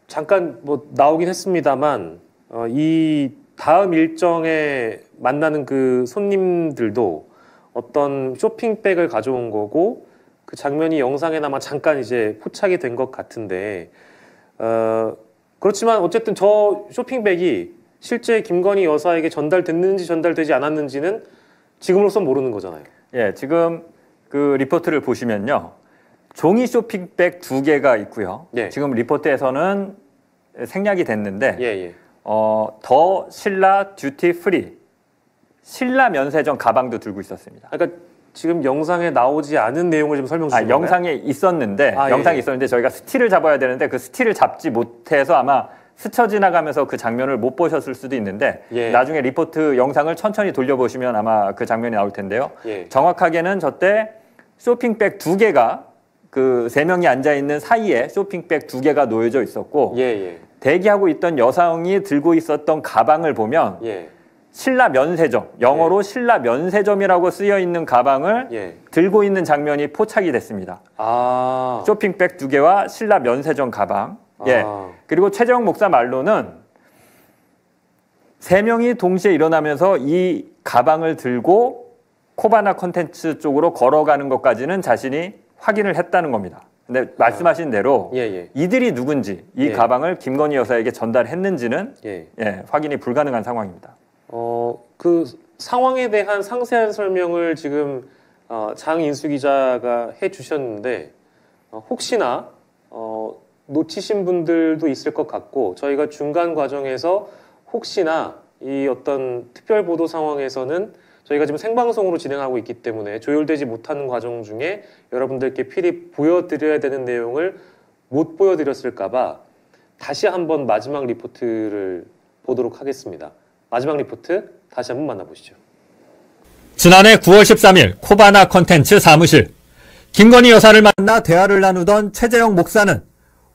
잠깐 뭐 나오긴 했습니다만 이 다음 일정에 만나는 그 손님들도 어떤 쇼핑백을 가져온 거고 그 장면이 영상에나마 잠깐 이제 포착이 된 것 같은데 그렇지만 어쨌든 저 쇼핑백이 실제 김건희 여사에게 전달됐는지 전달되지 않았는지는 지금으로선 모르는 거잖아요. 예, 지금 그 리포트를 보시면요. 종이 쇼핑백 2개가 있고요. 지금 리포트에서는 생략이 됐는데 더 신라 듀티 프리, 신라 면세점 가방도 들고 있었습니다. 그러니까 지금 영상에 나오지 않은 내용을 좀 설명 주시면 영상에 있었는데 영상이 있었는데 저희가 스틸을 잡아야 되는데 그 스틸을 잡지 못해서 아마 스쳐 지나가면서 그 장면을 못 보셨을 수도 있는데 나중에 리포트 영상을 천천히 돌려보시면 아마 그 장면이 나올 텐데요. 정확하게는 저때 쇼핑백 2개가 그 3명이 앉아있는 사이에 쇼핑백 2개가 놓여져 있었고 대기하고 있던 여성이 들고 있었던 가방을 보면 신라 면세점, 영어로 신라 면세점이라고 쓰여 있는 가방을 들고 있는 장면이 포착이 됐습니다. 쇼핑백 2개와 신라 면세점 가방. 그리고 최재형 목사 말로는 3명이 동시에 일어나면서 이 가방을 들고 코바나 컨텐츠 쪽으로 걸어가는 것까지는 자신이 확인을 했다는 겁니다. 근데 말씀하신 대로 이들이 누군지 이 가방을 김건희 여사에게 전달했는지는 확인이 불가능한 상황입니다. 그 상황에 대한 상세한 설명을 지금 장인수 기자가 해주셨는데 혹시나 놓치신 분들도 있을 것 같고 저희가 중간 과정에서 혹시나 이 어떤 특별 보도 상황에서는 저희가 지금 생방송으로 진행하고 있기 때문에 조율되지 못하는 과정 중에 여러분들께 필히 보여드려야 되는 내용을 못 보여드렸을까 봐 다시 한번 마지막 리포트를 보도록 하겠습니다. 마지막 리포트 다시 한번 만나보시죠. 지난해 9월 13일 코바나 컨텐츠 사무실. 김건희 여사를 만나 대화를 나누던 최재형 목사는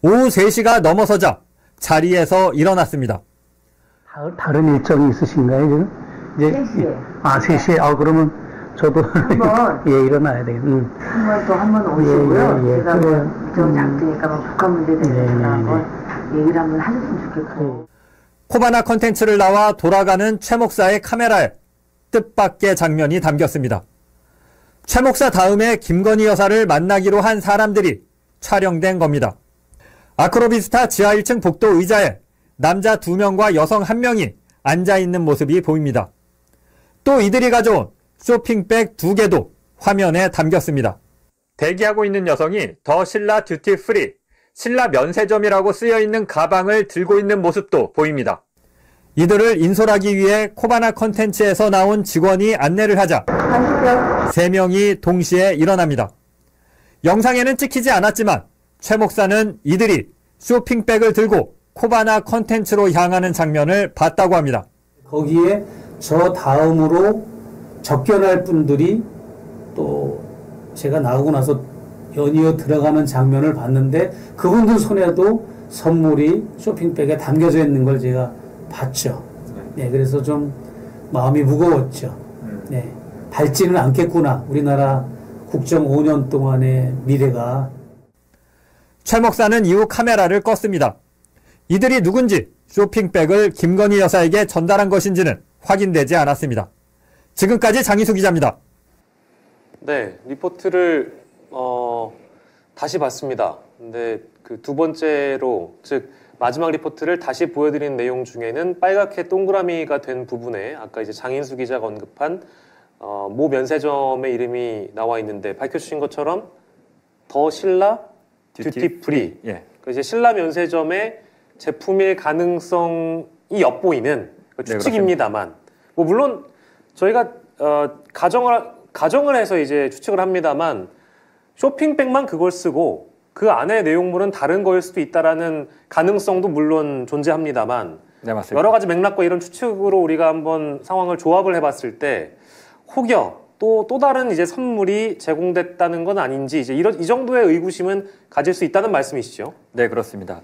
오후 3시가 넘어서자 자리에서 일어났습니다. 다른 일정이 있으신가요, 지금? 이제 3시에. 3시에. 그러면 저도 일어나야 되겠네. 한번 오시고요. 제가 일정 잡으니까 북한 문제에 대해서 한번 얘기를 한번 하셨으면 좋겠고. 코바나 컨텐츠를 나와 돌아가는 최 목사의 카메라에 뜻밖의 장면이 담겼습니다. 최 목사 다음에 김건희 여사를 만나기로 한 사람들이 촬영된 겁니다. 아크로비스타 지하 1층 복도 의자에 남자 2명과 여성 1명이 앉아있는 모습이 보입니다. 또 이들이 가져온 쇼핑백 2개도 화면에 담겼습니다. 대기하고 있는 여성이 더 신라 듀티 프리, 신라 면세점이라고 쓰여있는 가방을 들고 있는 모습도 보입니다. 이들을 인솔하기 위해 코바나 컨텐츠에서 나온 직원이 안내를 하자 3명이 동시에 일어납니다. 영상에는 찍히지 않았지만 최 목사는 이들이 쇼핑백을 들고 코바나 컨텐츠로 향하는 장면을 봤다고 합니다. 거기에 저 다음으로 접견할 분들이 또 제가 나오고 나서 연이어 들어가는 장면을 봤는데 그분들 손에도 선물이 쇼핑백에 담겨져 있는 걸 제가 봤죠. 네, 그래서 좀 마음이 무거웠죠. 네, 밝지는 않겠구나. 우리나라 국정 5년 동안의 미래가. 최 목사는 이후 카메라를 껐습니다. 이들이 누군지 쇼핑백을 김건희 여사에게 전달한 것인지는 확인되지 않았습니다. 지금까지 장희수 기자입니다. 네, 리포트를 다시 봤습니다. 근데 그 두 번째로, 즉 마지막 리포트를 다시 보여드린 내용 중에는 빨갛게 동그라미가 된 부분에 아까 이제 장인수 기자가 언급한 모 면세점의 이름이 나와 있는데 밝혀주신 것처럼 더 신라 듀티 프리. 예. 이제 신라 면세점의 제품일 가능성이 엿보이는 추측입니다만, 뭐 물론 저희가 가정을 해서 이제 추측을 합니다만 쇼핑백만 그걸 쓰고 그 안에 내용물은 다른 거일 수도 있다라는 가능성도 물론 존재합니다만, 네, 맞습니다. 여러 가지 맥락과 이런 추측으로 우리가 한번 상황을 조합을 해봤을 때 혹여 또 다른 이제 선물이 제공됐다는 건 아닌지 이제 이 정도의 의구심은 가질 수 있다는 말씀이시죠? 네, 그렇습니다.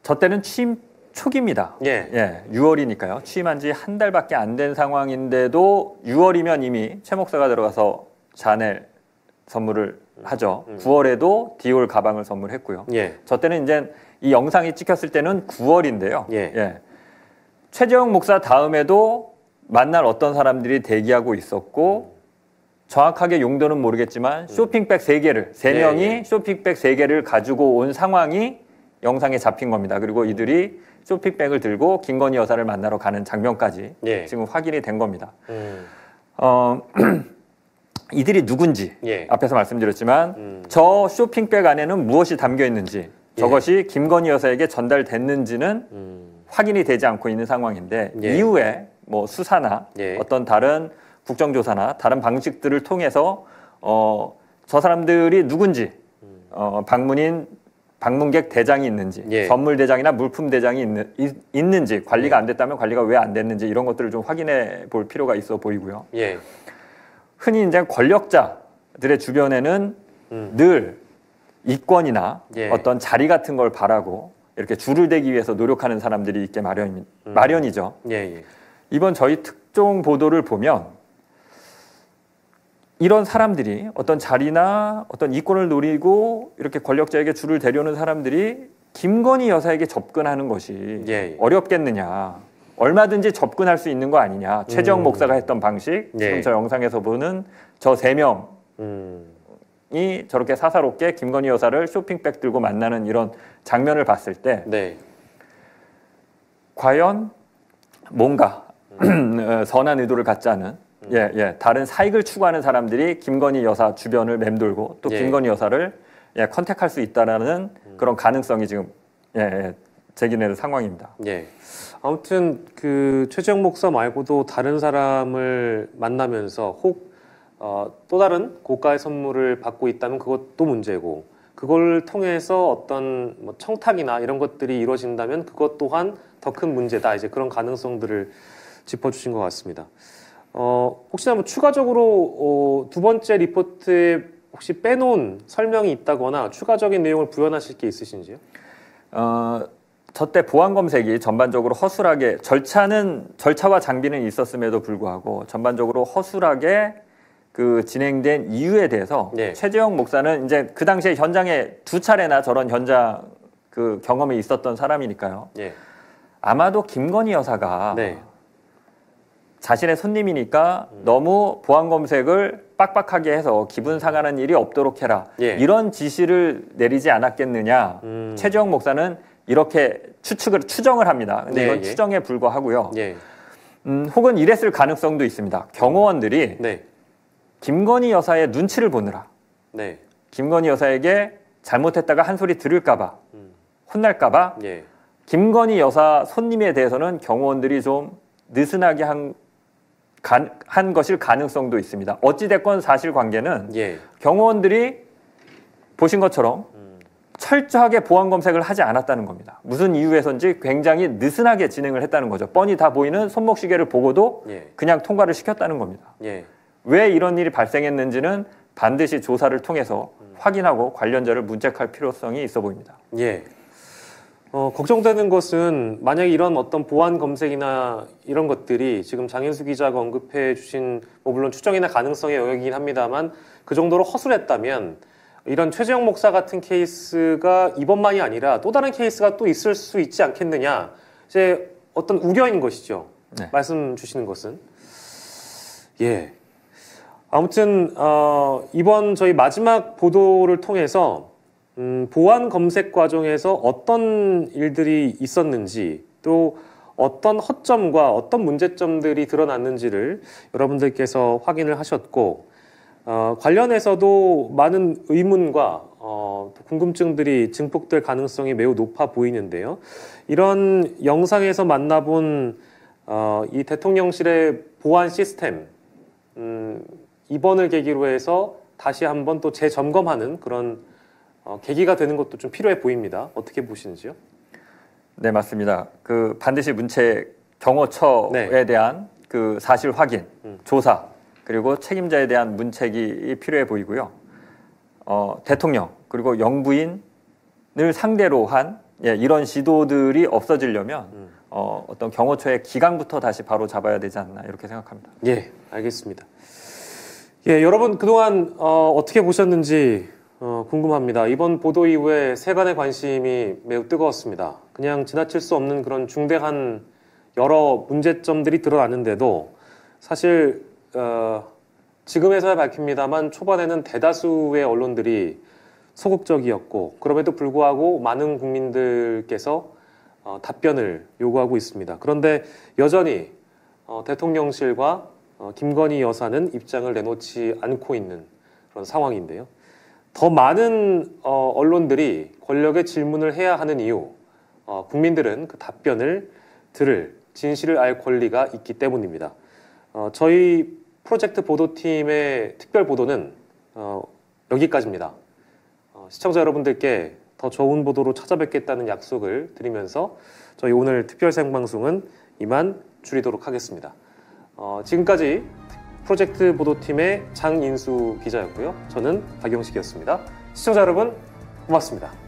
저 때는 취임 초기입니다. 예, 6월이니까요. 취임한 지 한 달밖에 안 된 상황인데도 6월이면 이미 최 목사가 들어가서 샤넬 선물을 하죠. 9월에도 디올 가방을 선물했고요. 예. 저 때는 이제 이 영상이 찍혔을 때는 9월인데요. 예. 최재형 목사 다음에도 만날 어떤 사람들이 대기하고 있었고 정확하게 용도는 모르겠지만 쇼핑백 3개를 3명이 쇼핑백 3개를 가지고 온 상황이 영상에 잡힌 겁니다. 그리고 이들이 쇼핑백을 들고 김건희 여사를 만나러 가는 장면까지 지금 확인이 된 겁니다. 이들이 누군지 앞에서 말씀드렸지만 저 쇼핑백 안에는 무엇이 담겨 있는지 저것이 김건희 여사에게 전달됐는지는 확인이 되지 않고 있는 상황인데 이후에 뭐 수사나 어떤 다른 국정조사나 다른 방식들을 통해서 저 사람들이 누군지 방문객 대장이 있는지 선물 대장이나 물품 대장이 있는지 관리가 안 됐다면 관리가 왜 안 됐는지 이런 것들을 좀 확인해 볼 필요가 있어 보이고요. 흔히 이제 권력자들의 주변에는 늘 이권이나 어떤 자리 같은 걸 바라고 이렇게 줄을 대기 위해서 노력하는 사람들이 있게 마련이죠. 이번 저희 특종 보도를 보면 이런 사람들이 어떤 자리나 어떤 이권을 노리고 이렇게 권력자에게 줄을 대려는 사람들이 김건희 여사에게 접근하는 것이 어렵겠느냐. 얼마든지 접근할 수 있는 거 아니냐. 최재형 목사가 했던 방식, 지금 저 영상에서 보는 저 3명이 저렇게 사사롭게 김건희 여사를 쇼핑백 들고 만나는 이런 장면을 봤을 때 과연 뭔가 선한 의도를 갖지 않은 다른 사익을 추구하는 사람들이 김건희 여사 주변을 맴돌고 또 김건희 여사를 컨택할 수 있다라는 그런 가능성이 지금 제기되는 상황입니다. 아무튼 그 최재형 목사 말고도 다른 사람을 만나면서 혹 또 다른 고가의 선물을 받고 있다면 그것도 문제고, 그걸 통해서 어떤 뭐 청탁이나 이런 것들이 이루어진다면 그것 또한 더 큰 문제다. 이제 그런 가능성들을 짚어주신 것 같습니다. 혹시나 뭐 추가적으로 두 번째 리포트에 혹시 빼놓은 설명이 있다거나 추가적인 내용을 부연하실 게 있으신지요? 저 때 보안 검색이 전반적으로 허술하게 절차와 장비는 있었음에도 불구하고 전반적으로 허술하게 그 진행된 이유에 대해서 최재형 목사는 이제 그 당시에 현장에 2차례나 저런 현장 그 경험이 있었던 사람이니까요. 아마도 김건희 여사가 자신의 손님이니까 너무 보안 검색을 빡빡하게 해서 기분 상하는 일이 없도록 해라. 이런 지시를 내리지 않았겠느냐. 최재형 목사는 이렇게 추정을 합니다. 근데 이건 추정에 불과하고요. 혹은 이랬을 가능성도 있습니다. 경호원들이 김건희 여사의 눈치를 보느라 김건희 여사에게 잘못했다가 한 소리 들을까봐 혼날까봐 김건희 여사 손님에 대해서는 경호원들이 좀 느슨하게 한 것일 가능성도 있습니다. 어찌됐건 사실관계는 경호원들이 보신 것처럼 철저하게 보안 검색을 하지 않았다는 겁니다. 무슨 이유에서인지 굉장히 느슨하게 진행을 했다는 거죠. 뻔히 다 보이는 손목시계를 보고도 그냥 통과를 시켰다는 겁니다. 왜 이런 일이 발생했는지는 반드시 조사를 통해서 확인하고 관련자를 문책할 필요성이 있어 보입니다. 걱정되는 것은 만약에 이런 어떤 보안 검색이나 이런 것들이 지금 장인수 기자가 언급해 주신 물론 추정이나 가능성의 영역이긴 합니다만 그 정도로 허술했다면 이런 최재형 목사 같은 케이스가 이번만이 아니라 또 다른 케이스가 또 있을 수 있지 않겠느냐. 이제 어떤 우려인 것이죠. 말씀 주시는 것은. 아무튼 이번 저희 마지막 보도를 통해서 보안 검색 과정에서 어떤 일들이 있었는지 또 어떤 허점과 어떤 문제점들이 드러났는지를 여러분들께서 확인을 하셨고 관련해서도 많은 의문과 궁금증들이 증폭될 가능성이 매우 높아 보이는데요. 이런 영상에서 만나본 이 대통령실의 보안 시스템 이번을 계기로 해서 다시 한번 또 재점검하는 그런 계기가 되는 것도 좀 필요해 보입니다. 어떻게 보시는지요? 네, 맞습니다. 반드시 문책 경호처에 대한 그 사실 확인, 조사, 그리고 책임자에 대한 문책이 필요해 보이고요. 대통령 그리고 영부인을 상대로 한 이런 시도들이 없어지려면 어떤 경호처의 기강부터 다시 바로 잡아야 되지 않나 이렇게 생각합니다. 알겠습니다. 여러분 그동안 어떻게 보셨는지 궁금합니다. 이번 보도 이후에 세간의 관심이 매우 뜨거웠습니다. 그냥 지나칠 수 없는 그런 중대한 여러 문제점들이 드러났는데도 사실 지금에서야 밝힙니다만 초반에는 대다수의 언론들이 소극적이었고 그럼에도 불구하고 많은 국민들께서 답변을 요구하고 있습니다. 그런데 여전히 대통령실과 김건희 여사는 입장을 내놓지 않고 있는 그런 상황인데요. 더 많은 언론들이 권력에 질문을 해야 하는 이유, 국민들은 그 답변을 들을 진실을 알 권리가 있기 때문입니다. 저희 프로젝트 보도팀의 특별 보도는 여기까지입니다. 시청자 여러분들께 더 좋은 보도로 찾아뵙겠다는 약속을 드리면서 저희 오늘 특별 생방송은 이만 줄이도록 하겠습니다. 지금까지 프로젝트 보도팀의 장인수 기자였고요. 저는 박영식이었습니다. 시청자 여러분 고맙습니다.